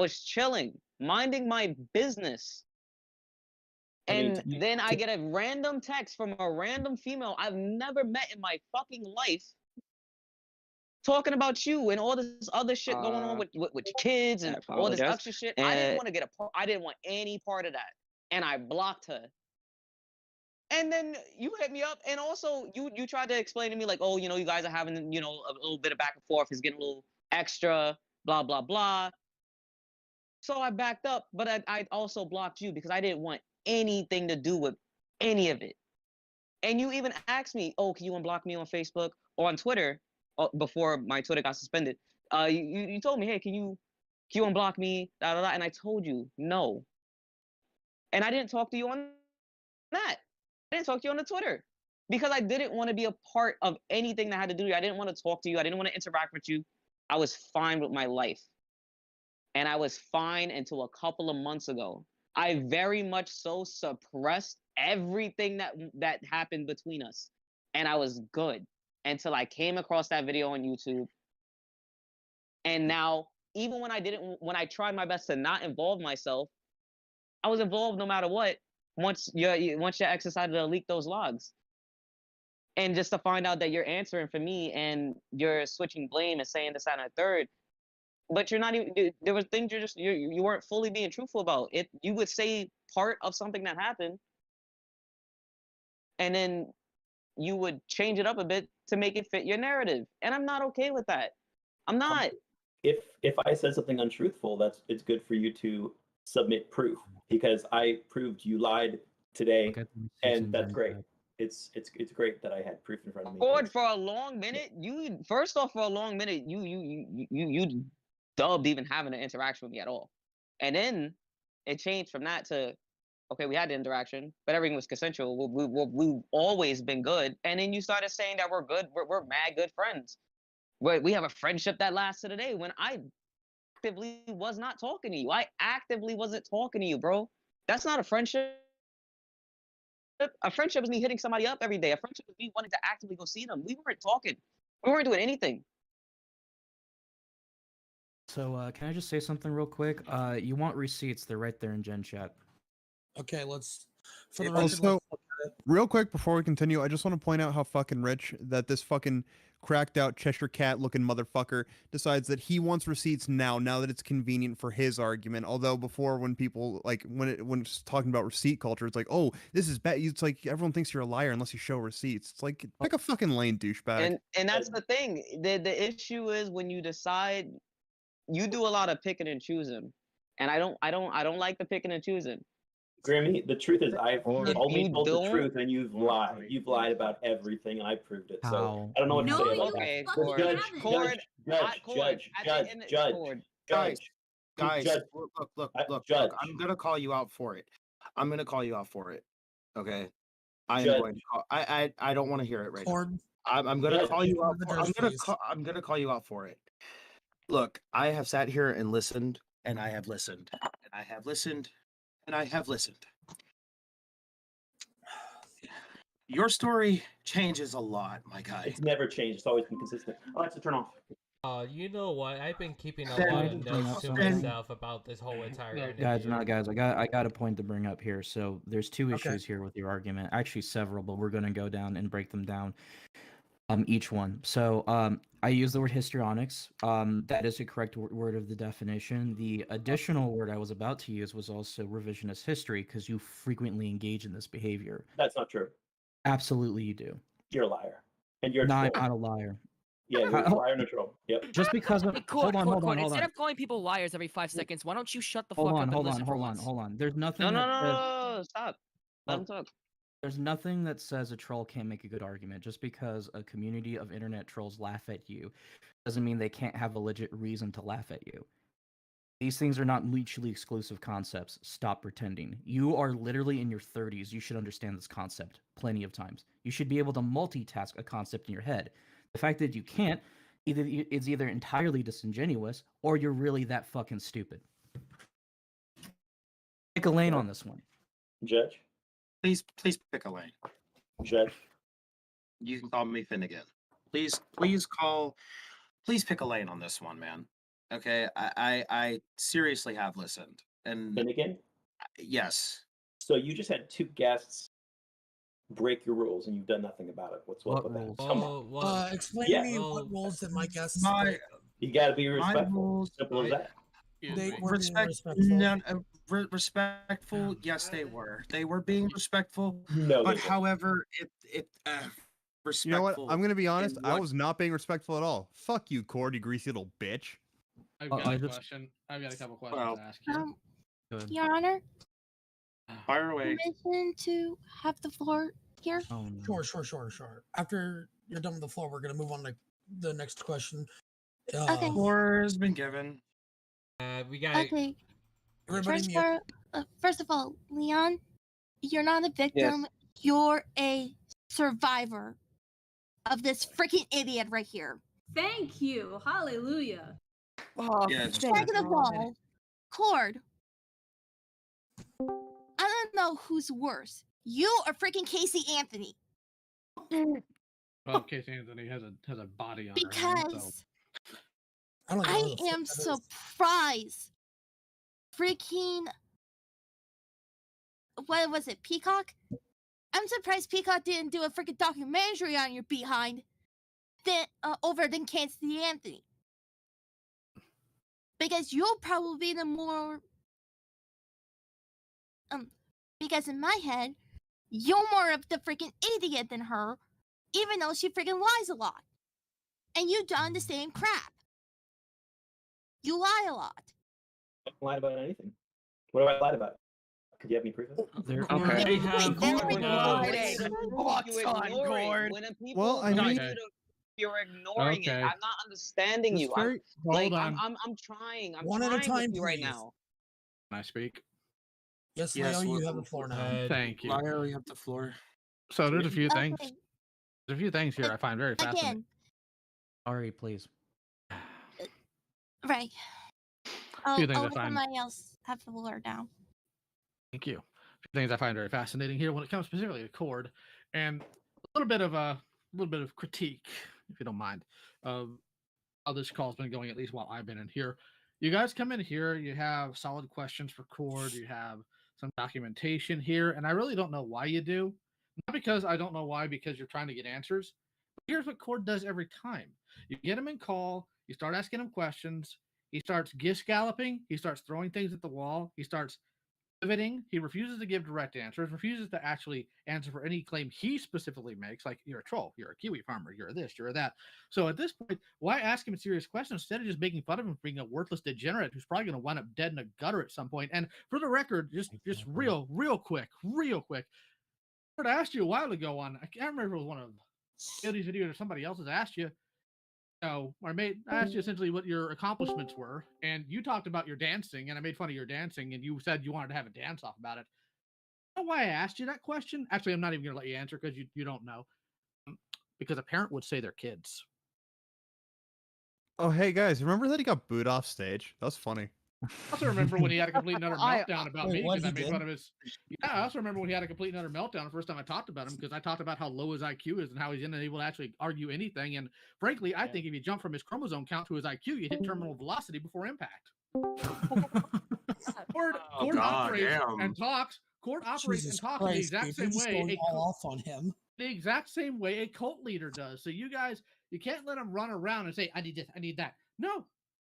was chilling, minding my business. And then I get a random text from a random female I've never met in my fucking life, talking about you and all this other shit going on with your kids and all this extra shit. I didn't want to get I didn't want any part of that, and I blocked her. And then you hit me up, and also you tried to explain to me like, oh, you know, you guys are having, you know, a little bit of back and forth. It's getting a little extra, blah blah blah. So I backed up, but I also blocked you because I didn't want anything to do with any of it. And you even asked me, oh, can you unblock me on Facebook or on Twitter? Before my Twitter got suspended, you told me, hey, can you unblock me? Da, da, da. And I told you no. And I didn't talk to you on that. I didn't talk to you on the Twitter because I didn't want to be a part of anything that had to do with you. I didn't want to talk to you. I didn't want to interact with you. I was fine with my life. And I was fine until a couple of months ago. I very much so suppressed everything that happened between us. And I was good until I came across that video on YouTube. And now, even when I tried my best to not involve myself, I was involved no matter what. Once your ex decided to leak those logs, and just to find out that you're answering for me and you're switching blame and saying this, that, and a third, but you're not even. There was things you weren't fully being truthful about. It you would say part of something that happened, and then you would change it up a bit to make it fit your narrative, and I'm not okay with that. I'm not. If I said something untruthful, it's good for you to submit proof, because I proved you lied today, and that's great. It's great that I had proof in front of me. Khord, for a long minute, you dubbed even having an interaction with me at all, and then it changed from that to, okay, we had the interaction, but everything was consensual. We've always been good, and then you started saying that we're good. We're mad good friends. We have a friendship that lasts to today. When I actively was not talking to you, I actively wasn't talking to you, bro. That's not a friendship. A friendship is me hitting somebody up every day. A friendship is me wanting to actively go see them. We weren't talking. We weren't doing anything. So can I just say something real quick? You want receipts? They're right there in Gen Chat. Okay, let's. For the record, Also, real quick before we continue, I just want to point out how fucking rich that this fucking cracked out Cheshire Cat looking motherfucker decides that he wants receipts now that it's convenient for his argument. Although before, when people when it's talking about receipt culture, it's like, oh, this is bad. It's like everyone thinks you're a liar unless you show receipts. It's like, pick a fucking lane, douchebag. And that's the thing. The issue is when you decide, you do a lot of picking and choosing, and I don't like the picking and choosing. Grimmy, the truth is, I've If only you told the don't- truth, and you've lied. You've lied about everything, and I proved it. So How? I don't know what to No, say you about Okay, that. fucking Cord. haven't. Cord, Guys, Judge. look, Judge. I'm gonna call you out for it. I'm gonna call you out for it. Okay. I am Judge. going to call I don't want to hear it right now. Cord, I'm gonna Judge. call you out The for judge, please. I'm gonna call you out for it. Look, I have sat here and listened, and I have listened, and I have listened, and I have listened. Your story changes a lot, my guy. It's never changed. It's always been consistent. Alexa, turn off. You know what? I've been keeping a Then- lot of notes to then- myself about this whole entire interview. Guys, I got a point to bring up here. So there's two Okay. issues here with your argument. Actually, several, but we're going to go down and break them down. Each one. So I use the word histrionics. That is the correct word of the definition. The additional word I was about to use was also revisionist history, because you frequently engage in this behavior. That's not true. Absolutely, you do. You're a liar, and you're a No, I'm troll. not a liar. Yeah, you're a How- liar and a troll. Yep. Just because of Hey, hold on, hold on. Instead of calling people liars every 5 seconds, why don't you shut the Hold fuck on, up and hold on, listen for hold on, once? hold on. There's nothing. No, no, that no, says- stop. Let him talk. There's nothing that says a troll can't make a good argument. Just because a community of internet trolls laugh at you doesn't mean they can't have a legit reason to laugh at you. These things are not mutually exclusive concepts. Stop pretending. You are literally in your 30s. You should understand this concept plenty of times. You should be able to multitask a concept in your head. The fact that you can't, it's either entirely disingenuous or you're really that fucking stupid. Pick a lane on this one. Judge. Please pick a lane. Judge. You can call me Finnegan. Please pick a lane on this one, man. Okay, I seriously have listened. And Finnegan? Yes. So you just had two guests break your rules, and you've done nothing about it. What's up with that? Come on. Explain Yeah. to me what rules did my guests My- You got to be My respectful. rules- Simple as that. They were being Respect, respectful. respectful. Yes, they were. They were being respectful. No, but they weren't. however, respectful. You know what? I'm gonna be honest. in I what- was not being respectful at all. Fuck you, Cord, you greasy little bitch. I've got I a just- question. I've got a couple questions Well, to ask you. Good. Your Honor, Fire away. permission to have the floor here? Oh, no. Sure. After you're done with the floor, we're gonna move on to the next question. Okay. Floor has been given. We got Okay. Everybody First, mute. first of all, Leon, you're not a victim. You're a survivor of this freaking idiot right here. Thank you. Hallelujah. Oh, Yes. thank Second of God. all, Cord, I don't know who's worse, you or freaking Casey Anthony. Well, Casey Anthony has a body on her hand, so Because I don't even know I who the fuck am that is. surprised. Freaking, what was it, Peacock? I'm surprised Peacock didn't do a freaking documentary on your behind over than Casey Anthony. Because you'll probably be the more, because in my head, you're more of the freaking idiot than her, even though she freaking lies a lot. And you done the same crap. You lie a lot. I haven't lied about anything. What have I lied about? Could you have me prove it? There Okay. are- We have Wait, that's Khord what now. you When said. you're ignoring, when the people Well, I tell mean- you to- you're ignoring it. Okay. I'm not understanding you. Just I'm Hold on. I'm trying. I'm One at a trying time, with you right please. now. Can I speak? Yes, Yes, Leo, you we'll- have the floor now. Thank you. Liar, you have the floor. So there's a few things. Okay, There's a few things here I find very fascinating. again, Ari, please. right. Few things I'll I let find- somebody else have the floor now. Thank you. A few things I find very fascinating here when it comes specifically to Khord, and a little bit of critique, if you don't mind, of how this call's been going. At least while I've been in here, you guys come in here, you have solid questions for Khord, you have some documentation here, and I really don't know why you do. Not because I don't know why, because you're trying to get answers. But here's what Khord does every time: you get him in call, you start asking him questions, he starts galloping, he starts throwing things at the wall, he starts pivoting. He refuses to give direct answers, refuses to actually answer for any claim he specifically makes, like you're a troll, you're a kiwi farmer, you're this, you're that. So at this point, why ask him a serious question instead of just making fun of him for being a worthless degenerate who's probably going to wind up dead in a gutter at some point? And for the record, just real quick, I asked you a while ago on, I can't remember if it was one of these videos or somebody else's asked you. No, I asked you essentially what your accomplishments were, and you talked about your dancing, and I made fun of your dancing, and you said you wanted to have a dance off about it. You know why I asked you that question? Actually, I'm not even going to let you answer because you don't know. Because a parent would say their kids. Oh, hey guys, remember that he got booed off stage? That was funny. I also remember when he had a complete and utter meltdown about me what, because I he made did? fun of his. Yeah, I also remember when he had a complete and utter meltdown the first time I talked about him because I talked about how low his IQ is and how he's unable to actually argue anything. And frankly, I think if you jump from his chromosome count to his IQ, you hit terminal velocity before impact. Khord operates and talks. Khord operates Jesus and talks in the Christ, exact dude, you're same just way. going all off on him. The exact same way a cult leader does. So you guys, you can't let him run around and say, I need this, I need that. No.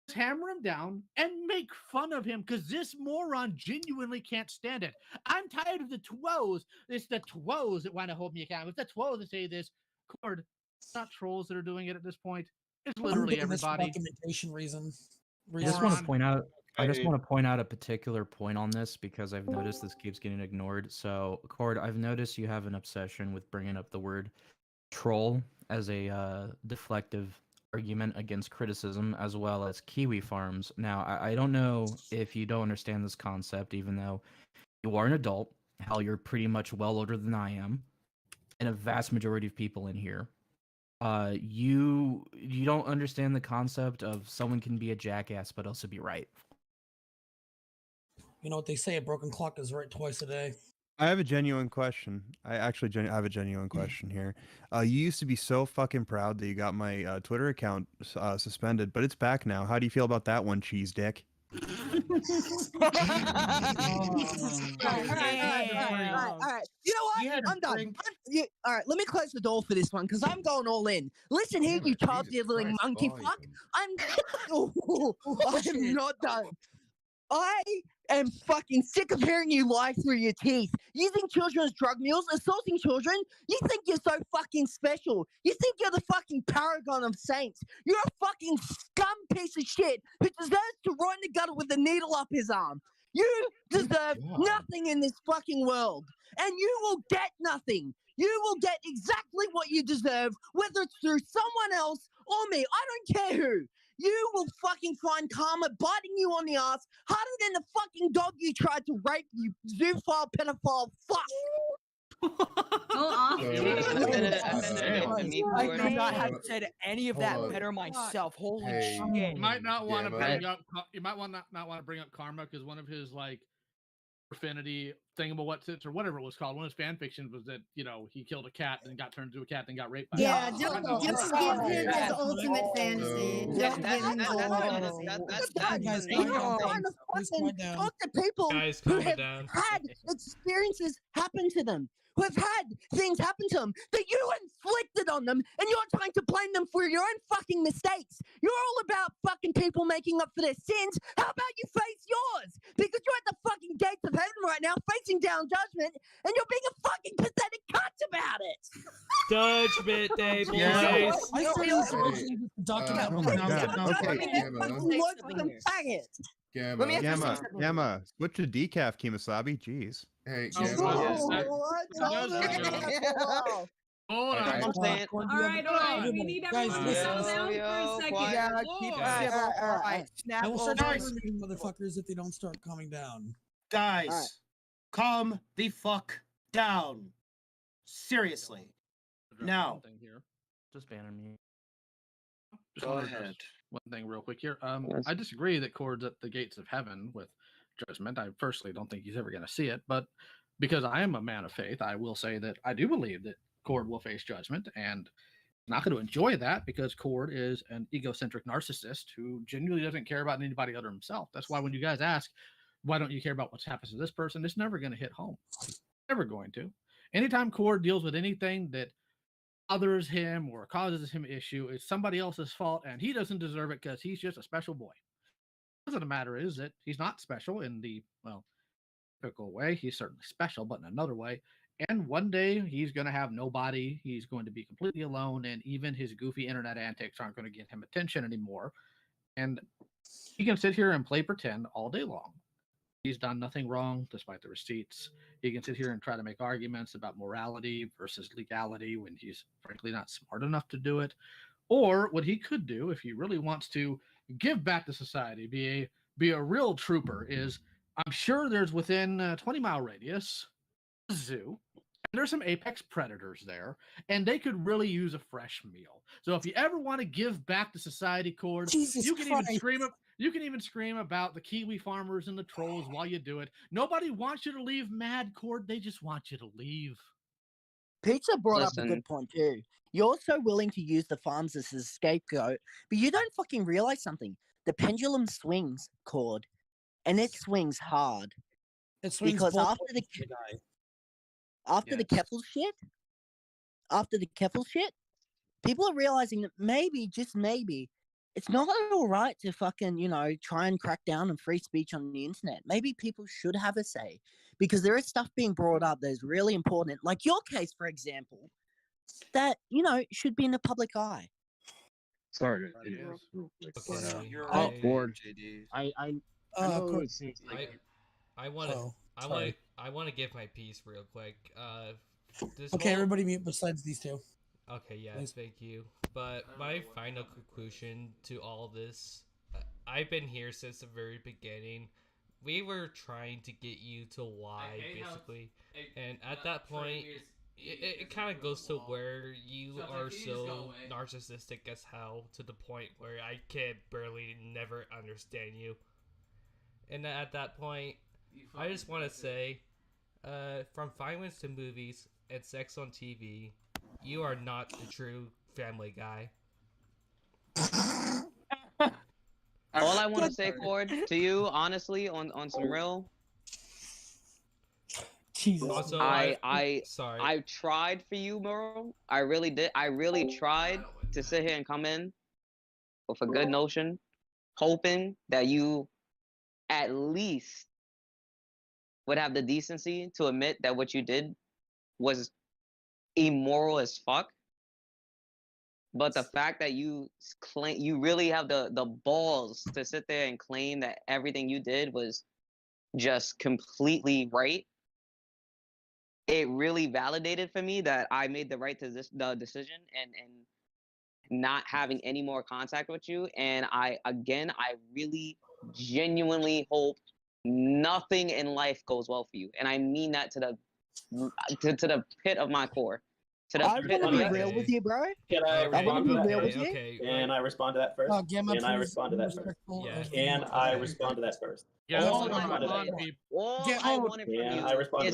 Just hammer him down and make fun of him because this moron genuinely can't stand it. I'm tired of the twos. It's the twos that want to hold me accountable. It's the twos that say this. Khord, it's not trolls that are doing it at this point. It's literally I'm doing this for everybody. documentation reasons. I just want to point out. I just want to point out a particular point on this because I've noticed this keeps getting ignored. So, Khord, I've noticed you have an obsession with bringing up the word troll as a deflective argument against criticism, as well as kiwi farms. Now, I don't know if you don't understand this concept, even though you are an adult. Hell, you're pretty much well older than I am, and a vast majority of people in here. You don't understand the concept of someone can be a jackass but also be right. You know what they say, a broken clock is right twice a day. I have a genuine question. I actually have a genuine question here. You used to be so fucking proud that you got my Twitter account suspended, but it's back now. How do you feel about that one, cheese dick? All right. You know what? I'm done. All right, let me close the door for this one because I'm going all in. Listen here, you child diddling monkey fuck. I'm not done. I am fucking sick of hearing you lie through your teeth. Using children as drug mules, assaulting children. You think you're so fucking special. You think you're the fucking paragon of saints. You're a fucking scum piece of shit who deserves to rot in the gutter with a needle up his arm. You deserve nothing in this fucking world. And you will get nothing. You will get exactly what you deserve, whether it's through someone else or me. I don't care who. You will fucking find karma biting you on the ass harder than the fucking dog you tried to rape, you zoophile, pedophile fuck. Go off. I could not have said any of that better myself. Holy shit! You might not want to bring up. You might want not want to bring up karma because one of his like profanity thingamaboutits or whatever it was called. One of his fan fictions was that he killed a cat and got turned into a cat and got raped. By Yeah, a just cat. give him his ultimate fantasy. Don't give him Talk to people Guys, who calm have down. had experiences happen to them, who have had things happen to them that you inflicted on them, and you're trying to blame them for your own fucking mistakes. You're all about fucking people making up for their sins. How about you face yours? Because you're at the fucking gates of heaven right now, facing down judgment, and you're being a fucking pathetic cunt about it. Judgment Day, boys. Yeah. I said it was originally Gamma. Switch to decaf, Kimasabi. Jeez. Hey, I'm saying. All right. We need everyone to settle down for a second. Yeah, keep it civil. All right, snap I will start Guys. terminating motherfuckers if they don't start calming down. Guys, calm the fuck down. Seriously. Now, Just banner me. Just Go wanna address ahead. One thing real quick here. Yes. I disagree that Khord's at the gates of heaven with judgment. I personally don't think he's ever going to see it, but because I am a man of faith, I will say that I do believe that Khord will face judgment, and not going to enjoy that because Khord is an egocentric narcissist who genuinely doesn't care about anybody other than himself. That's why when you guys ask, why don't you care about what happens to this person, it's never going to hit home. Never going to. Anytime Khord deals with anything that bothers him or causes him issue, it's somebody else's fault, and he doesn't deserve it because he's just a special boy. The matter is that he's not special in the typical way. He's certainly special, but in another way. And one day he's going to have nobody. He's going to be completely alone, and even his goofy internet antics aren't going to get him attention anymore. And he can sit here and play pretend all day long. He's done nothing wrong, despite the receipts. He can sit here and try to make arguments about morality versus legality when he's frankly not smart enough to do it. Or what he could do, if he really wants to give back to society, be a real trooper, is I'm sure there's within a 20-mile radius a zoo. And there's some apex predators there, and they could really use a fresh meal. So if you ever want to give back to society, Khord, you can even scream about the kiwi farmers and the trolls while you do it. Nobody wants you to leave mad, Khord. They just want you to leave. Pizza brought up a good point too. You're so willing to use the farms as a scapegoat, but you don't fucking realize something. The pendulum swings, Khord, and it swings hard. It swings because both after the ways to die. after the Keffel shit, people are realizing that maybe, just maybe, it's not all right to fucking, try and crack down on free speech on the internet. Maybe people should have a say because there is stuff being brought up that is really important. Like your case, for example, that, should be in the public eye. Sorry, Khord. I know it seems like I want to give my piece real quick. Okay, everybody mute besides these two. Okay, yeah, Please. thank you. But my final conclusion to all this, I've been here since the very beginning. We were trying to get you to lie, basically. And at that point, it kind of goes to where you are so narcissistic as hell, to the point where I can barely never understand you. And at that point, I just want to say, from violence to movies and sex on TV, you are not the true Family Guy. All I want to say, Khord, to you, honestly, on some real. Jesus. Also, sorry. I tried for you, Merle. I really did. I really tried to sit here and come in with a good notion, hoping that you at least would have the decency to admit that what you did was immoral as fuck. But the fact that you really have the balls to sit there and claim that everything you did was just completely right, it really validated for me that I made the right decision and not having any more contact with you. And I really genuinely hope nothing in life goes well for you. And I mean that to the pit of my core. I want to be real with you, bro. Can I respond to that? Okay. Can I respond to that first? Can I respond to that first? Can I respond to that first? All I wanted from you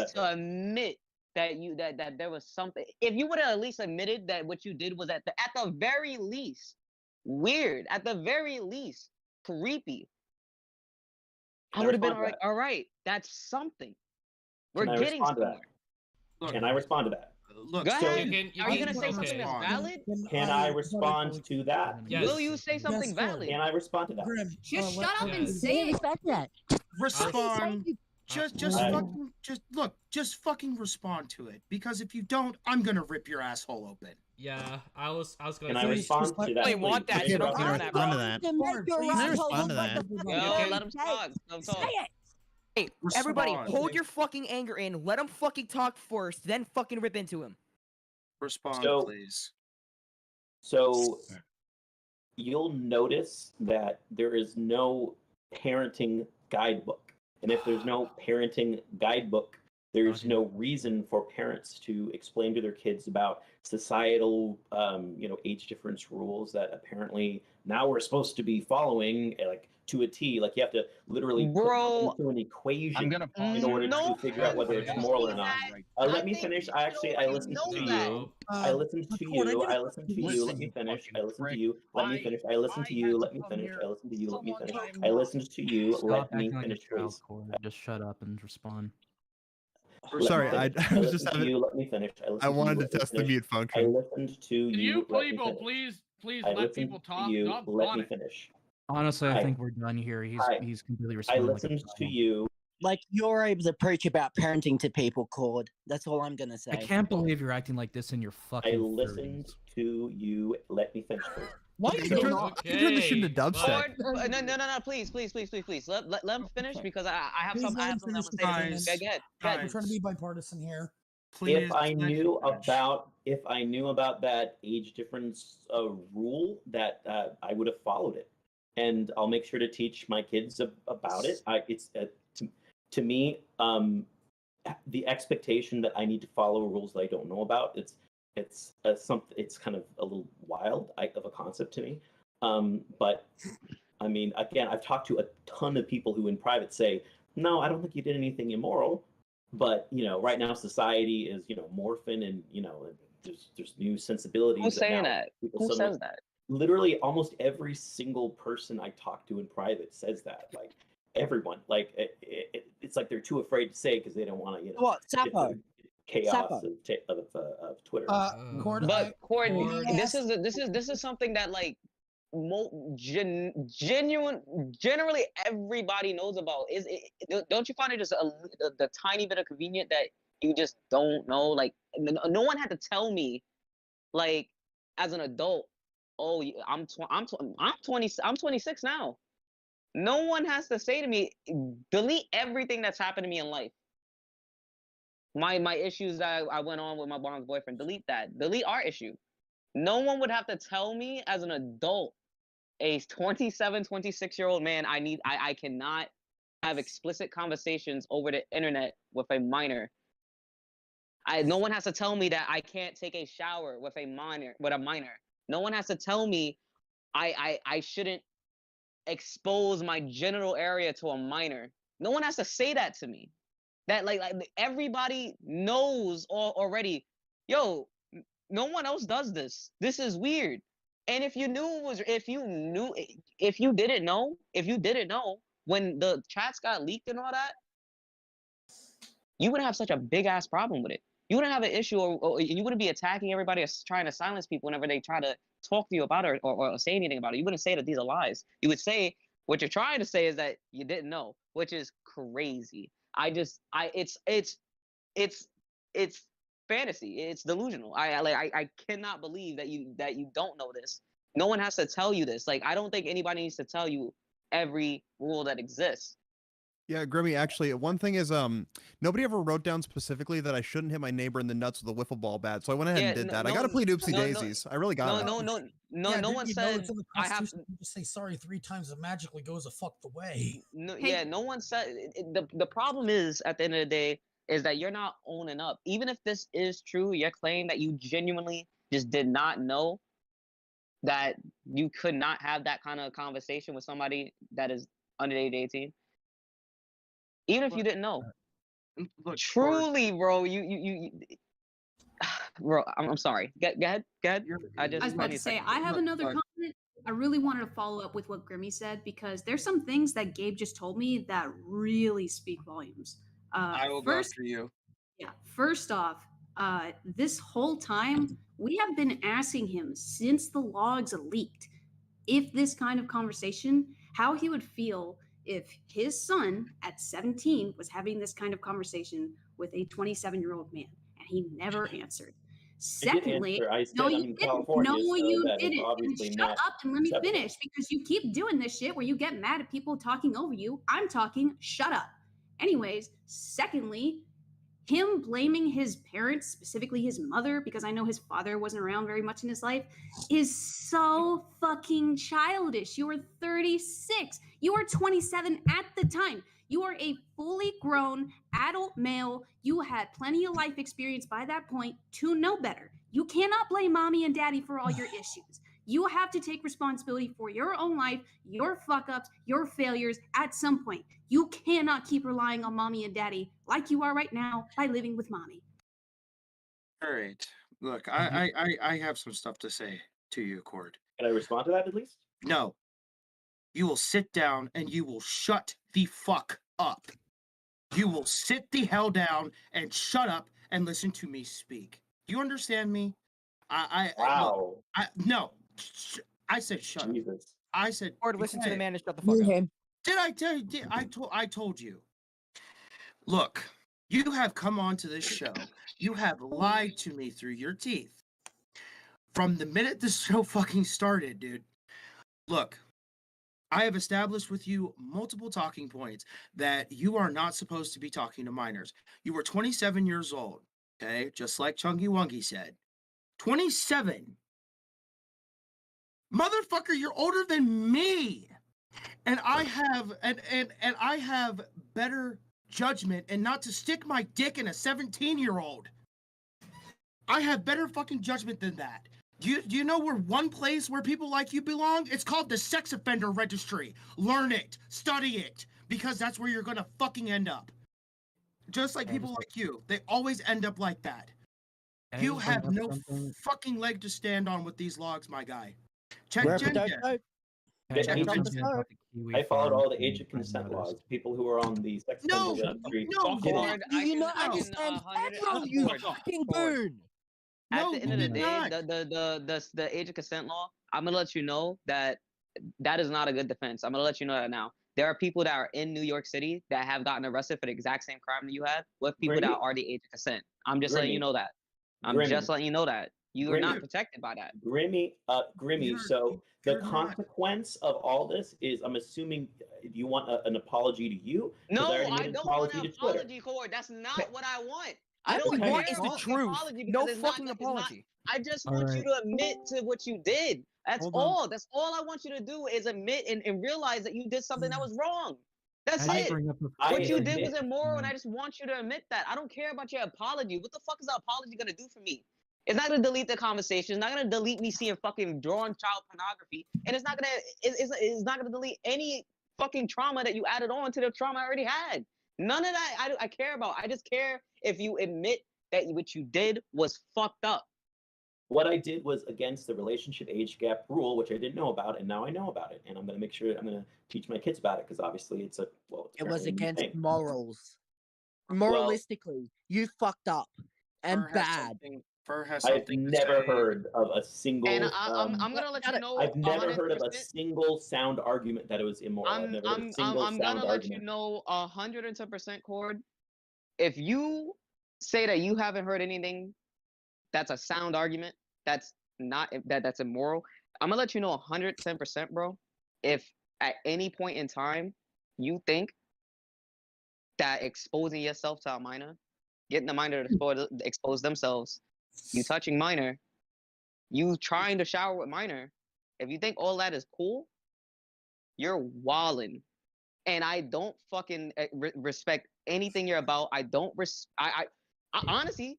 is to admit that there was something. If you would have at least admitted that what you did was at the very least weird, at the very least creepy, I would have been like, all right, that's something. We're getting somewhere. Can I respond to that? Look, go ahead. Are you gonna say something that's valid? Can I respond to that? Yes. Will you say something valid? Can I respond to that? Just shut up and say it. Respond. Just fucking respond to it. Because if you don't, I'm gonna rip your asshole open. Yeah, I was gonna. Can I respond to that? I want that. Can I respond to that? Can I respond to that? Yo, let him talk. Say it. Hey, everybody, hold your fucking anger in. Let him fucking talk first, then fucking rip into him. Respond, please. So, you'll notice that there is no parenting guidebook. And if there's no parenting guidebook, there's no reason for parents to explain to their kids about societal, age difference rules that apparently now we're supposed to be following, like to a T. Like you have to literally put into an equation in order to figure out whether it's moral or not. Let me finish. I listened to you. I listened to you. I listened to you. Let me finish. I listened to you. Let me finish. I listened to you. Let me finish. I listened to you. Let me finish. I listened to you. Let me finish, please. Just shut up and respond. Sorry, I was just having. Let me finish. I wanted to test the mute function. I listened to you. Can you please let people talk? Let me finish. Honestly, I think we're done here. He's completely responding. I listened to you. like you're able to preach about parenting to people, Khord. That's all I'm gonna say. I can't believe you're acting like this in your fucking I listened 30s. to you. Let me finish first. Why So- you turn this shit into dubstep? No, please. Let him finish because I have Please some. let I him have something I'm finish gonna the say. sentence. Go ahead. We're trying to be bipartisan here. If I knew about that age difference rule, that I would have followed it, and I'll make sure to teach my kids about it. It's to me, the expectation that I need to follow rules that I don't know about. It's something. It's kind of a little wild of a concept to me. But I mean, again, I've talked to a ton of people who in private say, no, I don't think you did anything immoral. But, right now society is, morphing and, there's new sensibilities. Who's saying that? Who says that? Literally almost every single person I talk to in private says that. Like everyone, like it's like they're too afraid to say because they don't want to, What, Sapo? chaos Sapo. of Twitter. Khord, this is something that like generally everybody knows about. Don't you find it just the tiny bit of convenient that you just don't know? Like no one had to tell me, like as an adult. Oh, I'm 26 now. No one has to say to me, delete everything that's happened to me in life. My issues that I went on with my mom's boyfriend, delete that. Delete our issue. No one would have to tell me as an adult, a 27, 26-year-old man, I cannot have explicit conversations over the internet with a minor. No one has to tell me that I can't take a shower with a minor. No one has to tell me I shouldn't expose my genital area to a minor. No one has to say that to me. That like everybody knows already. Yo, no one else does this. This is weird. And if you didn't know when the chats got leaked and all that, you wouldn't have such a big ass problem with it. You wouldn't have an issue, or you wouldn't be attacking everybody or trying to silence people whenever they try to talk to you about it or say anything about it. You wouldn't say that these are lies. You would say what you're trying to say is that you didn't know, which is crazy. It's fantasy. It's delusional. I cannot believe that you don't know this. No one has to tell you this. Like I don't think anybody needs to tell you every rule that exists. Yeah, Grimmy, actually, one thing is, nobody ever wrote down specifically that I shouldn't hit my neighbor in the nuts with a wiffle ball bat, so I went ahead and did that. I got to plead oopsie daisies. I really got it. Yeah, No one said it's in the I have. Constitution. You just say sorry 3 times, it magically goes a fuck the way. No, yeah, no one said. The problem is at the end of the day is that you're not owning up. Even if this is true, your claim that you genuinely just did not know that you could not have that kind of conversation with somebody that is under the age 18. Even if you didn't know, truly, bro, you bro, I'm sorry. Go ahead. I was about to say, I have another comment. I really wanted to follow up with what Grimmy said because there's some things that Gabe just told me that really speak volumes. I will go after you. Yeah. First off, this whole time we have been asking him since the logs leaked if this kind of conversation, how he would feel if his son at 17 was having this kind of conversation with a 27-year-old man, and he never answered. Secondly, no, you didn't. No, you didn't. And shut up and let me finish because you keep doing this shit where you get mad at people talking over you. I'm talking. Shut up. Anyways, secondly, him blaming his parents, specifically his mother, because I know his father wasn't around very much in his life, is so fucking childish. You are 36. You are 27 at the time. You are a fully grown adult male. You had plenty of life experience by that point to know better. You cannot blame mommy and daddy for all your issues. You have to take responsibility for your own life, your fuck-ups, your failures at some point. You cannot keep relying on mommy and daddy like you are right now by living with mommy. All right. Look, I have some stuff to say to you, Khord. Can I respond to that at least? No. You will sit down and you will shut the fuck up. You will sit the hell down and shut up and listen to me speak. Do you understand me? Wow. No. I said shut up. I said Khord, listen to the man and shut the fuck fuck up. Did I tell you? I told you. Look, you have come onto this show. You have lied to me through your teeth. From the minute this show fucking started, dude. Look, I have established with you multiple talking points that you are not supposed to be talking to minors. You were 27 years old, okay? Just like Chungy Wungy said. 27. Motherfucker, you're older than me. And I have and I have better judgment and not to stick my dick in a 17-year-old. I have better fucking judgment than that. Do you know where one place where people like you belong? It's called the sex offender registry. Learn it, study it, because that's where you're gonna fucking end up. Just like people like you, they always end up like that. You have no fucking leg to stand on with these logs, my guy. Check gender. I followed all the age of consent laws. People who are on the sex offender registry. Do you not understand federal, you fucking burn? At the end of the day, the age of consent law, I'm gonna let you know that is not a good defense. I'm gonna let you know that now. There are people that are in New York City that have gotten arrested for the exact same crime that you have with people that are the age of consent. I'm just letting you know that. I'm just letting you know that. You are not protected by that. Grimmy, so the consequence of all this is, I'm assuming you want an apology to you? No, I don't want an apology, Khord. That's not what I want. I don't What care is the about truth? apology No because fucking apology. I just want you to admit to what you did. That's all. That's all I want you to do is admit and realize that you did something that was wrong. That's it. What you did was immoral, and I just want you to admit that. I don't care about your apology. What the fuck is an apology gonna do for me? It's not gonna delete the conversation. It's not gonna delete me seeing fucking drawn child pornography, and it's not gonna delete any fucking trauma that you added on to the trauma I already had. None of that I care about. I just care if you admit that what you did was fucked up. What I did was against the relationship age gap rule, which I didn't know about, and now I know about it, and I'm gonna make sure I'm gonna teach my kids about it because obviously it's It was apparently a new against thing. morals. Moralistically, you fucked up and bad. I've never heard of a single. And I'm gonna let you know. I've never heard of a 100%. single sound argument that it was immoral. I've never heard of a single I'm sound gonna let you argument. know 110%, Khord. If you say that you haven't heard anything that's a sound argument, that's immoral, I'm gonna let you know 110%, bro. If at any point in time you think that exposing yourself to a minor, getting the minor to expose themselves, you touching minor, you trying to shower with minor, if you think all that is cool, you're wildin'. And I don't fucking respect anything you're about. I don't I honestly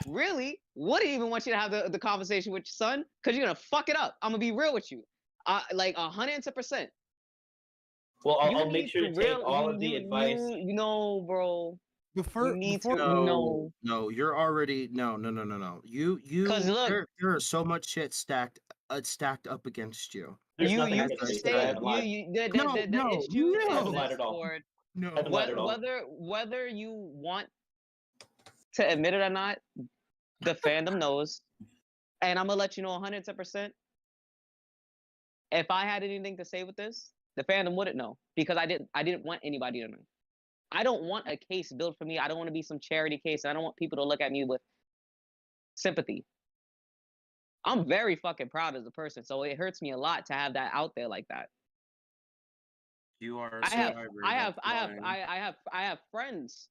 really wouldn't even want you to have the conversation with your son because you're gonna fuck it up. I'm gonna be real with you. Like 110%. Well, I'll make sure to take all of the advice. You know, bro. No, you're already no. You because look, there is so much shit stacked up against you. There's nothing you against can me, say I haven't lied. No, issue I haven't is lied this, at all. Khord. No, I haven't lied at all. Whether you want to admit it or not, the fandom knows, and I'm gonna let you know 110%. If I had anything to say with this, the fandom wouldn't know because I didn't want anybody to know. I don't want a case built for me. I don't want to be some charity case. I don't want people to look at me with sympathy. I'm very fucking proud as a person, so it hurts me a lot to have that out there like that. You are. I have friends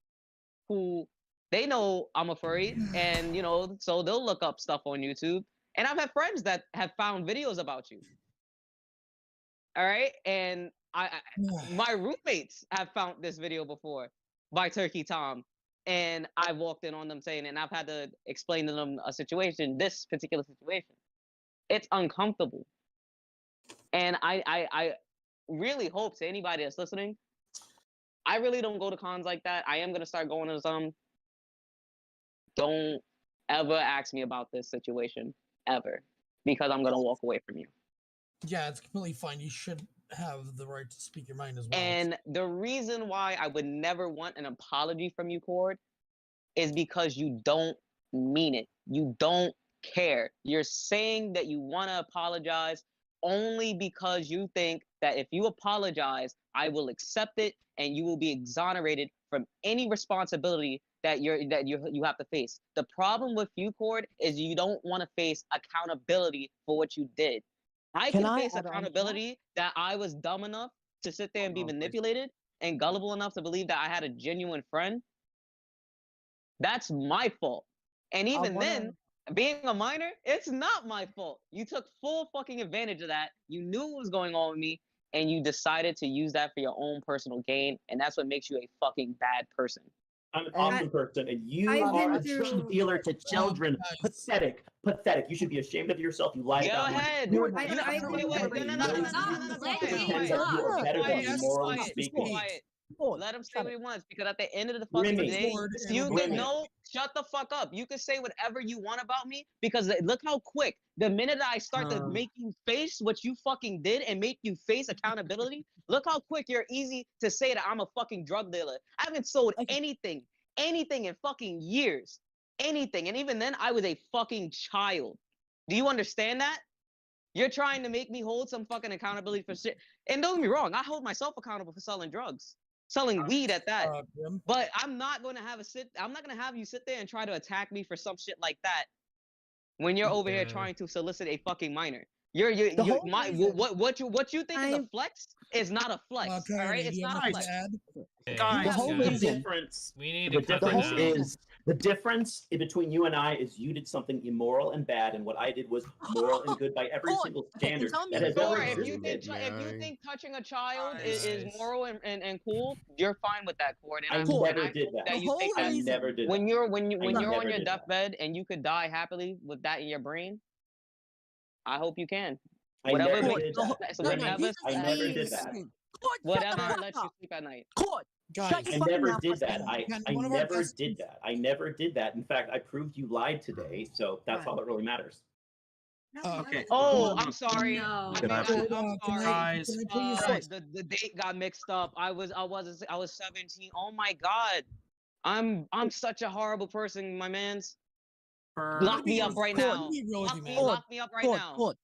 who they know I'm a furry, and so they'll look up stuff on YouTube. And I've had friends that have found videos about you. All right, and my roommates have found this video before by Turkey Tom, and I walked in on them saying, and I've had to explain to them this particular situation. It's uncomfortable, and I really hope to anybody that's listening, I really don't go to cons like that. I am gonna start going to some. Don't ever ask me about this situation ever, because I'm gonna walk away from you. Yeah, it's completely fine. You should have the right to speak your mind as well. And the reason why I would never want an apology from you, Khord, is because you don't mean it. You don't care. You're saying that you want to apologize only because you think that if you apologize, I will accept it and you will be exonerated from any responsibility that you have to face. The problem with you, Khord, is you don't want to face accountability for what you did. I Can can I face add on to that? accountability that I was dumb enough to sit there and be manipulated and gullible enough to believe that I had a genuine friend. That's my fault. And even then, being a minor, it's not my fault. You took full fucking advantage of that. You knew what was going on with me, and you decided to use that for your own personal gain, and that's what makes you a fucking bad person. I'm an awesome person, and you I've are been a drug dealer to children. Pathetic. Pathetic. You should be ashamed of yourself. You lied Go about ahead. me. You I've been pretend that you are better than me, morally speaking. Quiet. Let him say what he wants, because at the end of the fucking Grimmy. day, you Grimmy. can no shut the fuck up. You can say whatever you want about me, because look how quick the minute I start to make you face what you fucking did and make you face accountability, look how quick you're easy to say that I'm a fucking drug dealer. I haven't sold anything in fucking years. Anything. And even then, I was a fucking child. Do you understand that? You're trying to make me hold some fucking accountability for shit. And don't get me wrong, I hold myself accountable for selling drugs. Selling weed at that. But I'm not gonna have you sit there and try to attack me for some shit like that when you're over here trying to solicit a fucking minor. What you think is a flex is not a flex. All right, it's not a flex. The difference between you and I is you did something immoral and bad, and what I did was moral and good by every single standard that has ever If you existed. think touching a child is moral and cool, you're fine with that, Khord. I never did that. I never did that. When you're on your did that. deathbed and you could die happily with that in your brain, I hope you can. I Whatever never makes- did that. I never did that. Whatever lets you sleep at night. I never did that. I never did that. I never did that. In fact, I proved you lied today, so that's all that really matters. Okay. Oh, I'm sorry. No. I'm sorry. Guys. The date got mixed up. I was 17. Oh my god. I'm such a horrible person, my man's. Lock me up right now. Lock me up right now. Khord.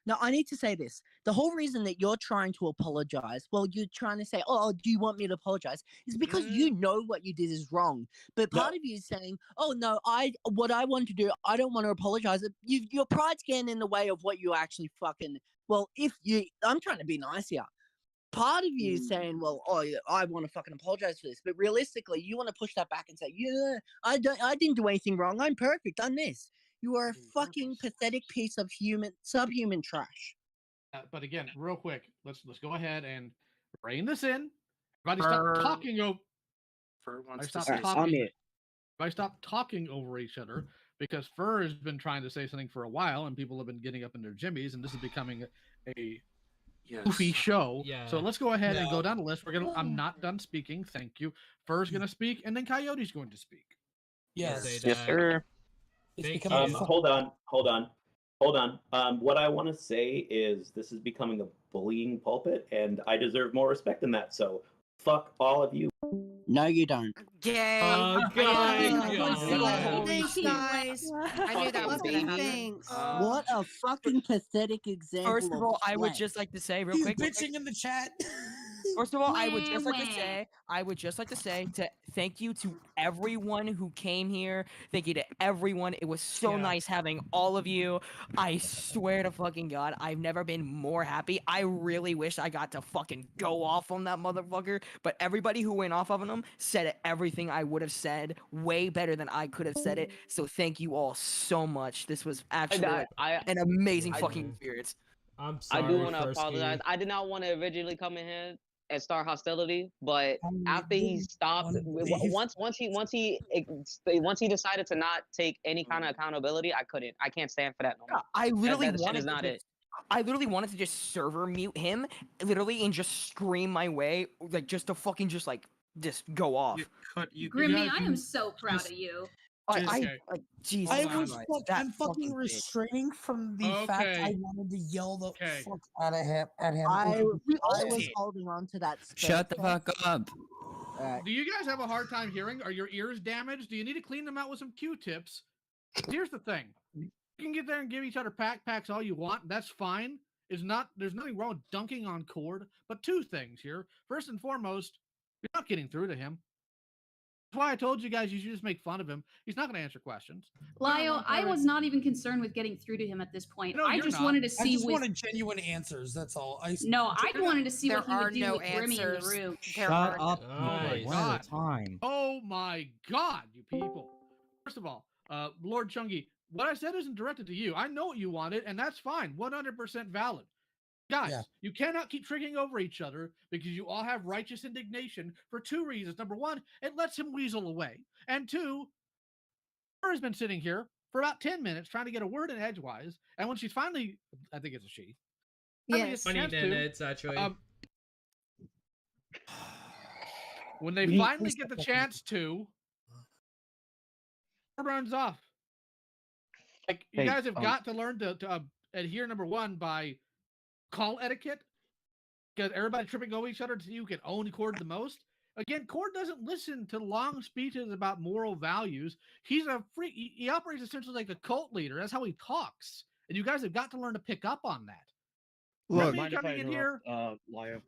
Now, I need to say this. The whole reason that you're trying to apologize, well, you're trying to say, oh, do you want me to apologize? Is because you know what you did is wrong. But part of you is saying, oh, no, what I want to do, I don't want to apologize. Your pride's getting in the way of what you actually fucking, well, I'm trying to be nice here. Part of you is saying, well, I want to fucking apologize for this. But realistically, you want to push that back and say, yeah, I didn't do anything wrong. I'm perfect. I'm this. You are a fucking pathetic piece of subhuman trash. But again, real quick, let's go ahead and rein this in. Everybody stop talking over. Everybody stop talking over each other, because Fur has been trying to say something for a while, and people have been getting up in their jimmies, and this is becoming a goofy show. So let's go ahead and go down the list. I'm not done speaking. Thank you. Fur's gonna speak, and then Coyote's going to speak. Yes, sir. Hold on. What I want to say is this is becoming a bullying pulpit, and I deserve more respect than that. So fuck all of you. No, you don't. Yay! Thanks, guys. I knew that was gonna happen. What a fucking pathetic example. First of all, I would just like to say real quick. Bitching in the chat. First of all, I would just like to say to thank you to everyone who came here. Thank you to everyone. It was so nice having all of you. I swear to fucking God, I've never been more happy. I really wish I got to fucking go off on that motherfucker. But everybody who went off of him said everything I would have said way better than I could have said it. So thank you all so much. This was actually an amazing fucking experience. I'm sorry. I do want to apologize. I did not want to originally come in here and start hostility, but after he stopped, once he decided to not take any kind of accountability, I can't stand for that no more. I literally that wanted is not it. I literally wanted to just server mute him, literally, and just scream my way, like just to fucking just go off. Grimmy, I am so proud of you. Jesus I'm fucking restraining from the fact I wanted to yell the fuck out of him at him. I was holding on to that. Shut the fuck up. Do you guys have a hard time hearing? Are your ears damaged? Do you need to clean them out with some Q-tips? Here's the thing. You can get there and give each other packs all you want. That's fine. There's nothing wrong with dunking on Khord. But two things here. First and foremost, you're not getting through to him. That's why I told you guys you should just make fun of him. He's not going to answer questions. Lyle, I was not even concerned with getting through to him at this point. No, I you're just not. wanted to I see just with wanted genuine answers. That's all. no, I wanted to see There what he would are do no with Grimmy in the answers. room. Shut up, people, Nice. one at a time. Oh my God, you people. First of all, Lord Chungi, what I said isn't directed to you. I know what you wanted, and that's fine. 100% valid. Guys, you cannot keep tricking over each other because you all have righteous indignation for two reasons. Number one, it lets him weasel away. And two, her has been sitting here for about 10 minutes trying to get a word in edgewise. And when she's finally, I think it's a she. finally gets a 20 chance to, minutes, actually. when they finally get the chance to, it runs off. Like, you guys have got to learn to adhere, number one, by call etiquette, because everybody tripping over each other to see who can own Khord the most. Again, Khord doesn't listen to long speeches about moral values. He's a freak. He operates essentially like a cult leader. That's how he talks. And you guys have got to learn to pick up on that. Look, Mind if I coming in interrupt, here, Lyle?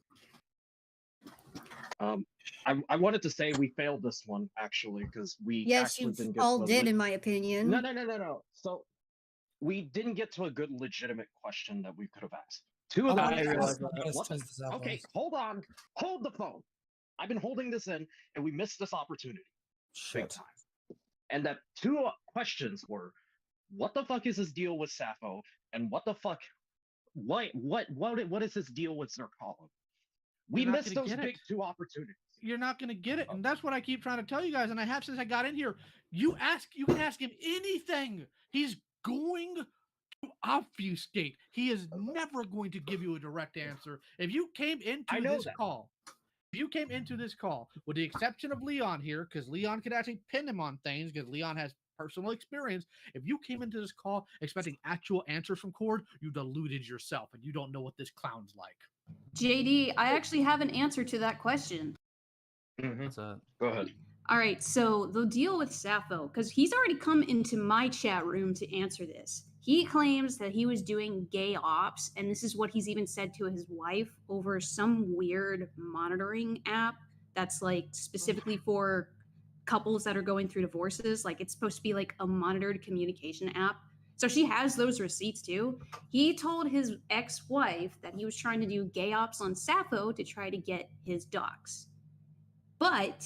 I wanted to say we failed this one actually because we Yes, actually you didn't get all to a did, in my opinion. No. So we didn't get to a good legitimate question that we could have asked. Two of I them. realized asked, that. what the- Test this out, okay, boys. hold on. Hold the phone. I've been holding this in, and we missed this opportunity. Big time. And that two questions were, what the fuck is his deal with Sappho, and what the fuck, what is his deal with Zerkalin? We You're not missed gonna those get big it. two opportunities. You're not going to get it. And that's what I keep trying to tell you guys. And I have since I got in here. You can ask him anything. He's going to obfuscate. He is never going to give you a direct answer. If you came into this call, with the exception of Leon here, because Leon could actually pin him on things, because Leon has personal experience. If you came into this call expecting actual answers from Khord, you deluded yourself, and you don't know what this clown's like. JD, I actually have an answer to that question. Go ahead. All right, so the deal with Sappho, because he's already come into my chat room to answer this. He claims that he was doing gay ops, and this is what he's even said to his wife over some weird monitoring app that's like specifically for couples that are going through divorces. Like, it's supposed to be like a monitored communication app. So she has those receipts too. He told his ex-wife that he was trying to do gay ops on Sappho to try to get his docs. But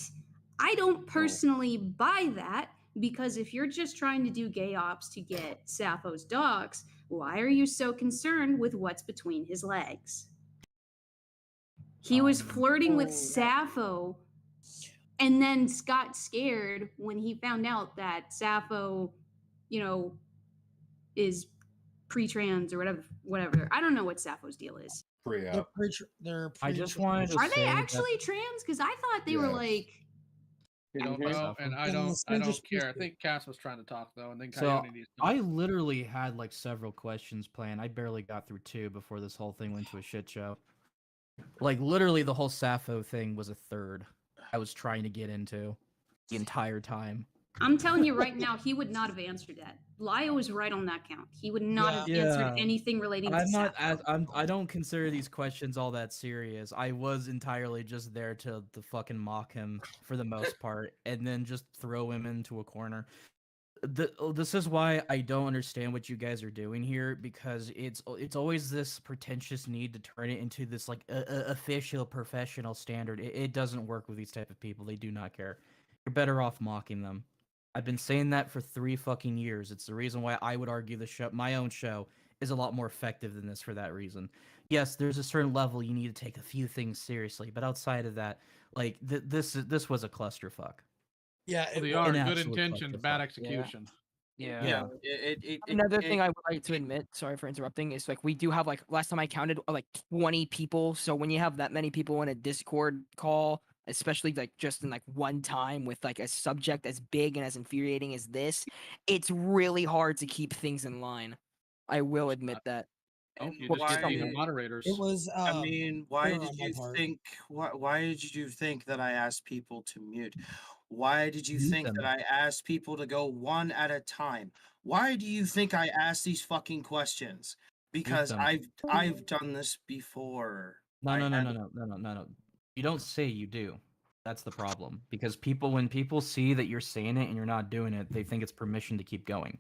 I don't personally buy that, because if you're just trying to do gay ops to get Sappho's docs, why are you so concerned with what's between his legs? He was flirting with Sappho and then got scared when he found out that Sappho, is pre-trans or whatever. I don't know what Sappho's deal is. I just wanted to Are say they that- actually trans? Because I thought they were like. You don't know, and I don't care. I think Cass was trying to talk though, and then So Coyote needs to. I literally had like several questions planned. I barely got through two before this whole thing went to a shit show. Like literally the whole Sappho thing was a third I was trying to get into the entire time. I'm telling you right now, he would not have answered that. Lyle was right on that count. He would not have answered anything relating to Sappho. I don't consider these questions all that serious. I was entirely just there to fucking mock him for the most part, and then just throw him into a corner. This is why I don't understand what you guys are doing here, because it's always this pretentious need to turn it into this like official professional standard. It doesn't work with these type of people. They do not care. You're better off mocking them. I've been saying that for 3 fucking years. It's the reason why I would argue my own show is a lot more effective than this for that reason. Yes, there's a certain level you need to take a few things seriously, but outside of that, like this was a clusterfuck. Yeah, Well, they are good intentions, bad execution. Yeah. Another thing I would like to admit, sorry for interrupting, is like we do have like last time I counted like 20 people. So when you have that many people in a Discord call, especially like just in like one time with like a subject as big and as infuriating as this, it's really hard to keep things in line. I will admit that. You just need the moderators. It was. I mean, why error did on my you part. think? Why did you think that I asked people to mute? Why did you Mute think them. that I asked people to go one at a time? Why do you think I asked these fucking questions? Because them. I've done this before. No. You don't say you do. That's the problem. Because when people see that you're saying it and you're not doing it, they think it's permission to keep going.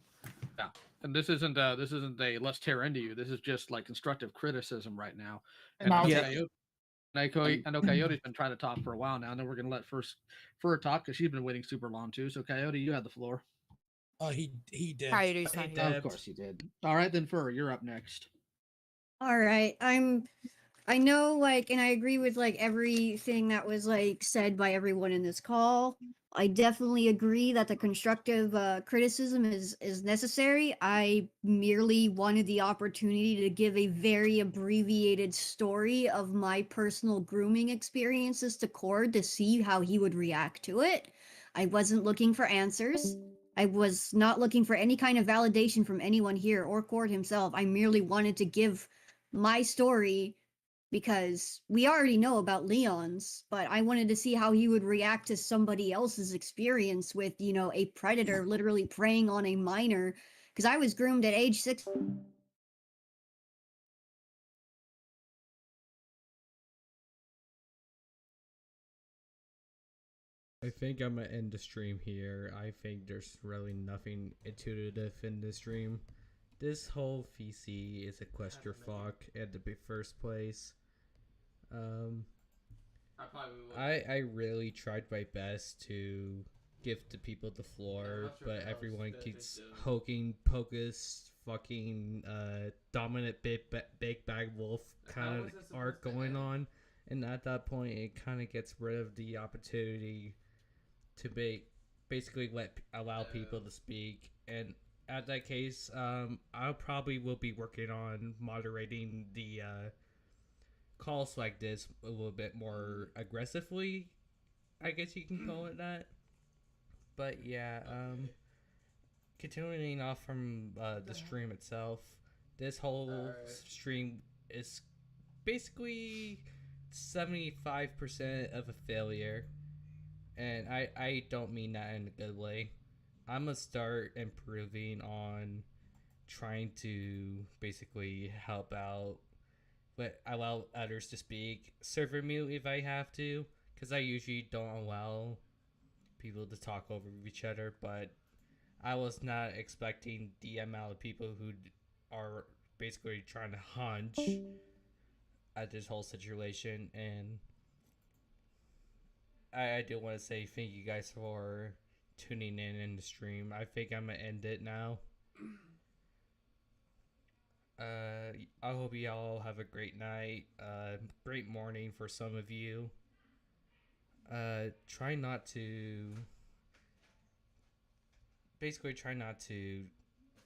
Yeah. And this isn't a let's tear into you. This is just like constructive criticism right now. And I know Coyote's been trying to talk for a while now. And then we're gonna let Fur talk because she's been waiting super long too. So Coyote, you had the floor. He did. Of course he did. All right, then Fur, you're up next. All right. I know, like, and I agree with like everything that was like said by everyone in this call. I definitely agree that the constructive criticism is necessary. I merely wanted the opportunity to give a very abbreviated story of my personal grooming experiences to Khord to see how he would react to it. I wasn't looking for answers. I was not looking for any kind of validation from anyone here or Khord himself. I merely wanted to give my story because we already know about Leon's, but I wanted to see how he would react to somebody else's experience with, you know, a predator literally preying on a minor. Because I was groomed at age 6. I think I'm gonna end the stream here. I think there's really nothing intuitive in this stream. This whole VC is a clusterfuck at the first place. I really tried my best to give the people the floor, but everyone keeps hocus pocus fucking dominant big bag wolf kind of arc going on, and at that point it kind of gets rid of the opportunity to basically allow people to speak. And at that case, I probably will be working on moderating the calls like this a little bit more aggressively, I guess you can call it that. But yeah, continuing off from the stream itself, this whole stream is basically 75% of a failure, and I don't mean that in a good way. I'm gonna start improving on trying to basically help out, but allow others to speak, server mute if I have to, because I usually don't allow people to talk over each other. But I was not expecting the amount of people who are basically trying to hunch at this whole situation. And I do want to say thank you guys for tuning in the stream. I think I'm gonna end it now. I hope you all have a great night, great morning for some of you. Try not to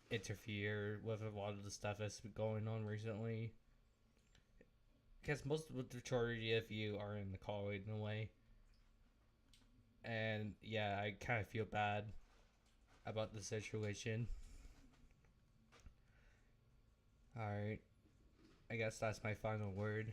interfere with a lot of the stuff that's been going on recently, because most of the majority of you are in the call in a way. And yeah, I kind of feel bad about the situation. Alright, I guess that's my final word.